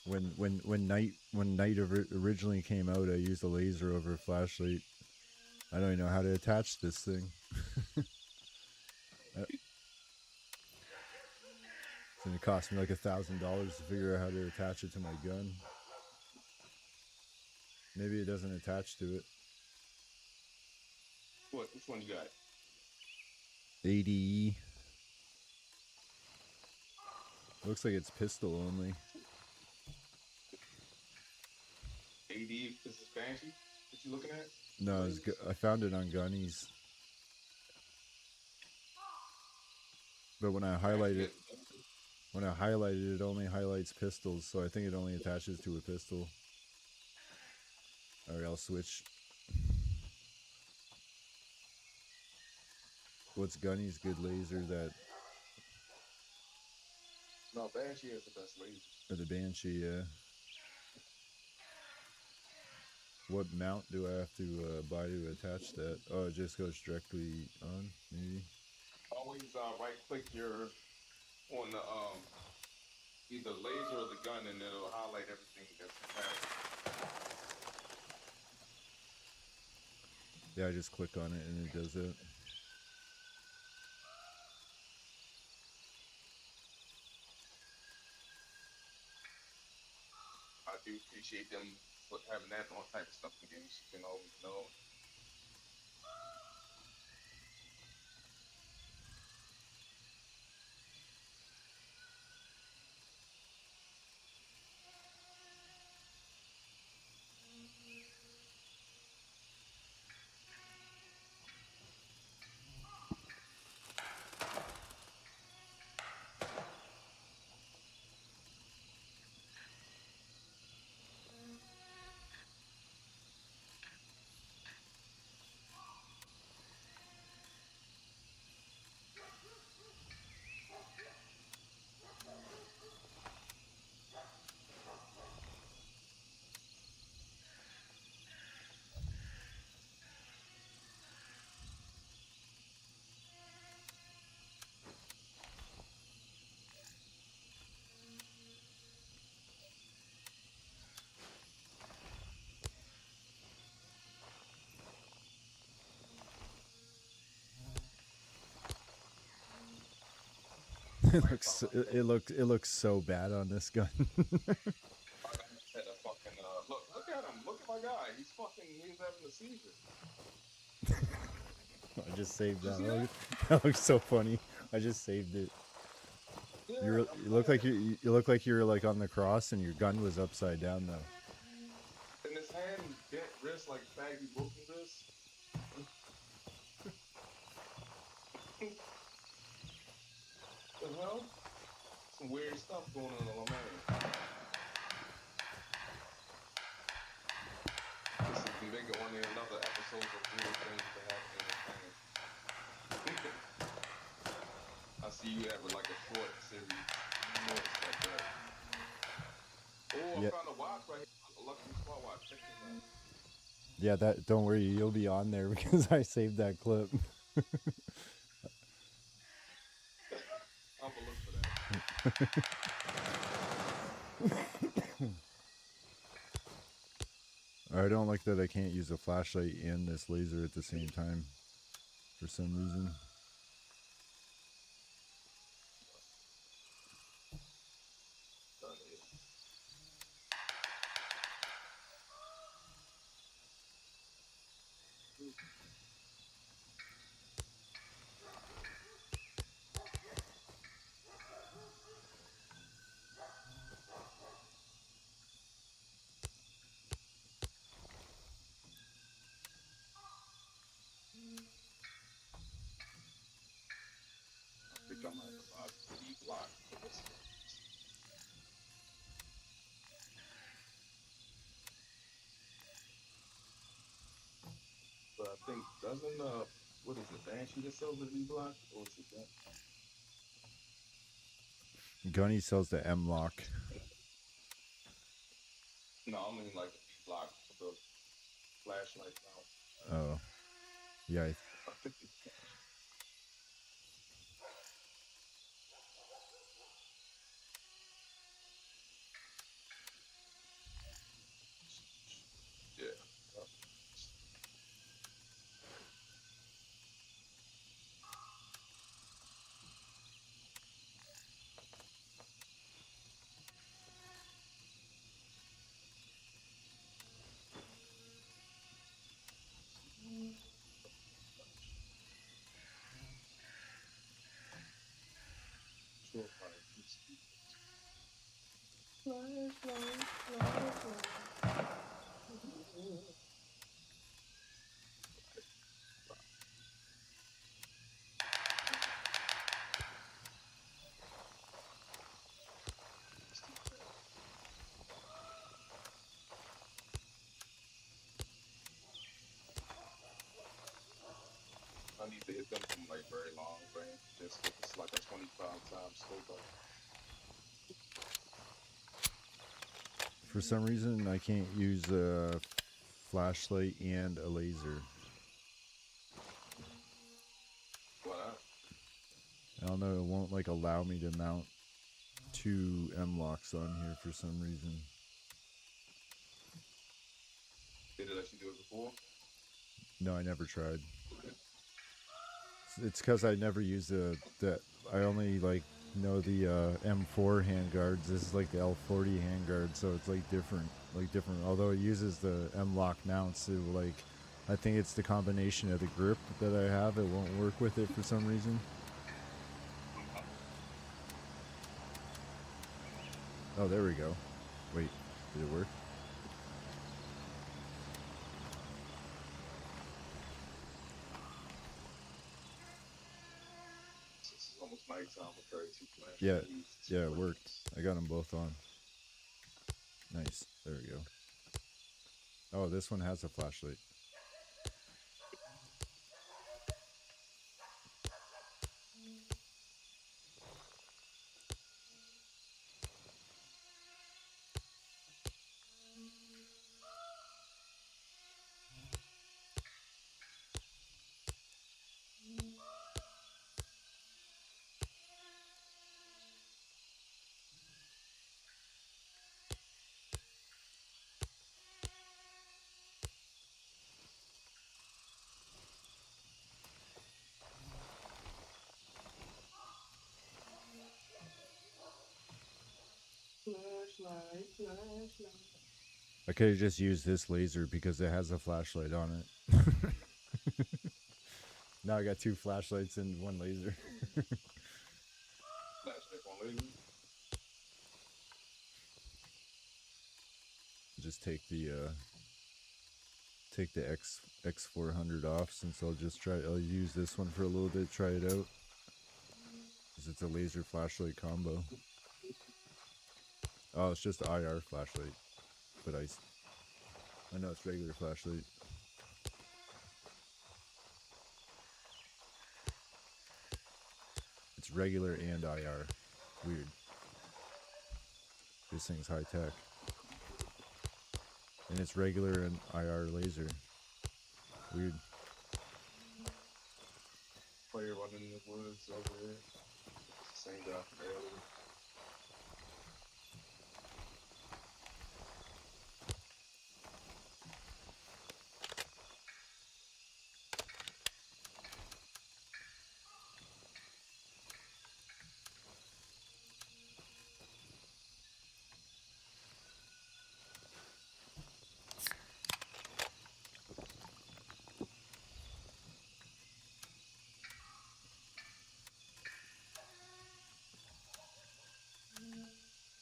When Night originally came out, I used a laser over a flashlight. I don't even know how to attach this thing. It's gonna cost me like $1,000 to figure out how to attach it to my gun. Maybe it doesn't attach to it. What? Which one you got? ADE. Looks like it's pistol only. AD, is this Banshee that you looking at? No, I found it on Gunnies. But when I highlight it, it only highlights pistols, so I think it only attaches to a pistol. Alright, I'll switch. What's Gunny's good laser that... No, Banshee is the best laser. Or the Banshee, yeah. What mount do I have to buy to attach that? Oh, it just goes directly on, maybe? Always right click your on the either laser or the gun, and it'll highlight everything that's attached. Yeah, I just click on it and it does it. I do appreciate them having that all type of stuff in the game, so you can always know. It looks so bad on this gun. I had a fucking look at him, look at my guy. He's having a seizure. I just saved that. That looks so funny. I just saved it. Yeah, You look like you look like you were like on the cross and your gun was upside down though. in his hand, bent wrist like baggy broken wrist. some weird stuff going on my man. This is making one of another episode of weird things that happen in this thing. I see you having like a short series. More like that. Oh, I Yeah. found a watch right here. A luxury smartwatch. Check this out. Yeah, that don't worry, you'll be on there because I saved that clip. I'm gonna look for that. I don't like that I can't use a flashlight and this laser at the same time for some reason. Done here. I think I might have to buy this D block for this. But I think doesn't what is it, Banshee that sells the D block? Or is it that? Gunny sells the M-Lock. No, I mean like the D block for the flashlight now. Oh. Yeah, I think it's yeah. Sure, fine. I need to hit them from like very long range. Just if it's like a 25 times scope up. for some reason I can't use a flashlight and a laser. What? I don't know, it won't like allow me to mount two M-Locks on here for some reason. Did it let you do it before? No, I never tried. It's because I never use the I only like know the M4 handguards. This is like the L40 handguard, so it's like different. Although it uses the M-Lock mounts, it will, like, I think it's the combination of the grip that I have. It won't work with it for some reason. Oh, there we go. Wait, did it work? This is almost nighttime with 32 flash. Yeah, it worked. I got them both on. Nice. There we go. Oh, this one has a flashlight. Flashlight. I could have just used this laser because it has a flashlight on it. Now I got two flashlights and one laser. Flashlight on laser. Just take the X400 off, since I'll use this one for a little bit, try it out. Because it's a laser flashlight combo. Oh, it's just IR flashlight, but I know it's regular flashlight. It's regular and IR. Weird. This thing's high tech. And it's regular and IR laser. Weird. Player running in the woods over there. Same guy from earlier.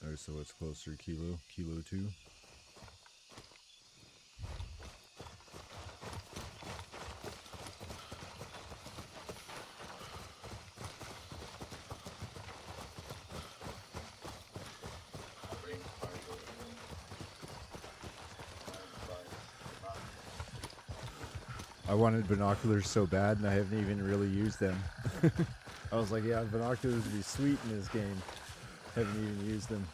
Alright, so what's closer? Kilo 2. I wanted binoculars so bad, and I haven't even really used them. I was like, yeah, binoculars would be sweet in this game. Haven't even used them.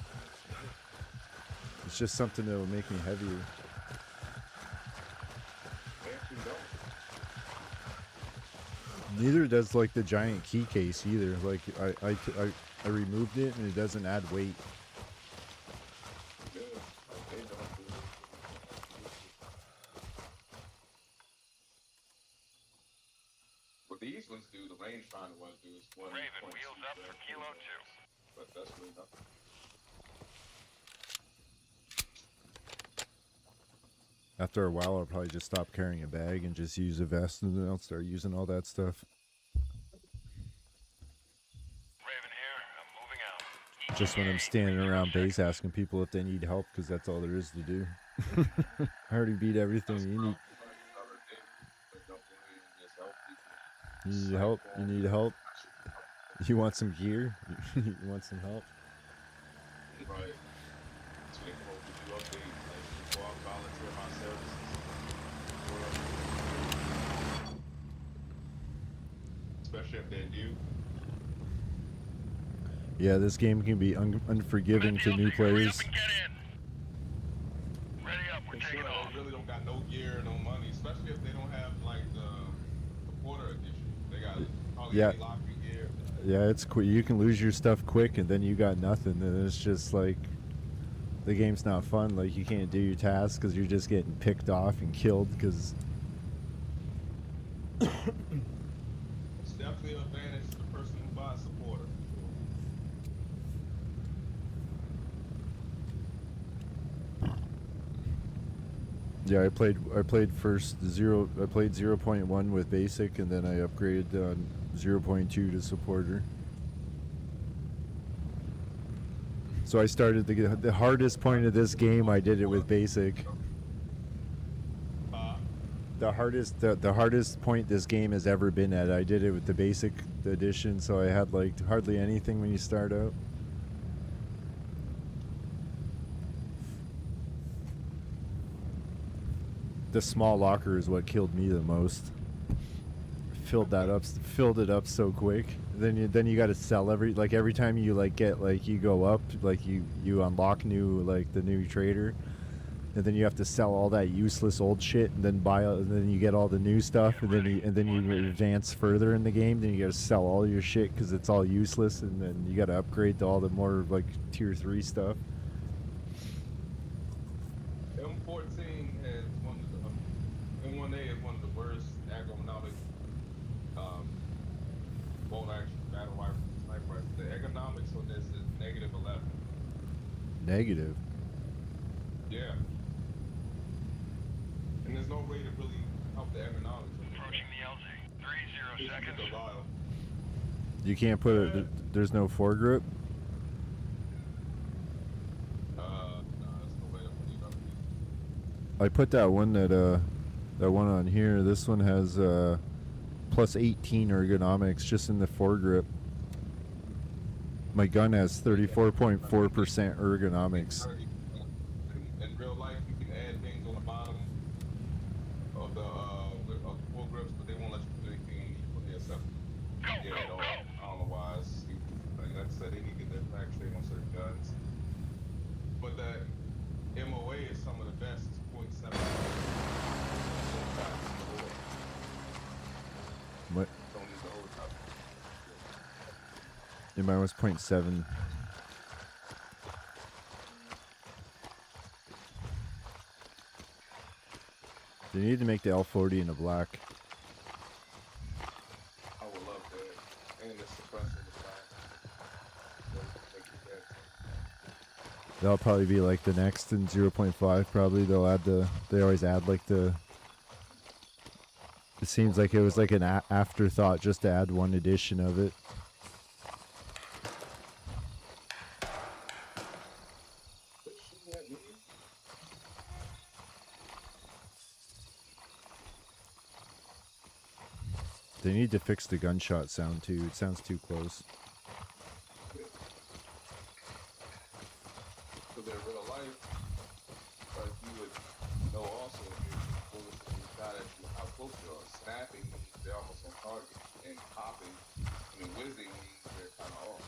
It's just something that will make me heavier. Neither does like the giant key case either. Like I removed it and it doesn't add weight. What these ones do, the rangefinder ones do is 1. Raven, wheels up for Kilo 2. But that's really nothing. After a while, I'll probably just stop carrying a bag and just use a vest, and then I'll start using all that stuff. Raven here, I'm moving out. Just when I'm standing around base asking people if they need help, because that's all there is to do. I already beat everything you need. You need help? You need help? You want some gear? You want some help? Right. So they can hope you update, like, go out, volunteer my services. Especially if they're new. Yeah, this game can be unforgiving to new players. Ready up, we're taking off. They really don't got no gear, no money, especially if they don't have like the Porter edition. They got probably any locker gear. Yeah, it's quick. You can lose your stuff quick, and then you got nothing. And it's just like the game's not fun. Like you can't do your tasks because you're just getting picked off and killed. Because It's definitely an advantage to the person who buys supporter. yeah, I played first zero. I played 0.1 with basic, and then I upgraded 0.2 to supporter. So I started the hardest point of this game. I did it with basic. The hardest point this game has ever been at. I did it with the basic edition, so I had like hardly anything when you start out. The small locker is what killed me the most. Filled it up so quick. Then you got to sell every time you like get like you go up, like you unlock the new trader, and then you have to sell all that useless old shit and then and then you get all the new stuff, and then you advance further in the game. Then you got to sell all your shit because it's all useless, and then you got to upgrade to all the more like tier 3 stuff. M14 has M1A is one of the worst ergonomic bolt action battle rifle sniper rifles. The ergonomics on this is -11. Negative. Yeah. And there's no way to really help the ergonomics. Approaching the LZ. 30 seconds. You can't put it. There's no foregrip. No, there's no way to put it up. I put that one on here. This one has plus 18 ergonomics just in the foregrip. My gun has 34.4% ergonomics. In real life, you can add things on the bottom of the full grips, but they won't let you put anything underneath when they accept it. Yeah, at all. I don't know why. It's stupid. Like I said, they need to get their facts straight on certain guns. But the MOA is some of the best. It's 0.7. What? Don't need the whole top. Yeah, mine was 0.7. They need to make the L40 in a black. I would love that. And the suppressor is fine. That'll probably be like the next in 0.5 probably. They'll add the, they always add like the, it seems like it was like an afterthought just to add one edition of it. They need to fix the gunshot sound too. It sounds too close. So in real life, like you would know also if you're bullets and you shot at you how close you are. Snapping means they're almost on target, and popping, whizzing means they're kind of off.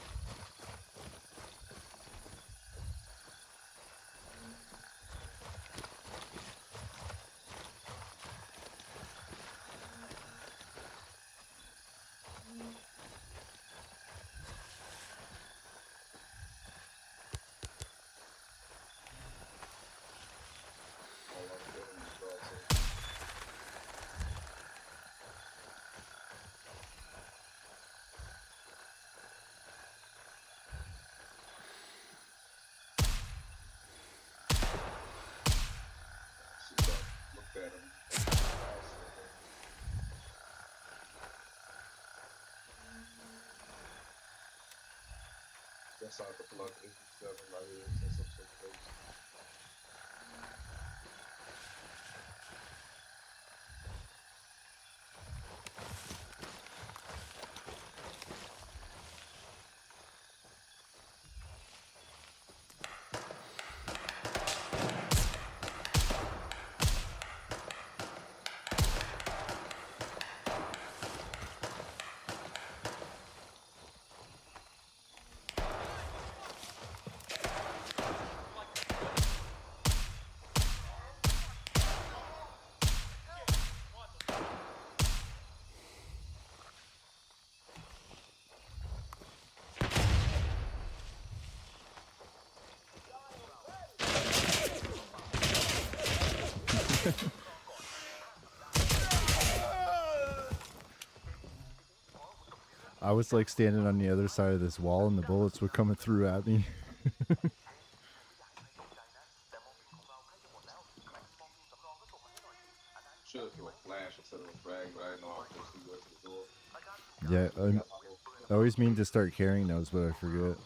Looked at them. That's out the plug 87 right here. That's up so close. I was like standing on the other side of this wall and the bullets were coming through at me. Should have thrown a flash instead of a frag, but I didn't know I was supposed to go to the door. Yeah, I always mean to start carrying those, but I forget.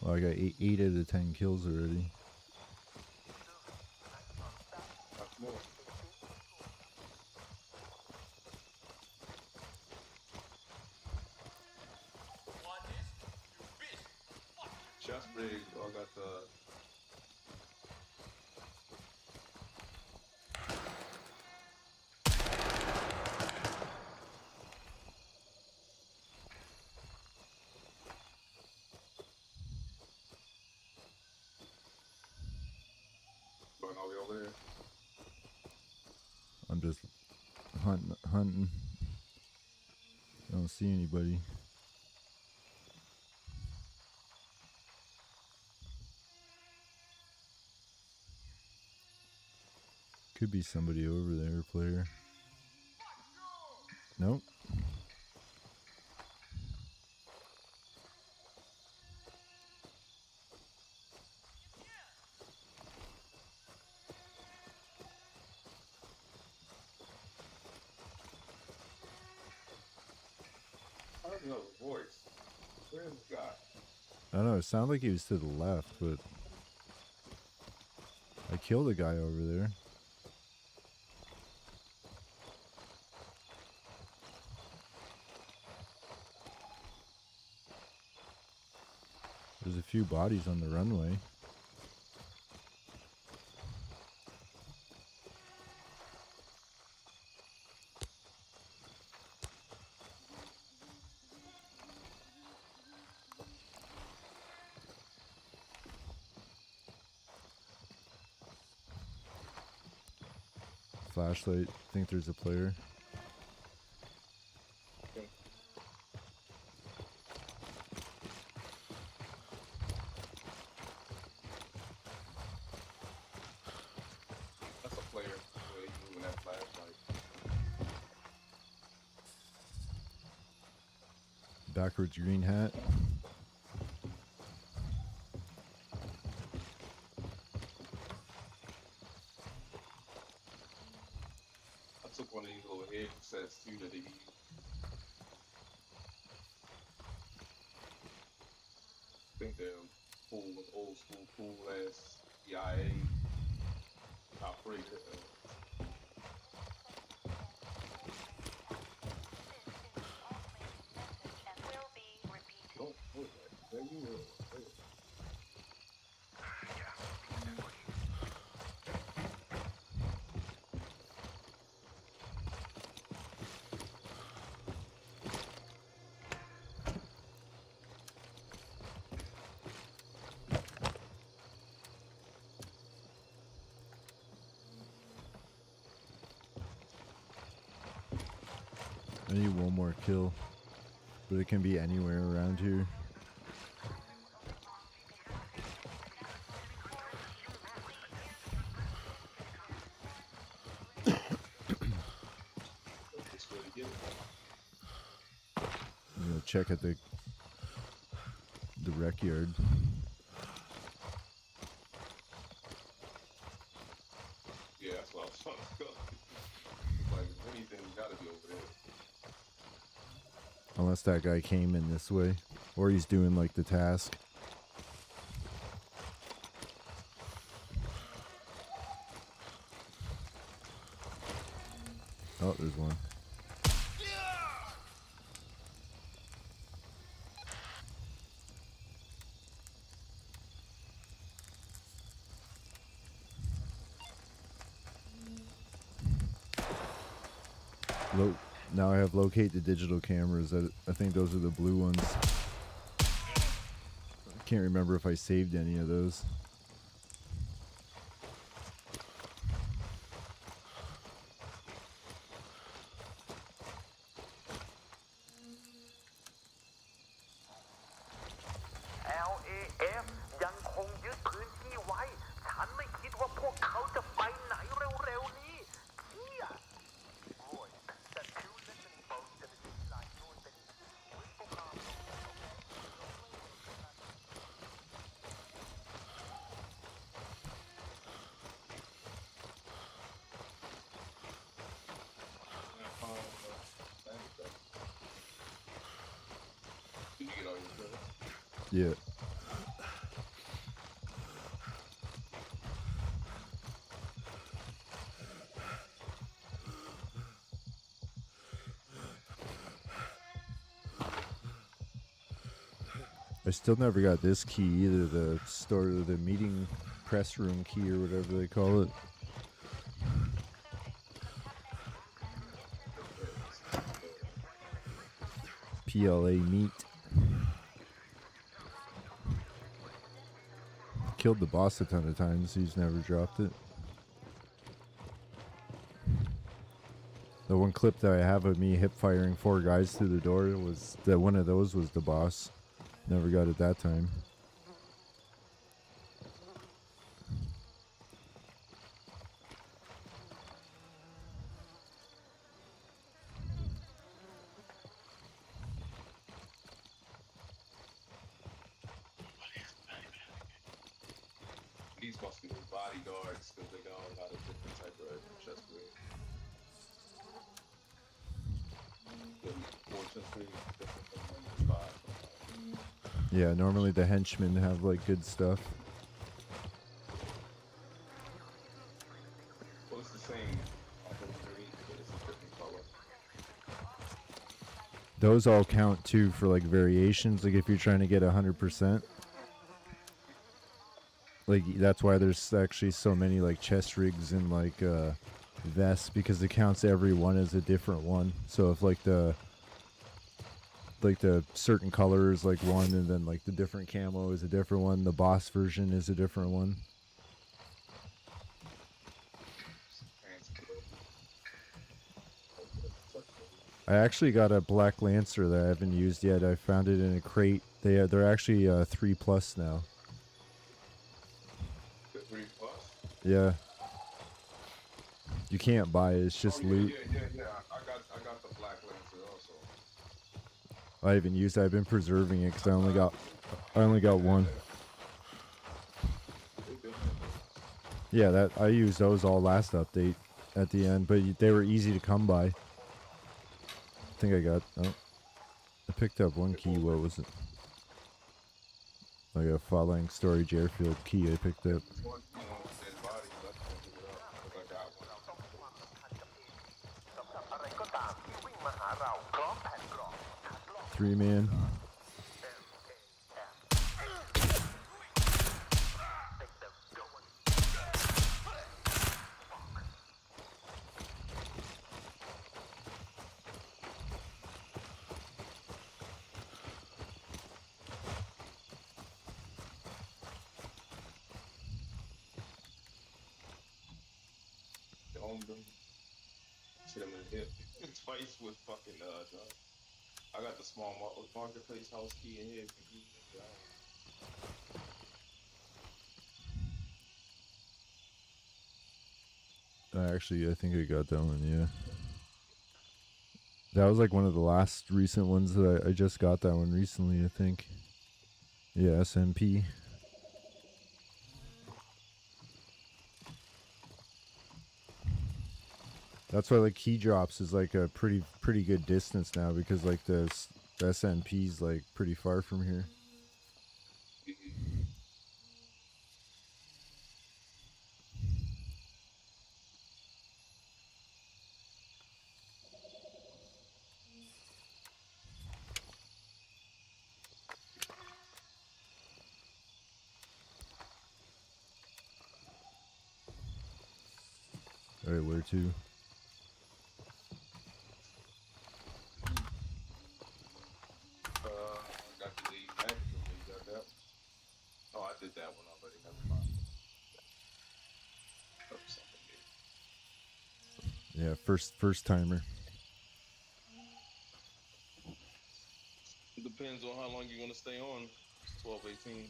Well, I got 8 out of 10 kills already. That's more. Chest rig, I got the going all the way over there. I'm just hunting. I don't see anybody. Could be somebody over there, player. Nope. I don't know the voice. Where's the guy? I don't know, it sounded like he was to the left, but I killed a guy over there. There's a few bodies on the runway. Flashlight. I think there's a player. Okay. That's a player. The way he's moving that flashlight. Backwards green hat. I took one of these little headsets too that they use. I think they're cool, old school, cool ass CIA operator. Don't put that. There you go. There. I need one more kill, but it can be anywhere around here. That's where to get it. I'm gonna check at the rec yard. Yeah, that's what I was trying to go. It's like, if anything, gotta be over there. Unless that guy came in this way, or he's doing like the task. Oh, there's one. Now I have locate the digital cameras. I think those are the blue ones. I can't remember if I saved any of those. LAF ยังคงยึดพื้นที่ไว้ ฉันไม่คิดว่าพวกเขาจะไปไหนเร็วๆนี้เชี่ย Roy, set two listening posts to the city line north and east. Whisper calm. Did you get all your credits? Yeah. I still never got this key either, the meeting press room key or whatever they call it. PLA meet. Killed the boss a ton of times, he's never dropped it. The one clip that I have of me hip firing 4 guys through the door was that one of those was the boss. Never got it that time. These must be his bodyguards because they got a lot of different type of chest plate. Fortunately, different from the spot. Yeah, normally the henchmen have like good stuff. Well, it's the same underneath, but it's a different color. Those all count too for like variations, like if you're trying to get 100%. Like that's why there's actually so many like chest rigs and like vests, because it counts every one as a different one. So if like the certain color is like one, and then like the different camo is a different one, the boss version is a different one. I actually got a Black Lancer that I haven't used yet. I found it in a crate. They're actually 3+ now. The 3+. Yeah. You can't buy it. It's just loot. Yeah. I got the Black Lancer also. I haven't used it. I've been preserving it because I only got one. Yeah, that I used those all last update at the end, but they were easy to come by. I think I got. Oh, I picked up one key. What was it? Like a following storage airfield key. I picked up. Three man. Hit him in the hip twice with fucking I got the small marketplace house key in here. Actually, I think I got that one. Yeah, that was like one of the last recent ones that I just got that one recently. I think. Yeah, SMP. That's why like key drops is like a pretty good distance now, because like the SMP's like pretty far from here. All right, where to? Got the lead back. You got that? Oh, I did that one already. Never mind. Yeah, first timer. It depends on how long you want to stay on. It's 12:18.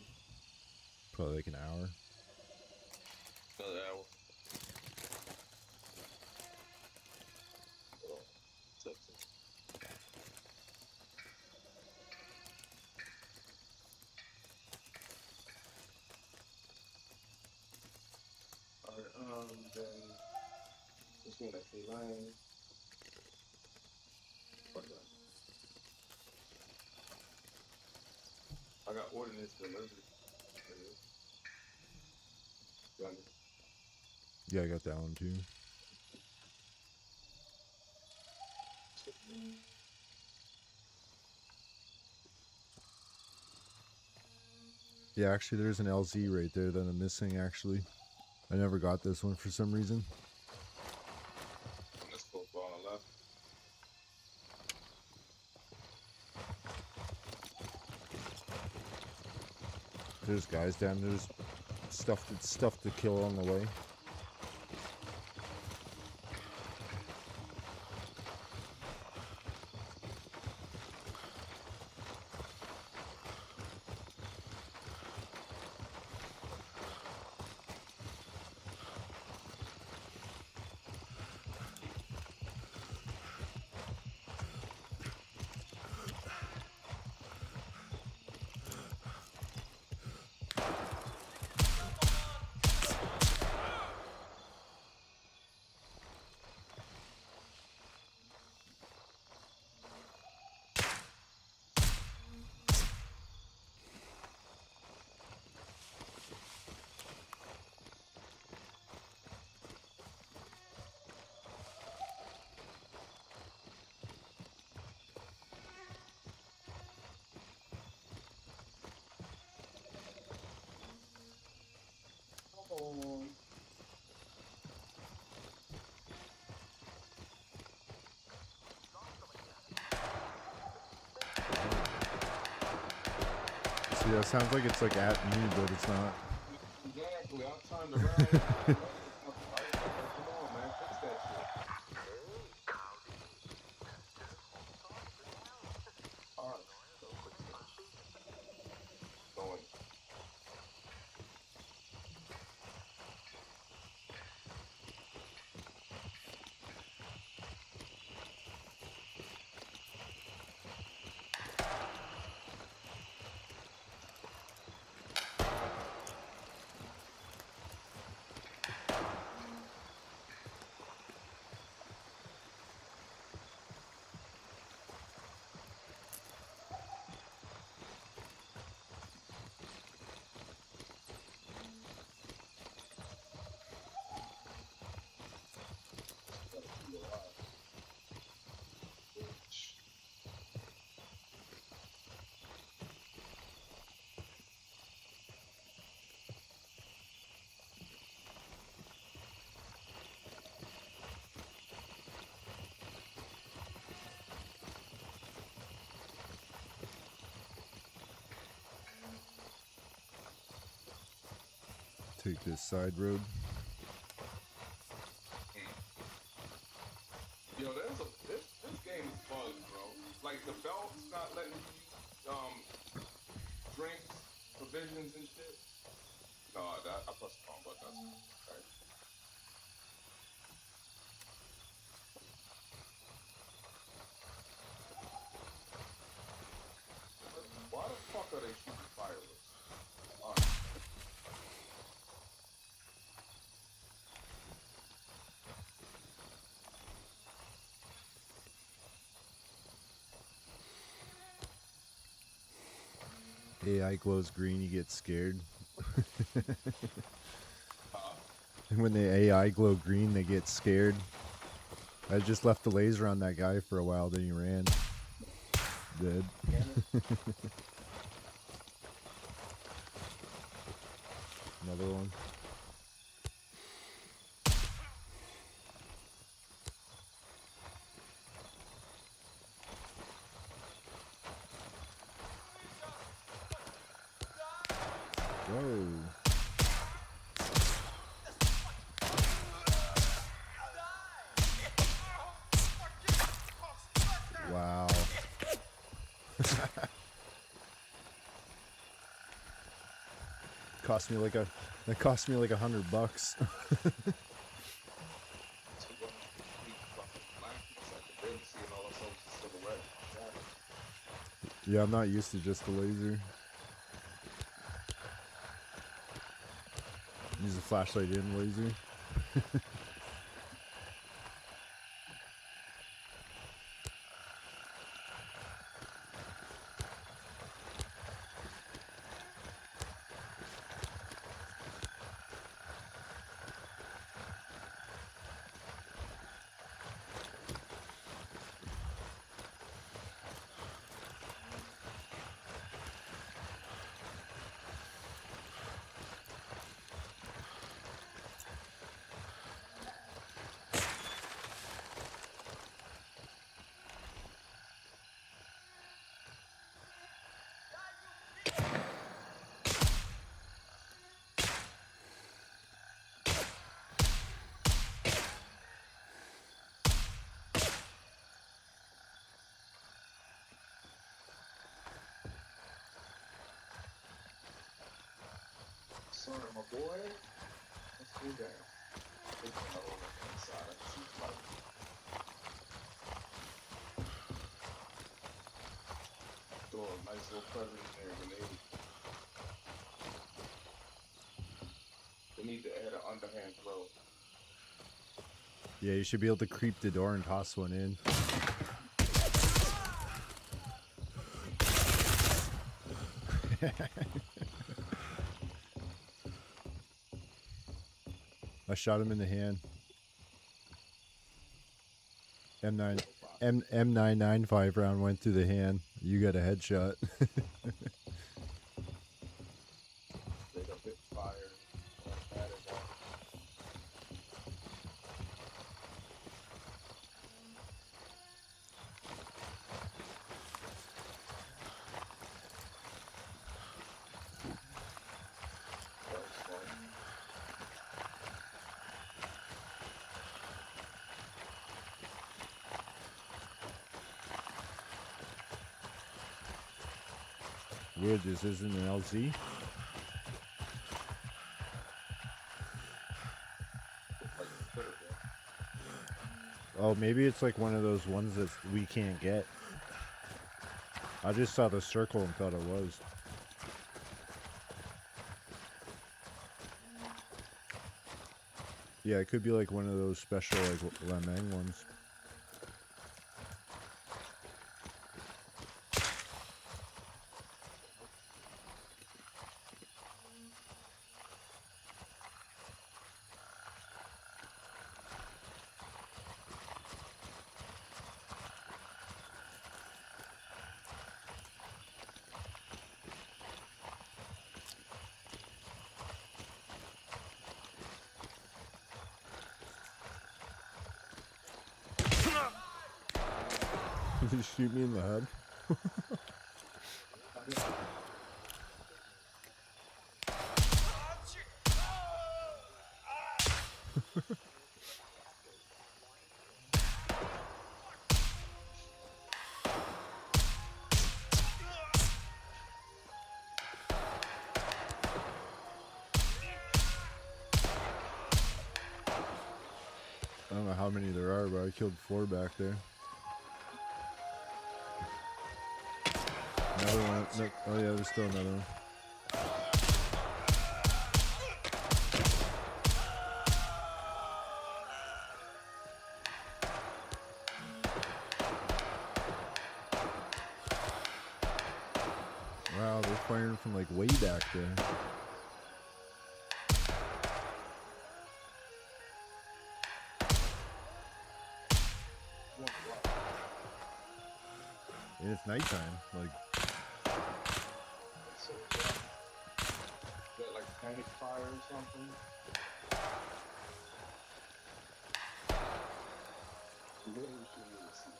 Probably like an hour. Another hour. Alright, then let's go next in line. I got ordinance delivered. Yeah, I got that one too. Yeah, actually, there's an LZ right there that I'm missing. Actually, I never got this one for some reason. Let's go on the left. There's guys down there. There's stuff to kill on the way. Yeah, it sounds like it's like at me, but it's not. Exactly. I turned around. And I was like, come on, man, fix that shit. All right. So fix that shit. Going. Gotta be alive. Bitch. Take this side road. Yo, this game is bugged, bro. Like the belt's not letting you use drinks, provisions and shit. No, I pressed the wrong button. That's right. Why the fuck are they shooting fireworks? Alright. AI glows green, you get scared. And when the AI glow green, they get scared. I just left the laser on that guy for a while, then he ran. Dead. Another one. Whoa. Wow. That cost me like $100. Yeah, I'm not used to just the laser. Use a flashlight in laser. Sorry, my boy. Let's go down. Take another look inside. I can see smoke. Throw a nice little present in there, grenade. They need to add an underhand throw. Yeah, you should be able to creep the door and toss one in. I shot him in the hand. M995 round went through the hand. You got a headshot. They got bit fire. Bad at that. Weird, this isn't an LZ? Like, could have been. Oh, maybe it's like one of those ones that we can't get. I just saw the circle and thought it was. Yeah, it could be like one of those special like Lameng ones. Did you shoot me in the head? I don't know how many there are, but I killed 4 back there. Another one. No, oh yeah, there's still another one. Wow, they're firing from like way back there. And it's nighttime, like. So, got like panic fire or something. Really should really see.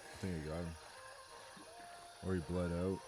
I think I got him. Or he bled out.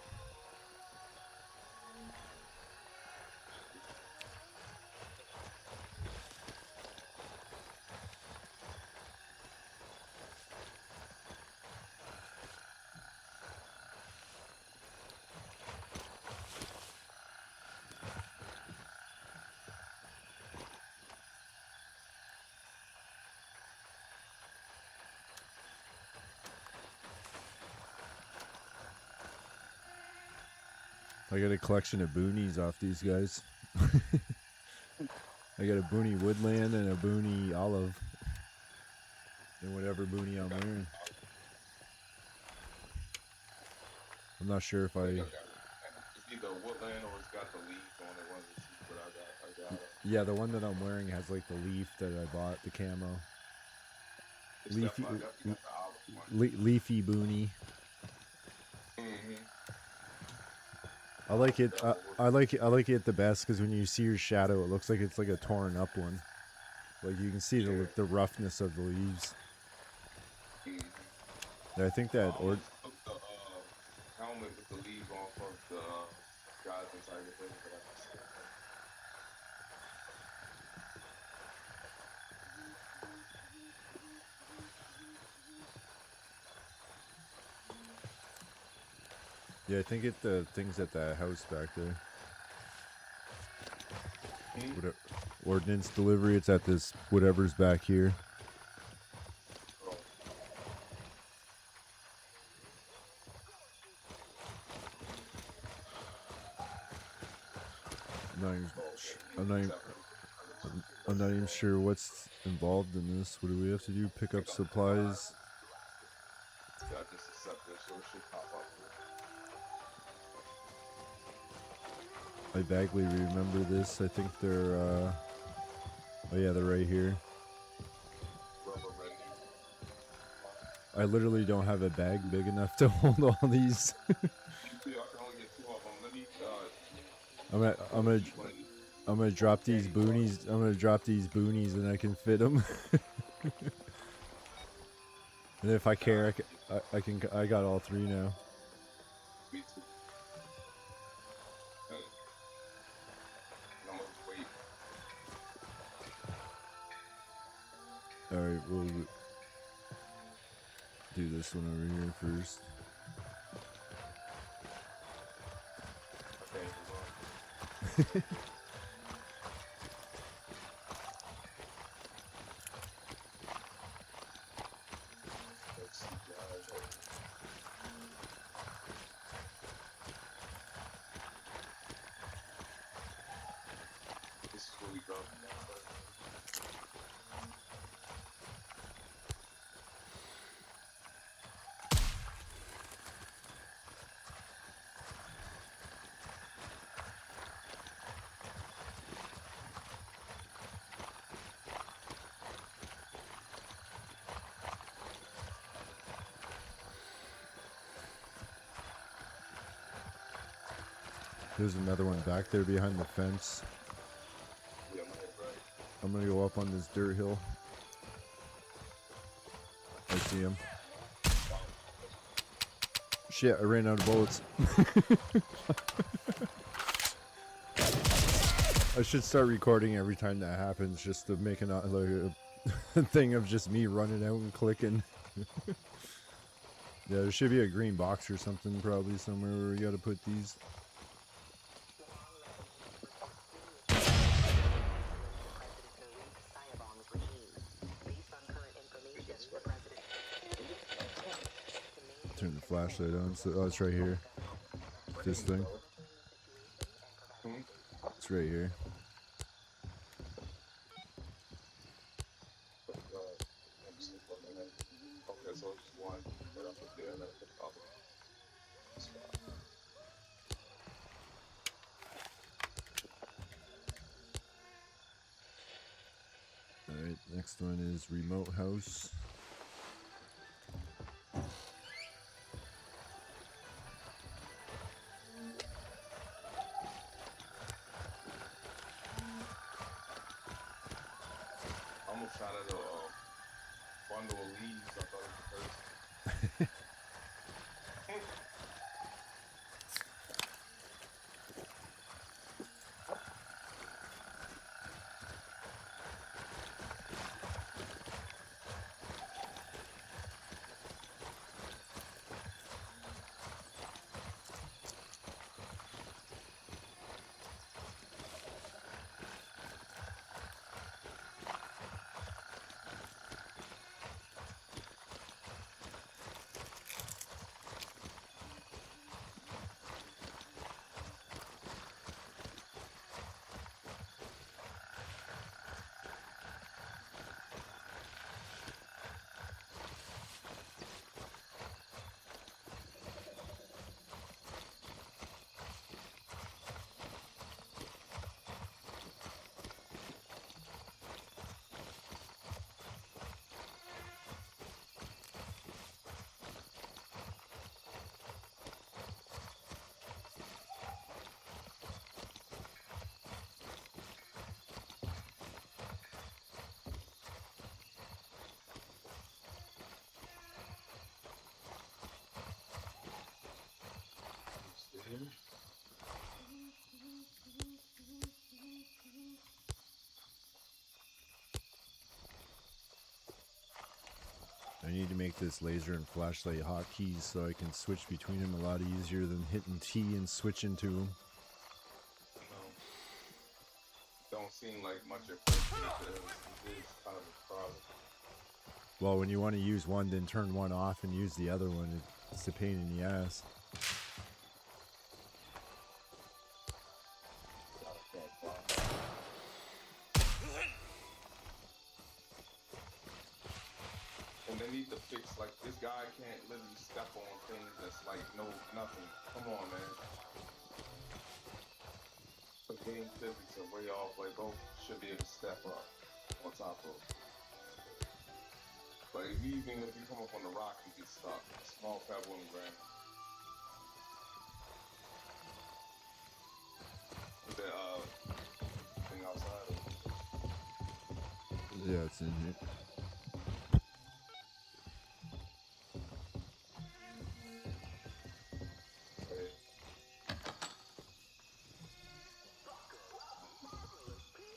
I got a collection of boonies off these guys. I got a boonie woodland and a boonie olive. And whatever boonie I'm wearing. I'm not sure if I... It's either woodland or it's got the leaf on it. One of the two, but I got it. Yeah, the one that I'm wearing has like the leaf that I bought, the camo. It's Leafy, definitely got the olive one. leafy boonie. Mm-hmm. I like it. I like it the best because when you see your shadow, it looks like it's like a torn up one. Like you can see the roughness of the leaves. Mm-hmm. I think that Took the helmet with the leaves off of the guys inside the thing, but I can see it. Yeah, I think it the things at that house back there. Whatever, ordnance delivery. It's at this whatever's back here. I'm not even sure what's involved in this. What do we have to do? Pick up supplies. Yeah, just accept this, so it should pop up. I vaguely remember this. I think they're, oh yeah, they're right here. I literally don't have a bag big enough to hold all these. I can only get 2 of them. Let me, I'm gonna drop these boonies. I'm gonna drop these boonies and I can fit them. And if I care, I got all 3 now. me too. I'm gonna wait. Alright, we'll do this one over here first. Okay, well, let's see, guys. This is where we go from now. There's another one back there behind the fence. Yeah, I'm right. I'm gonna go up on this dirt hill. I see him. Shit, I ran out of bullets. I should start recording every time that happens, just to make like a thing of just me running out and clicking. Yeah, there should be a green box or something probably somewhere where we gotta put these. Turn the flashlight on. So, oh, it's right here. This thing. It's right here. Okay, so it's just one that I put there, and I put the other spot. Alright, next one is remote house. I almost shot at a bundle of leaves. I thought it was a person. I need to make this laser and flashlight hotkeys so I can switch between them a lot easier than hitting T and switching to them. Don't seem like much at first, but it's kind of a problem. Well, when you want to use one, then turn one off and use the other one, it's a pain in the ass. And they need to fix, like, this guy can't literally step on things that's like nothing. Come on, man. The game physics are way off. Like, both should be able to step up on top of. Like, even if you come up on the rock, you get stuck. Small pebble and ground. That thing outside. Yeah, it's in here.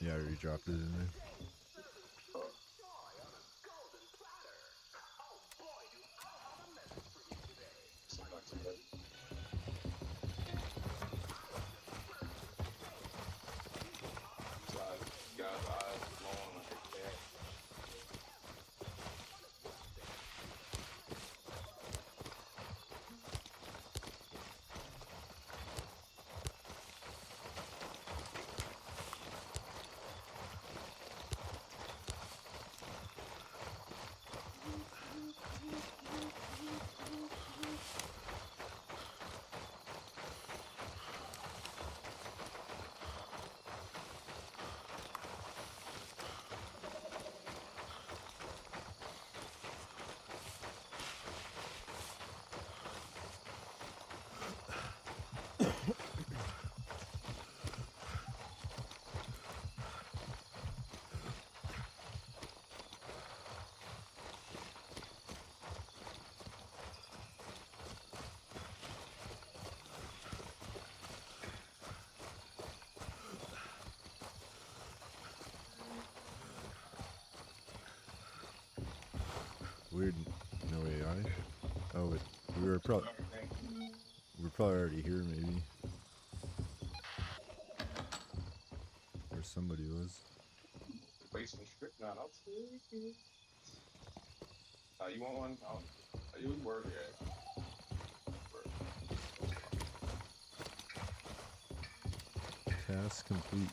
Yeah, I already dropped it in there. Weird. No AI. Oh, we were probably already here, maybe. Or somebody was. Basement strip now. I'll take it. You want one? You work at. Task complete.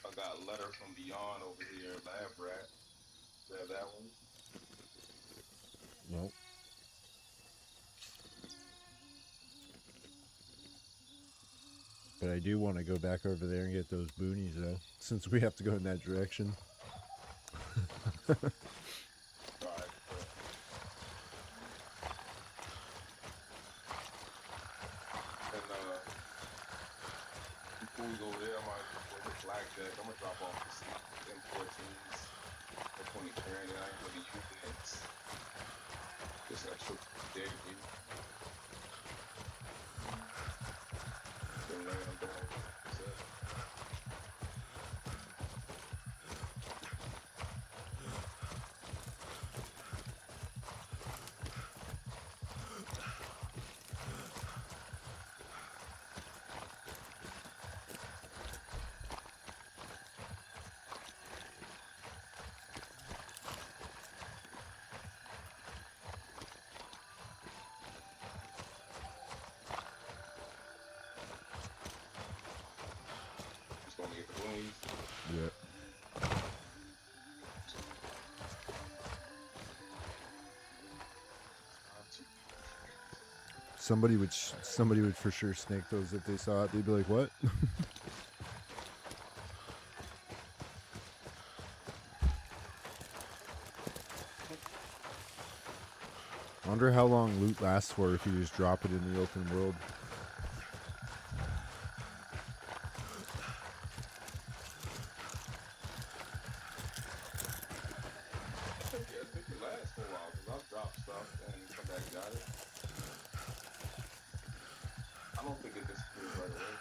I got a letter from Beyond over here, Lab Rat. You have that one? Nope. But I do want to go back over there and get those boonies, though, since we have to go in that direction. Alright, and before we go there, I might go to Blackjack. I'm gonna drop off the M14s for 20 grand, and I ain't really using it. Just extra daily. Then later I'm going to just gonna get the boonies. Yep. Somebody would for sure snake those if they saw it. They'd be like, "What?" I wonder how long loot lasts for if you just drop it in the open world. I think it lasts for a while because I've dropped stuff and come back and got it. I don't think it disappears right away.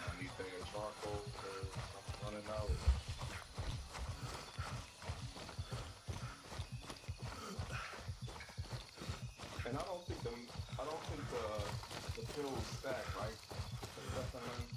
I need to take a charcoal because I'm running out. And I don't think the pills stack, right? That's what I mean.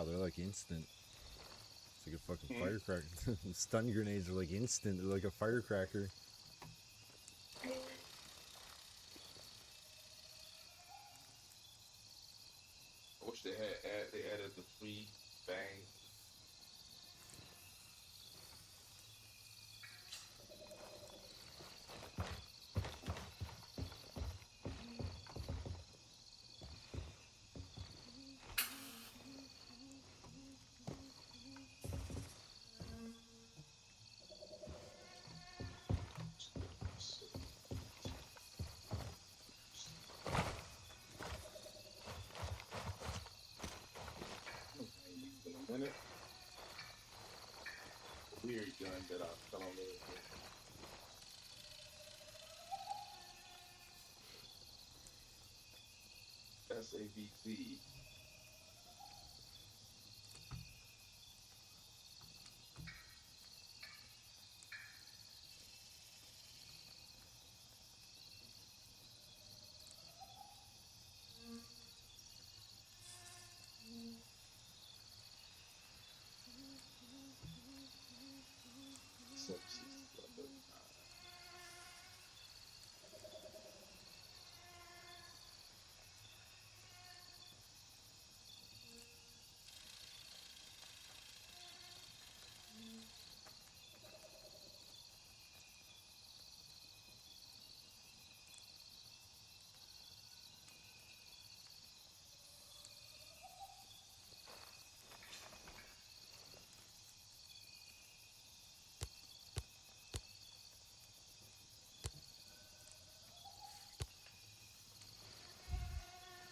wow, they're like instant. It's like a fucking Hmm. firecracker. Stun grenades are like instant. They're like a firecracker. I wish they added the free bang. I ain't used in a minute. Weird gun that I fell in love with. SAVC.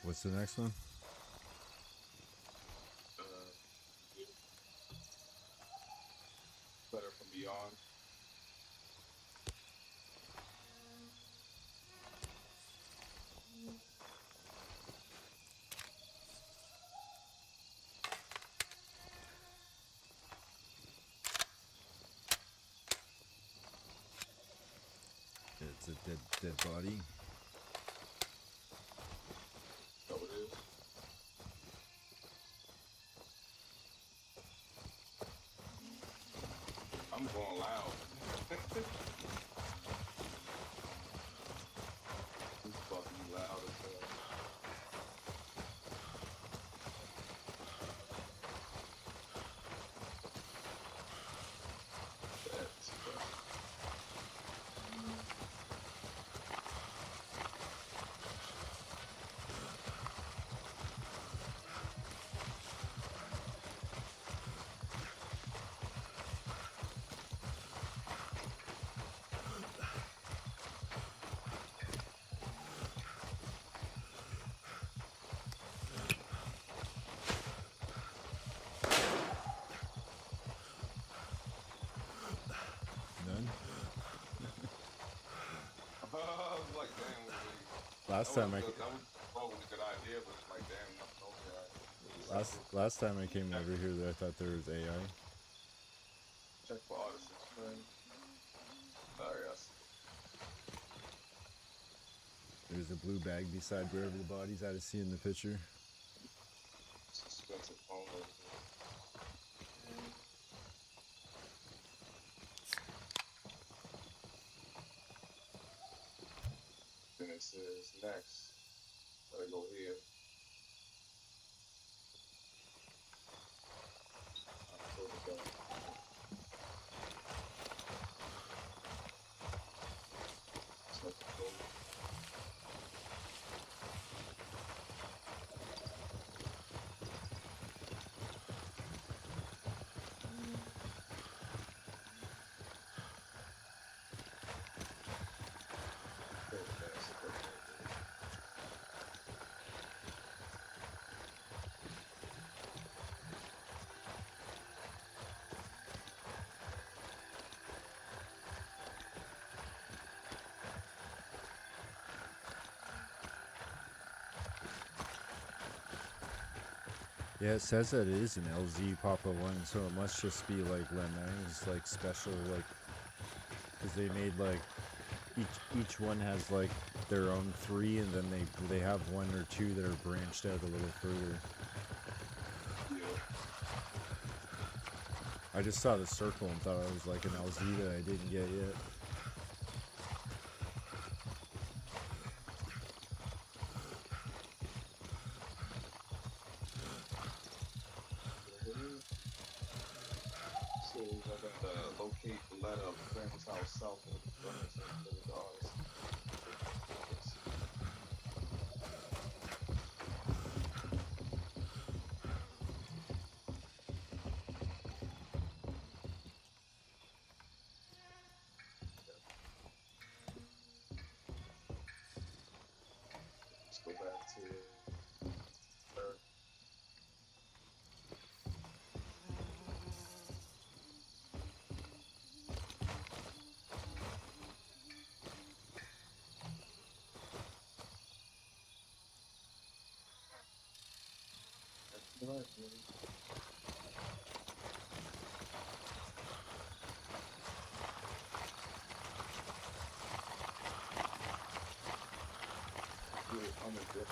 What's the next one? Better from Beyond. It's a dead body. That what it is? I'm going loud. This is about to be loud as hell. That's funny. None. I was like, damn, wait. Last time I That was probably a good idea, but it's like, damn, nothing over there. last time I came over here, I thought there was AI. Check for artisans, friend. Sorry, I see. There's a blue bag beside wherever the body's at. I see in the picture. It's expensive phone over here. Then it says next. Gotta go here. October go. It's like a gold. Yeah, it says that it is an LZ Papa 1, so it must just be like Lemang's like special, like, because they made like each one has like their own 3, and then they have 1 or 2 that are branched out a little further. Yeah. I just saw the circle and thought I was like an LZ that I didn't get yet. So I got to locate the letter of grandma's house south of Brothers and Little Dogs. Let's go back to her. All right, man. Good, I'm a good.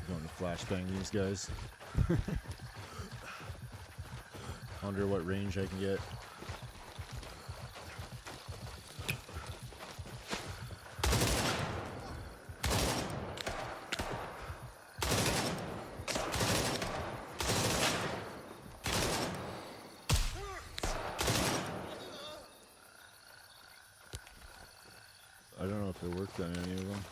Going to flashbang these guys. Wonder what range I can get. I don't know if it worked on any of them.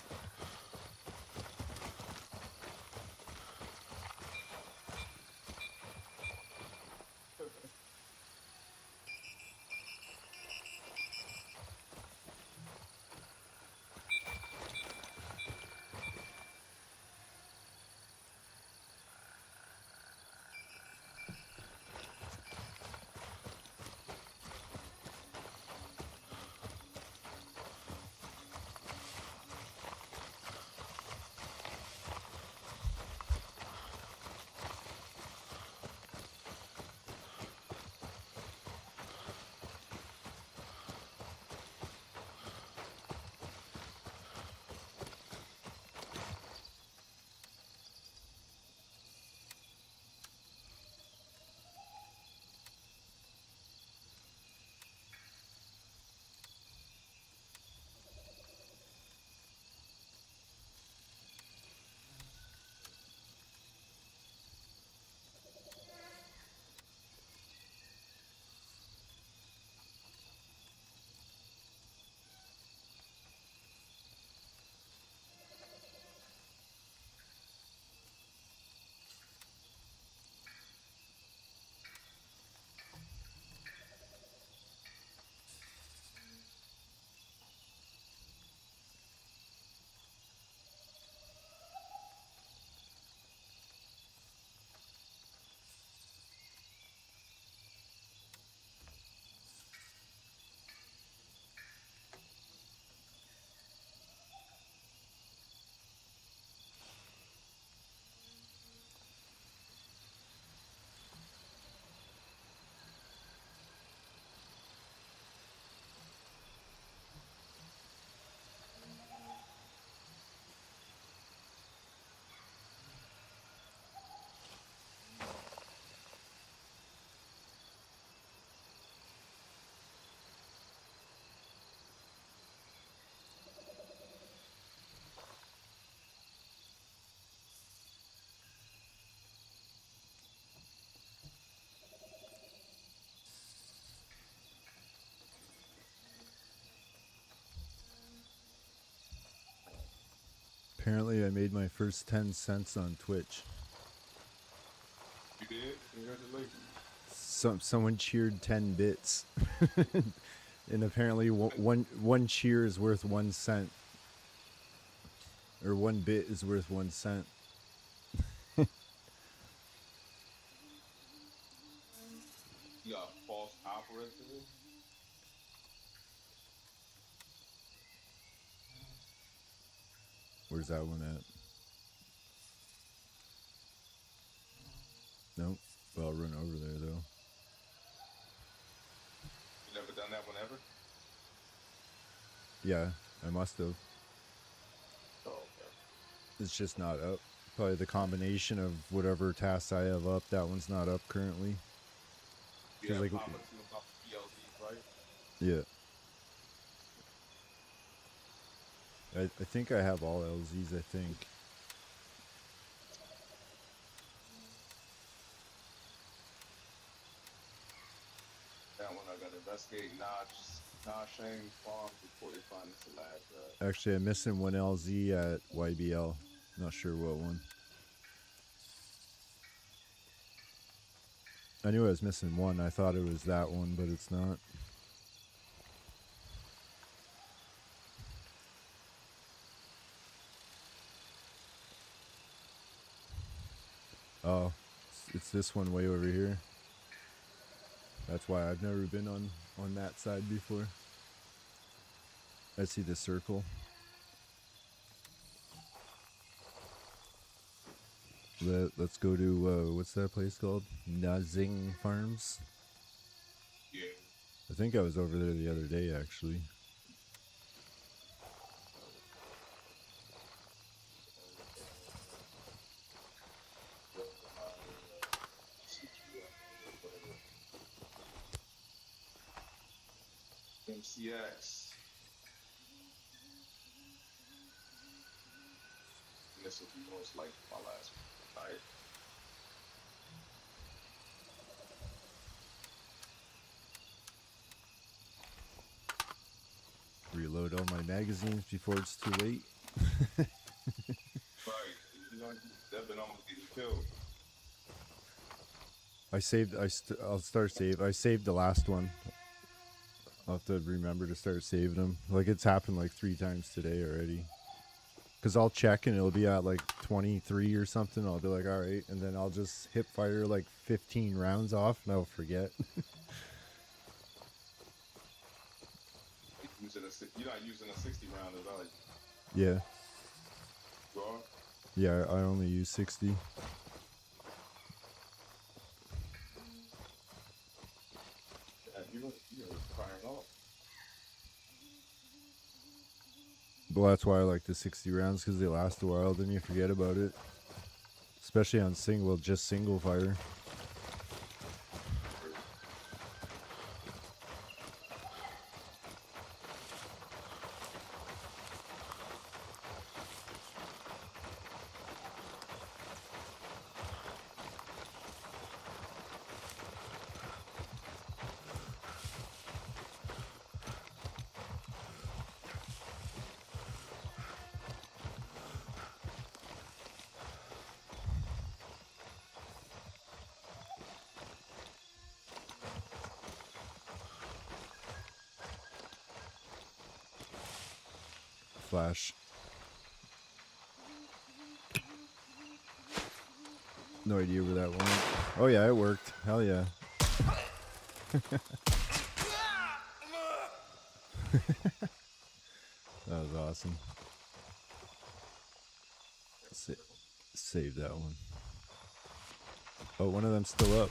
Apparently I made my first 10 cents on Twitch. You did? Congratulations. Someone cheered 10 bits. And apparently one cheer is worth 1 cent. Or 1 bit is worth 1 cent. parentheses. Where's that one at? Nope. Well, I'll run over there though. You never done that one ever? Yeah, I must have. Oh, okay. It's just not up. Probably the combination of whatever tasks I have up, that one's not up currently. You 'Cause, have like, Papa 2 and Papa PLZs, right? Yeah. I think I have all LZs, I think. That one I gotta investigate Shane Farms before they find this lab. Actually, I'm missing one LZ at YBL. Not sure what one. I knew I was missing one. I thought it was that one, but it's not. Oh, it's this one way over here. That's why I've never been on that side before. I see the circle. Let's go to, what's that place called? Nazing Farms? Yeah. I think I was over there the other day, actually. MCX. And this will be most like my last one. Alright. Reload all my magazines before it's too late. Right. They've been almost getting killed. I saved, I'll start save. I saved the last one. I'll have to remember to start saving them. Like, it's happened like 3 times today already. Because I'll check and it'll be at like 23 or something. I'll be like, all right. And then I'll just hip fire like 15 rounds off and I'll forget. You're not using a 60 round, is that? Yeah. You are? Yeah, I only use 60. Yeah, you're firing off. Well, that's why I like the 60 rounds, because they last a while, then you forget about it. Especially on just single fire. Flash. No idea where that went. Oh yeah, it worked. Hell yeah. That was awesome. Save that one. Oh, one of them's still up.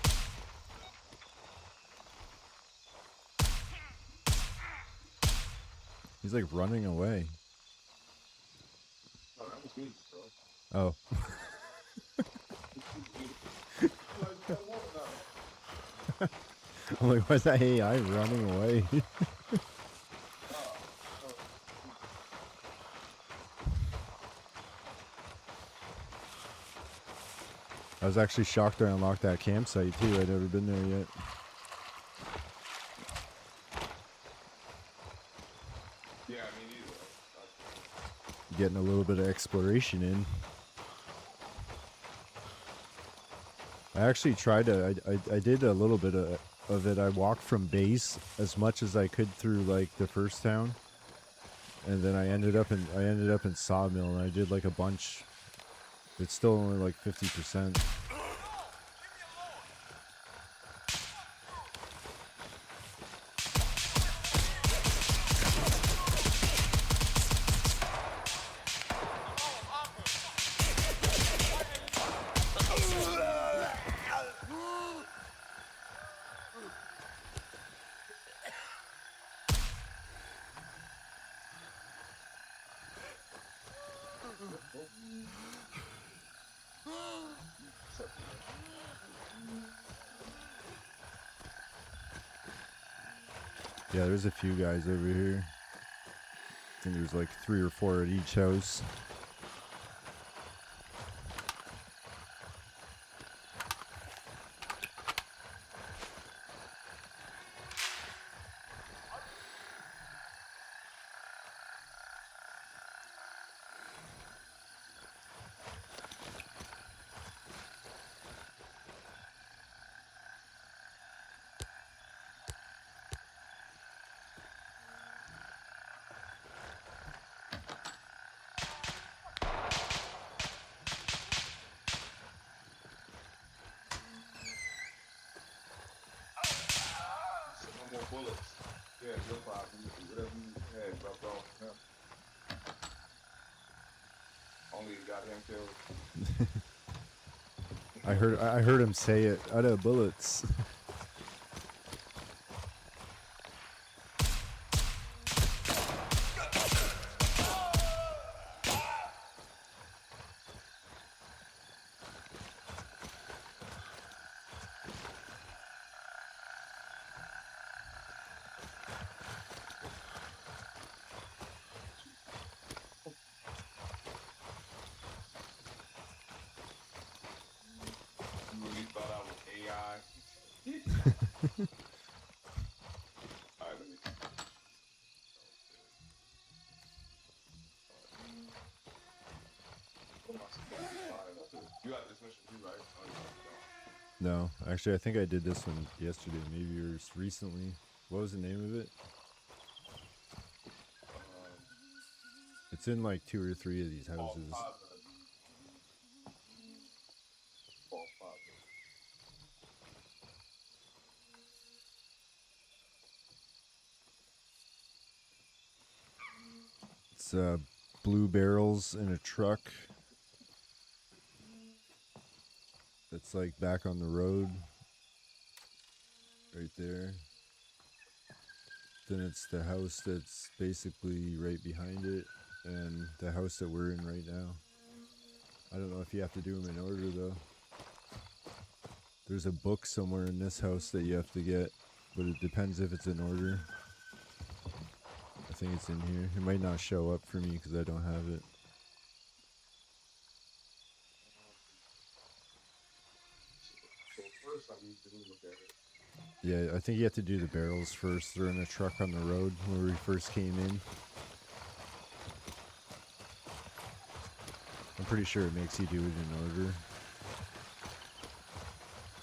He's like running away. Oh, that was me, bro. Oh. I'm like, why's that AI running away? I was actually shocked I unlocked that campsite too. I'd never been there yet. Yeah, me neither. Getting a little bit of exploration in. I actually tried to, I did a little bit of it. I walked from base as much as I could through like the first town. And then I ended up in Sawmill and I did like a bunch. It's still only like 50%. Yeah, there's a few guys over here. I think there's like 3 or 4 at each house. So no more bullets. Yeah, it's your problem. You do whatever you had rubbed off him. Only got him killed. I heard him say it. Out of bullets. You really thought I was AI? Alright, let me. What am I supposed to find? You got this mission too, right? Oh, you don't. No, actually, I think I did this one yesterday, maybe or recently. What was the name of it? It's in like 2 or 3 of these False houses. positive. False positive. It's blue barrels in a truck. That's like back on the road. Right there. Then it's the house that's basically right behind it. And the house that we're in right now. I don't know if you have to do them in order though. There's a book somewhere in this house that you have to get. But it depends if it's in order. I think it's in here. It might not show up for me because I don't have it. So first I need to look at it. Yeah, I think you have to do the barrels first. They're in a truck on the road when we first came in. I'm pretty sure it makes you do it in order.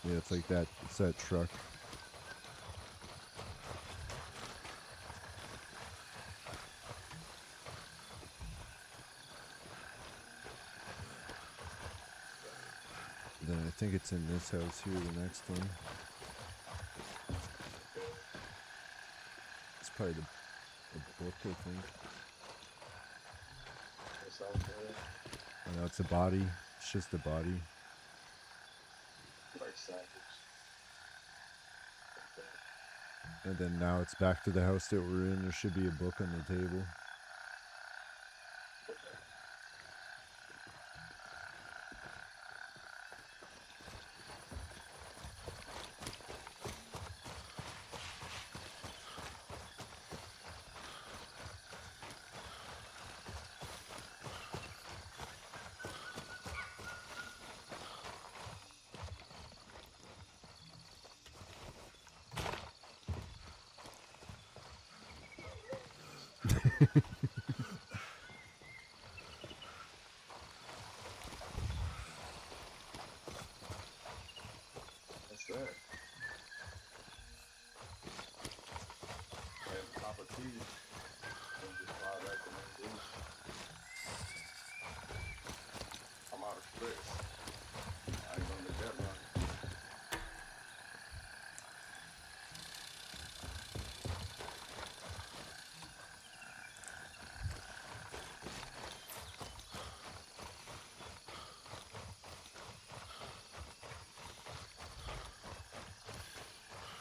Yeah, it's like that. It's that truck. Then I think it's in this house here, the next one. It's probably the book, I think. That sounds good. I know it's a body. It's just a body. Like savage. And then now it's back to the house that we're in. There should be a book on the table. What's that? And copper keys. And just fly back to main booth. I'm out of tricks. I ain't gonna let that run.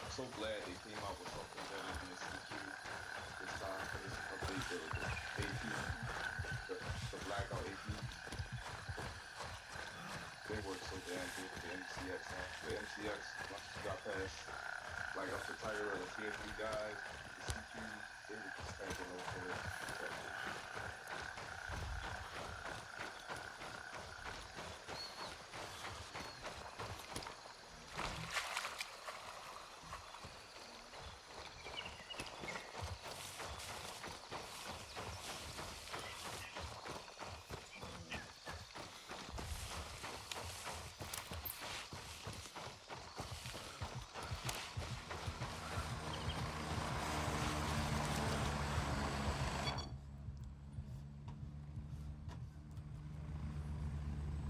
I'm so glad they came out with something better than the CQ this time for this update, the AP, the blackout AP. They work so damn good with the MCX, man. The MCX, once you got past, like up the title of the tier 3 guys, the CQ they were just tanking those bullets. That shit.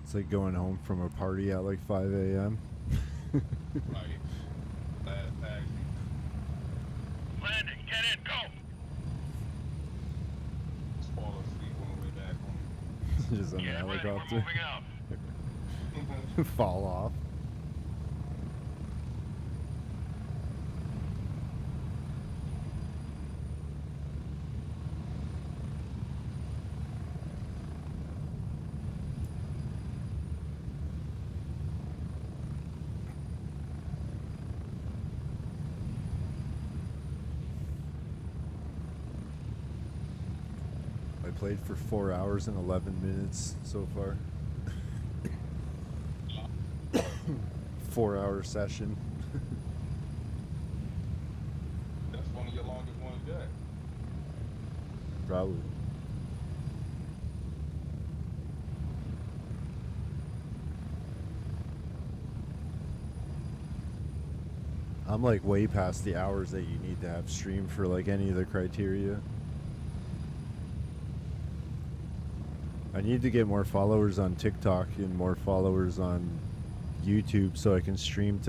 It's like going home from a party at like 5 a.m. Right. Last taxi. Landing, get in, go! Just fall asleep on the way back home. Just on the Get ready, we're helicopter. moving out. Fall off. I played for 4 hours and 11 minutes so far. 4-hour session. That's one of your longest ones yet. Probably. I'm like way past the hours that you need to have streamed for like any of the criteria. I need to get more followers on TikTok and more followers on YouTube so I can stream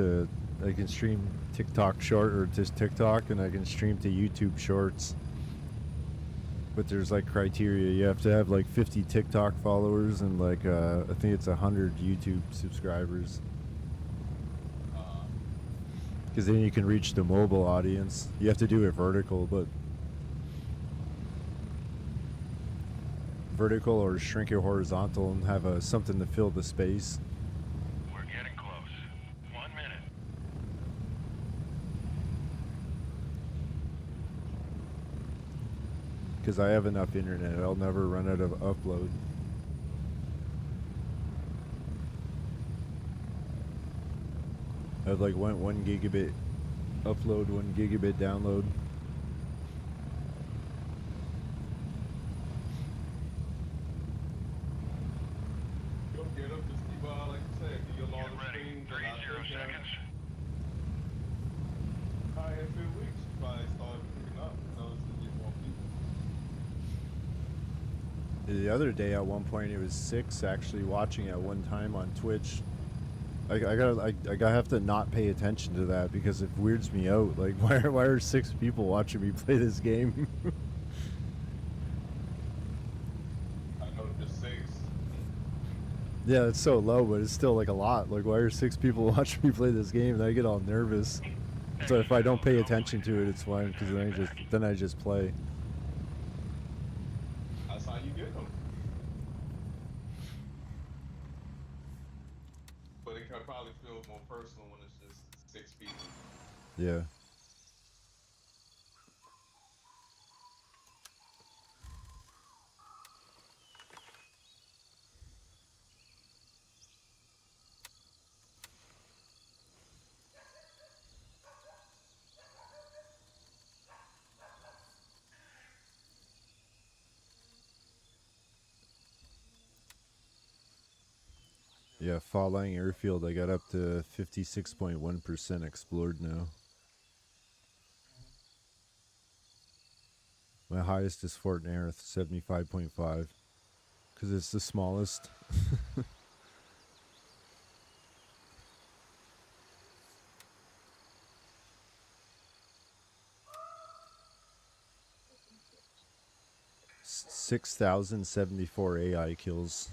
TikTok short or just TikTok, and I can stream to YouTube shorts. But there's like criteria. You have to have like 50 TikTok followers and like I think it's 100 YouTube subscribers. Because then you can reach the mobile audience. You have to do it vertical, but vertical or shrink it horizontal and have something to fill the space. We're getting close. 1 minute. Because I have enough internet, I'll never run out of upload. I have like 1 gigabit upload, 1 gigabit download. You'll get up, just keep like you said, do your Get longest ready. streams. 30 seconds. Probably in a few weeks, you probably start picking up. Notice to get more people. The other day at one point it was 6 actually watching at one time on Twitch. I have to not pay attention to that because it weirds me out. Like why are 6 people watching me play this game? I know just 6. Yeah, it's so low, but it's still like a lot. Like why are 6 people watching me play this game? And I get all nervous. So if I don't pay attention to it, it's fine because then I just play. That's how you get them. But it can probably feel more personal when it's just 6 people. Yeah. Yeah, Falling Airfield, I got up to 56.1% explored now. My highest is Fort Nareth, 75.5. Because it's the smallest. $6,074 AI kills.